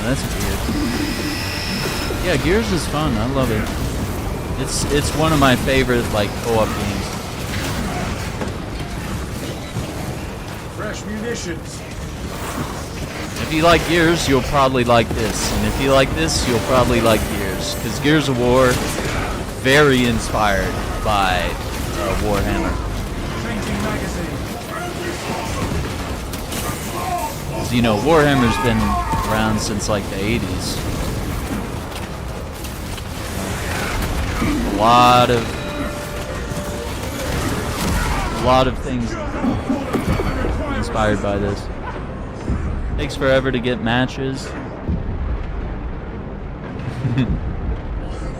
That's weird. Yeah, Gears is fun. I love it. It's one of my favorite like co-op games. Fresh munitions. If you like Gears, you'll probably like this, and if you like this, you'll probably like Gears, because Gears of War, very inspired by Warhammer. Changing magazine. Because, you know, Warhammer's been around since like the 80s. A lot of things inspired by this. Takes forever to get matches.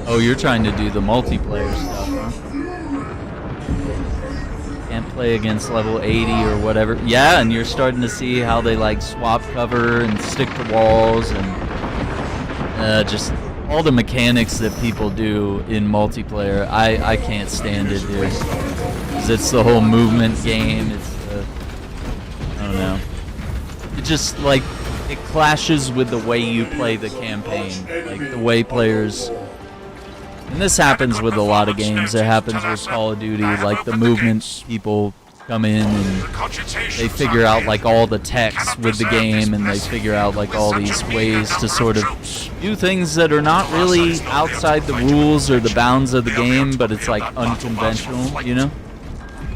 Oh, you're trying to do the multiplayer stuff, huh? Can't play against level 80 or whatever. Yeah, and you're starting to see how they like swap cover and stick to walls and just all the mechanics that people do in multiplayer. I can't stand it, dude. 'Cause it's the whole movement game. It's I don't know. It just like it clashes with the way you play the campaign. Like the way players. And this happens with a lot of games. It happens with Call of Duty. Like the movement people come in and they figure out like all the text with the game, and they figure out like all these ways to sort of do things that are not really outside the rules or the bounds of the game, but it's like unconventional, you know?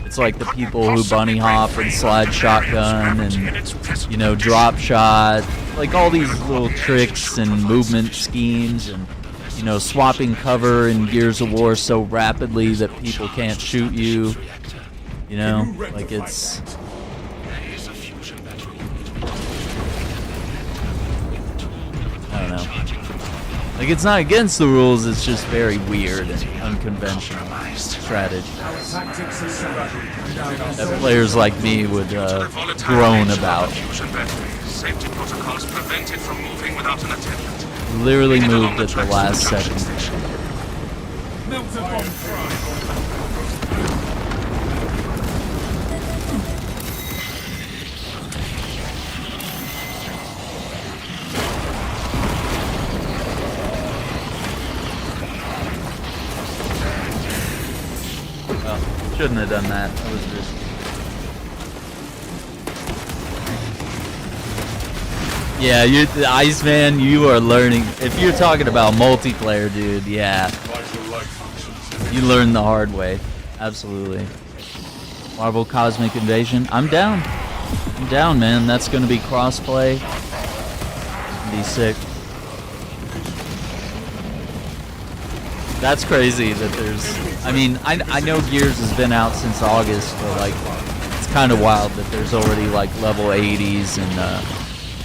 It's like the people who bunny hop and slide shotgun and, you know, drop shot, like all these little tricks and movement schemes, and you know, swapping cover in Gears of War so rapidly that people can't shoot you. You know, like it's. I don't know. Like it's not against the rules. It's just very weird and unconventional strategy that players like me would groan about. Safety protocols prevented from moving without an attendant. Literally moved at the last second. Well, shouldn't have done that. That was risky. Yeah, the Iceman, you are learning. If you're talking about multiplayer, dude, yeah. You learn the hard way. Absolutely. Marvel Cosmic Invasion. I'm down. I'm down, man. That's going to be crossplay. Be sick. That's crazy that there's... I mean, I know Gears has been out since August, but, like, it's kind of wild that there's already, like, level 80s and,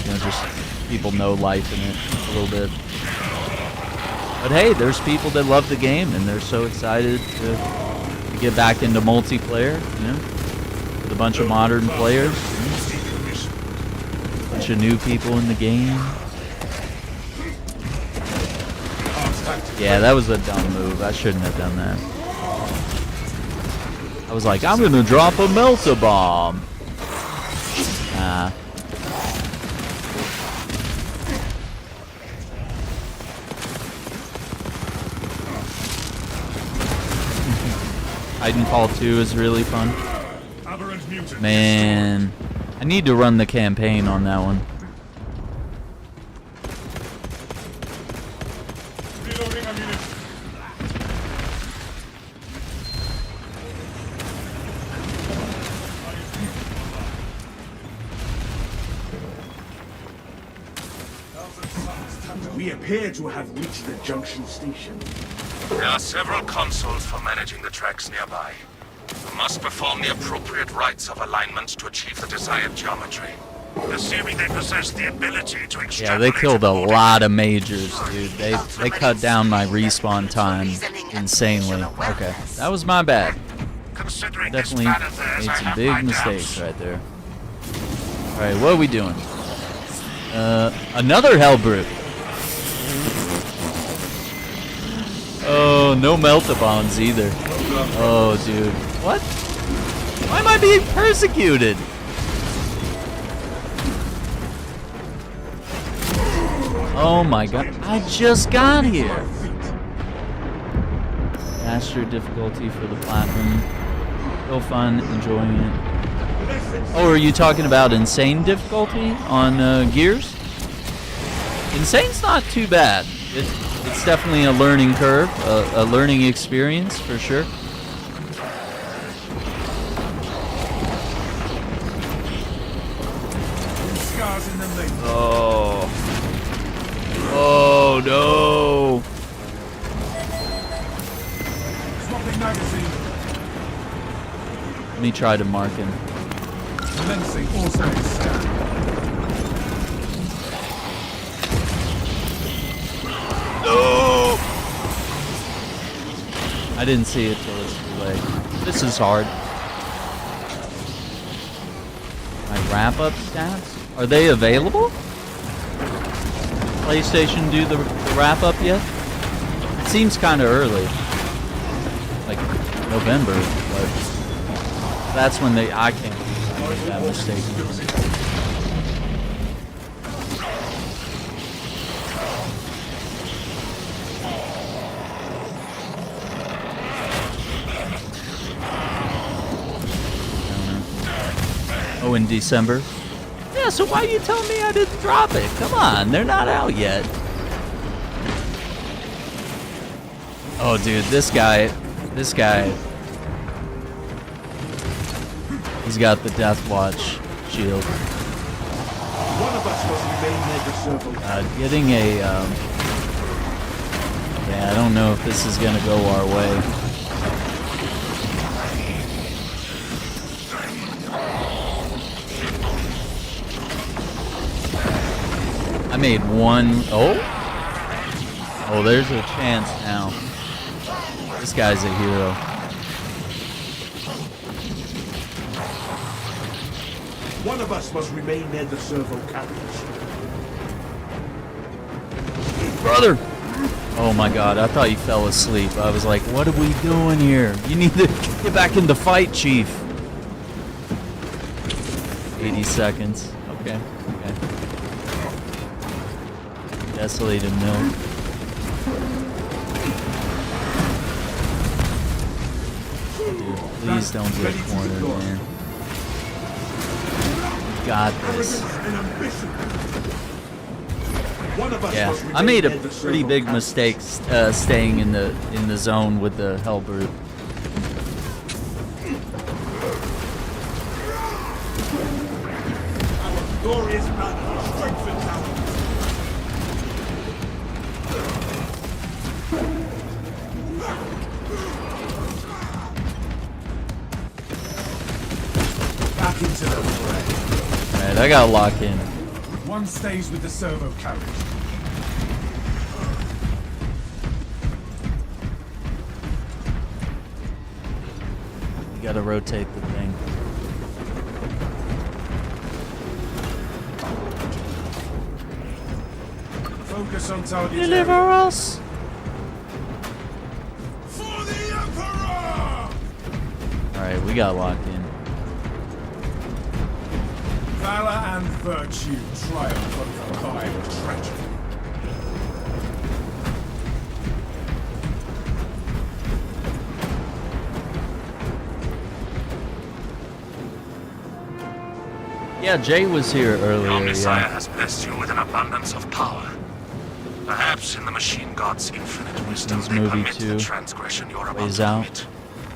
you know, just people know life in it a little bit. But hey, there's people that love the game and they're so excited to get back into multiplayer, you know, with a bunch of modern players, a bunch of new people in the game. Yeah, that was a dumb move. I shouldn't have done that. I was like, I'm gonna drop a melter bomb. Nah. Titanfall 2 is really fun. Man, I need to run the campaign on that one. We appear to have reached the junction station. There are several consoles for managing the tracks nearby. You must perform the appropriate rites of alignment to achieve the desired geometry. Assuming they possess the ability to extract. Yeah, they killed a lot of majors, dude. They cut down my respawn time insanely. Okay, that was my bad. Definitely made some big mistakes right there. Alright, what are we doing? Another Hellbrute. Oh, no meltabombs either. Oh, dude. What? Why am I being persecuted? Oh my god. I just got here. Master difficulty for the platinum. Still fun, enjoying it. Oh, are you talking about insane difficulty on Gears? Insane's not too bad. It's definitely a learning curve, a learning experience for sure. Oh. Oh no. Let me try to mark him. Commencing automated scan. No! I didn't see it till it's too late. This is hard. My wrap-up stats? Are they available? PlayStation do the wrap-up yet? It seems kind of early. Like November, but that's when I can't make that mistake. Oh, in December? Yeah, so why you telling me I didn't drop it? Come on, they're not out yet. Oh, dude, this guy, he's got the Death Watch shield. One of us must remain near the servo. Getting a, yeah, I don't know if this is gonna go our way. I made one. Oh, there's a chance now. This guy's a hero. One of us must remain near the servo carriage. Brother! Oh my god, I thought you fell asleep. I was like, what are we doing here? You need to get back in the fight, Chief. 80 seconds. Okay. Desolated mill. Dude, please don't get cornered, man. You got this. Yeah, I made a pretty big mistake staying in the zone with the Hellbrute. Glorious battle, strengthened our back into the fray. Alright, I gotta lock in. One stays with the servo carriage. You gotta rotate the thing. Focus on target. Deliver us! For the Emperor! Alright, we got locked in. Valor and virtue triumph over vile tragedy. Yeah, Jay was here The earlier. Omnissiah Yeah. has blessed you with an abundance of power. Perhaps in the machine god's infinite wisdom This they movie permit too the transgression you're about plays to out. commit.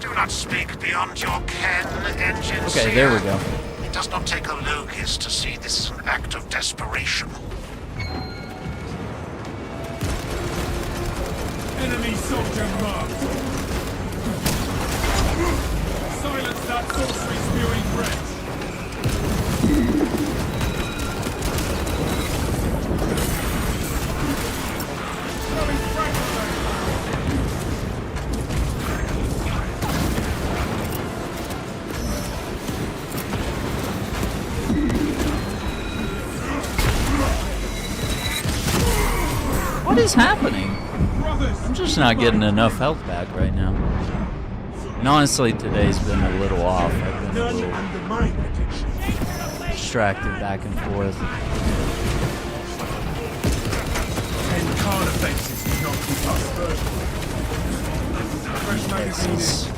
Do not speak beyond your ken, engine. Okay, there we go. It does not take a logist to see this is an act of desperation. Enemy soldier marked. Silence that sorcery spewing wretch. Throwing fragments. What is happening? Brothers, I'm just not getting enough health back right now. And honestly, today's been a little off. I've been a none little undermine addiction. distracted back and forth. and carnifexes do not keep us virgin. Fresh magazine This in. is-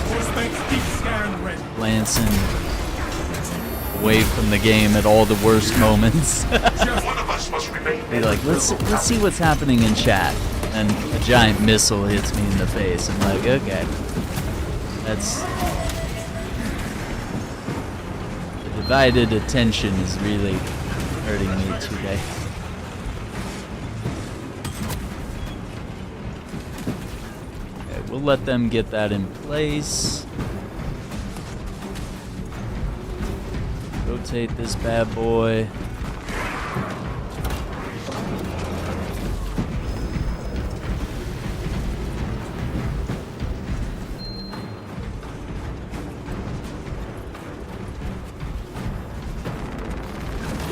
Force-based deep scan ready. Lansing away from the game at all the worst moments. One of us must remain. Be like, let's see what's happening in chat. And a giant missile hits me in the face. I'm like, okay, that's the divided attention is really hurting me today. we'll let them get that in place. Rotate this bad boy.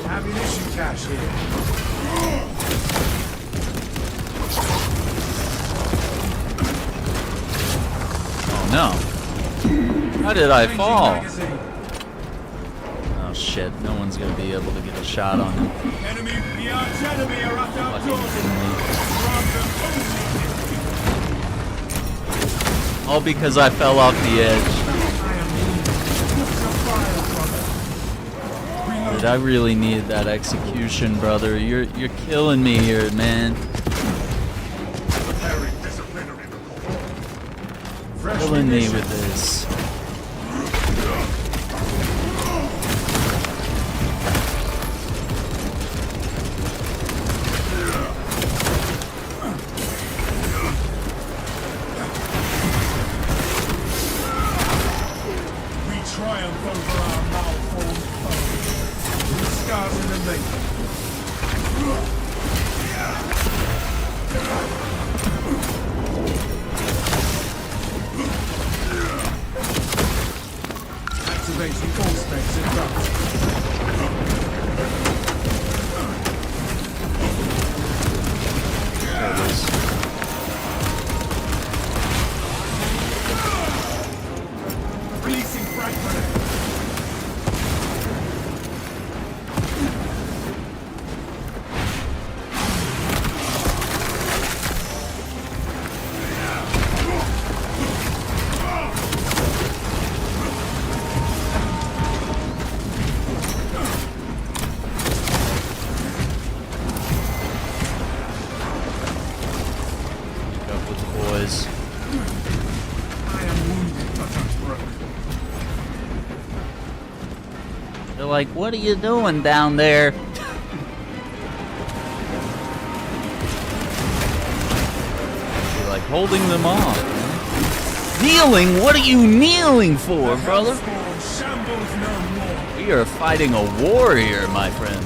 Ammunition cache here. Oh no. How did I fall? Oh shit, no one's gonna be able to get a shot on him. Enemy, the arch enemy are at our Fucking doors. kidding me. Grab them. All because I fell off the edge. Dude, I really needed that execution, brother. You're killing me here, man. Preparing disciplinary report. Killing me with this. We triumph over our malformed foe. Scars in the making. Activating all specs in front. There it is. Releasing frag grenade. Up with the boys. I am wounded but unbroken. They're like, what are you doing down there? You're like holding them off. Man. Kneeling? What are you kneeling for, brother? Spawn shambles no more. We are fighting a war here, my friends.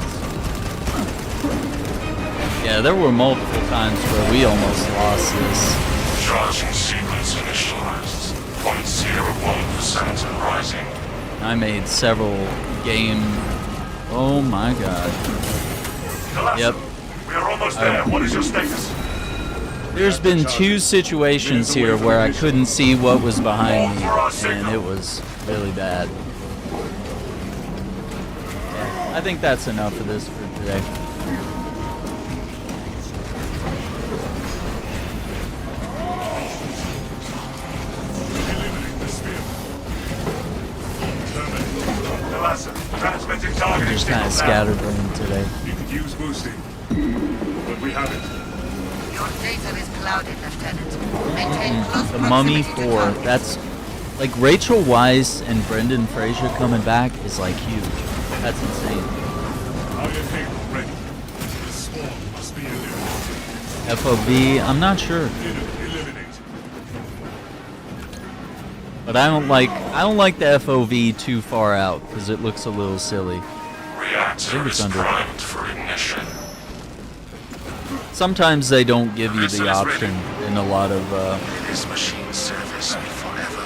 Yeah, there were multiple times where we almost lost this. Charging sequence initialized. 0.01% and rising. I made several game. Oh my god. Colossus, Yep. we are almost there. What is your status? There's been two situations here where I couldn't see what was behind me, and it was really bad. Yeah, I think that's enough of this for today. Eliminate the sphere. Colossus, transmitting I'm targeting just kind of signal now. scatterbrained today. You could use boosting. But we have it. Your data is clouded, Lieutenant. Maintain close The Mummy proximity to 4, target. that's like Rachel Weisz and Brendan Fraser coming back is like huge. That's insane. Iron Halo ready. The swarm must be eliminated. FOB, I'm not sure, Eliminate. but I don't like the FOV too far out because it looks a little silly. Reactor it's is under- primed for ignition. Sometimes they don't give you the option in a lot of May this machine service be forever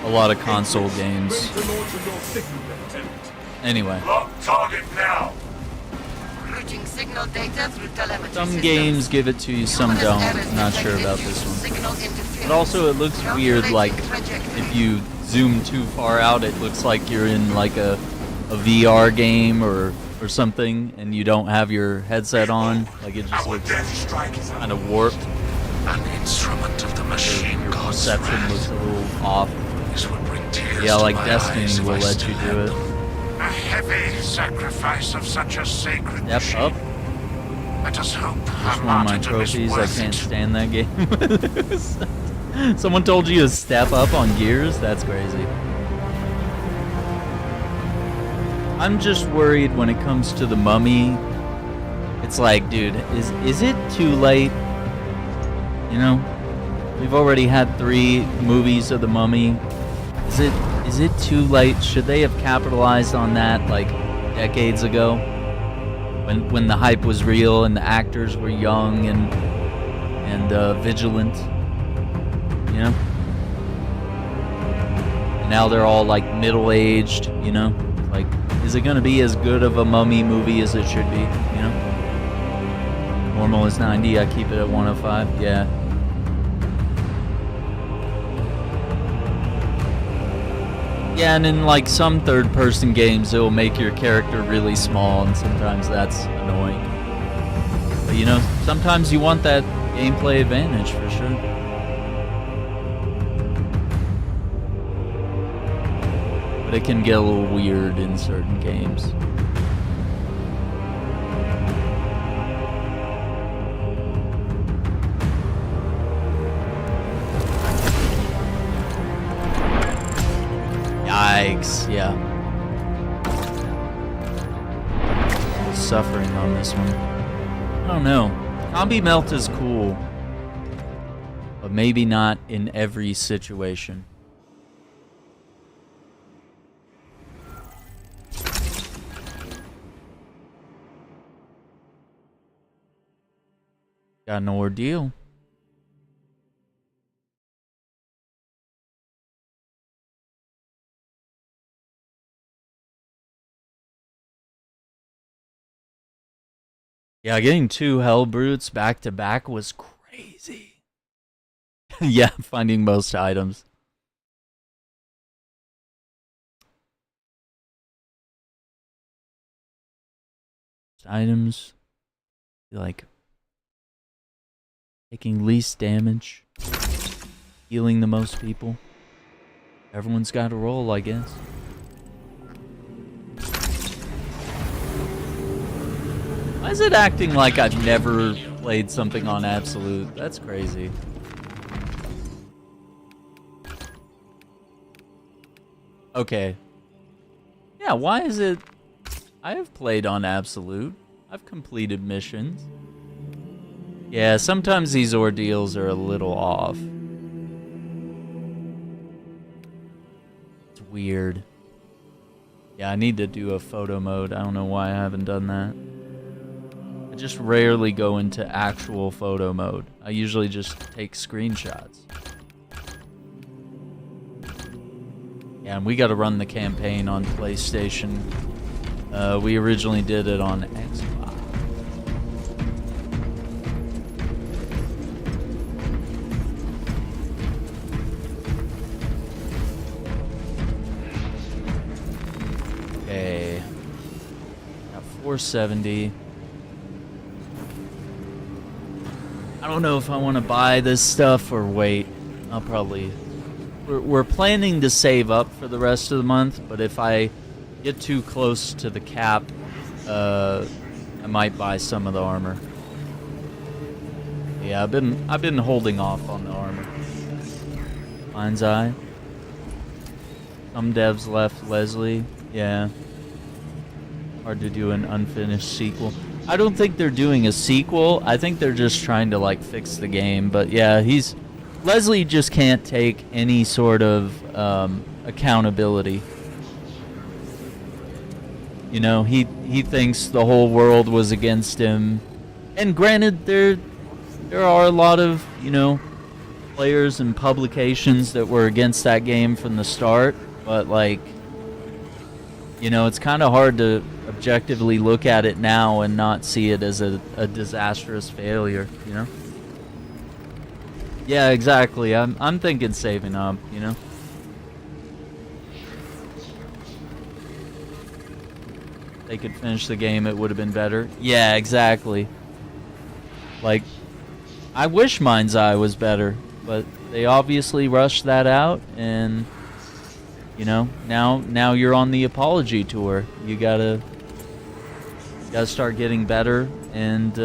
remembered. console games. Ready to launch your signal, Lieutenant. Anyway, Lock target now. Routing signal data through telemetry some systems. games give it to you, some Numerous don't. errors Not sure detected about due this to one. signal interference. But also, it looks weird. Like Calculating if you zoom too far out, it looks like you're in like a VR game or something, and you don't have your headset on. Like it just Our looks death strike is kind of warped. an instrument of the machine Your god's perception wrath. looks a little off. This would bring tears Yeah, to like my Destiny eyes if will I let still you had do it. them. A heavy sacrifice of such a sacred Step machine. up. Let us hope That's our one of my martyrdom is trophies. I worth can't it. stand that game. Someone told you to step up on Gears? That's crazy. I'm just worried when it comes to the Mummy. It's like, dude, is it too late? You know? We've already had 3 movies of the Mummy. Is it too late? Should they have capitalized on that like decades ago? When the hype was real and the actors were young and vigilant, you know? And now they're all like middle-aged, you know? Like, is it gonna be as good of a Mummy movie as it should be, you know? Normal is 90, I keep it at 105, yeah. Yeah, and in like some third-person games, it will make your character really small, and sometimes that's annoying. But you know, sometimes you want that gameplay advantage for sure. But it can get a little weird in certain games. Yikes, yeah. Suffering on this one. I don't know. Combi Melt is cool, but maybe not in every situation. Got an ordeal. Yeah, getting 2 Hell Brutes back to back was crazy. Yeah, finding most items. Items, like taking least damage, healing the most people. Everyone's got a role, I guess. Why is it acting like I've never played something on Absolute? That's crazy. Okay. Yeah, why is it... I have played on Absolute. I've completed missions. Yeah, sometimes these ordeals are a little off. It's weird. Yeah, I need to do a photo mode. I don't know why I haven't done that. I just rarely go into actual photo mode. I usually just take screenshots. Yeah, and we gotta run the campaign on PlayStation. We originally did it on Xbox. Okay. Got 470. I don't know if I want to buy this stuff or wait. I'll probably... We're planning to save up for the rest of the month, but if I get too close to the cap, I might buy some of the armor. Yeah, I've been holding off on the armor. Mind's Eye. Some devs left Leslie. Yeah. Hard to do an unfinished sequel. I don't think they're doing a sequel. I think they're just trying to like fix the game. But yeah, Leslie just can't take any sort of accountability. You know, he thinks the whole world was against him. And granted, there are a lot of, you know, players and publications that were against that game from the start. But like, you know, it's kind of hard to objectively look at it now and not see it as a disastrous failure, you know? Yeah, exactly. I'm thinking saving up, you know? If they could finish the game, it would have been better. Yeah, exactly. Like, I wish Mind's Eye was better, but they obviously rushed that out, and you know, now you're on the apology tour. You gotta start getting better and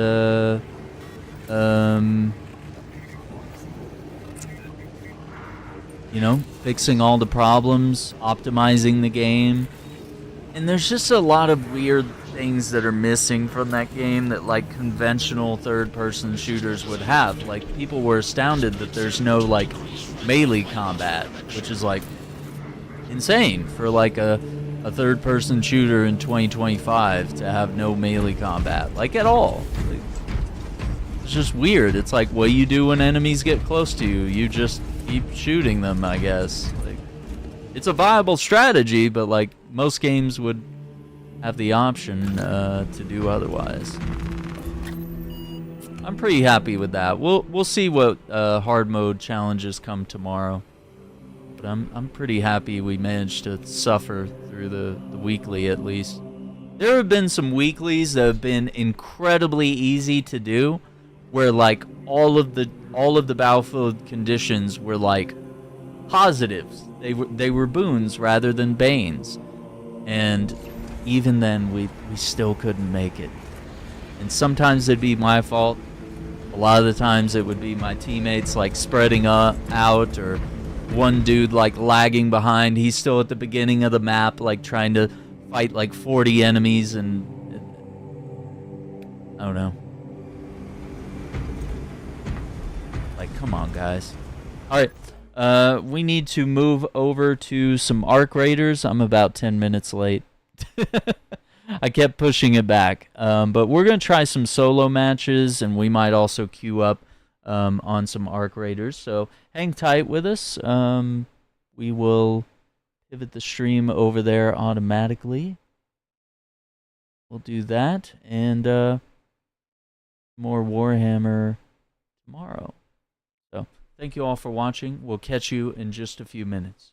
you know, fixing all the problems, optimizing the game, And there's just a lot of weird things that are missing from that game that like conventional third-person shooters would have. Like, people were astounded that there's no like melee combat, which is like insane for like a third-person shooter in 2025 to have no melee combat, like at all. Like, it's just weird. It's like, what do you do when enemies get close to you? You just keep shooting them, I guess. Like, it's a viable strategy, but like most games would have the option to do otherwise. I'm pretty happy with that. We'll see what hard mode challenges come tomorrow. But I'm pretty happy we managed to suffer through the weekly at least. There have been some weeklies that have been incredibly easy to do, where like all of the battlefield conditions were like positives. They were boons rather than banes. And even then we still couldn't make it. And sometimes it'd be my fault. A lot of the times it would be my teammates like spreading out, or one dude like lagging behind. He's still at the beginning of the map like trying to fight like 40 enemies, and I don't know. Like, come on, guys. Alright, we need to move over to some Arc Raiders. I'm about 10 minutes late. I kept pushing it back. But we're going to try some solo matches, and we might also queue up on some Arc Raiders. So hang tight with us. We will pivot the stream over there automatically. We'll do that, and more Warhammer tomorrow. So thank you all for watching. We'll catch you in just a few minutes.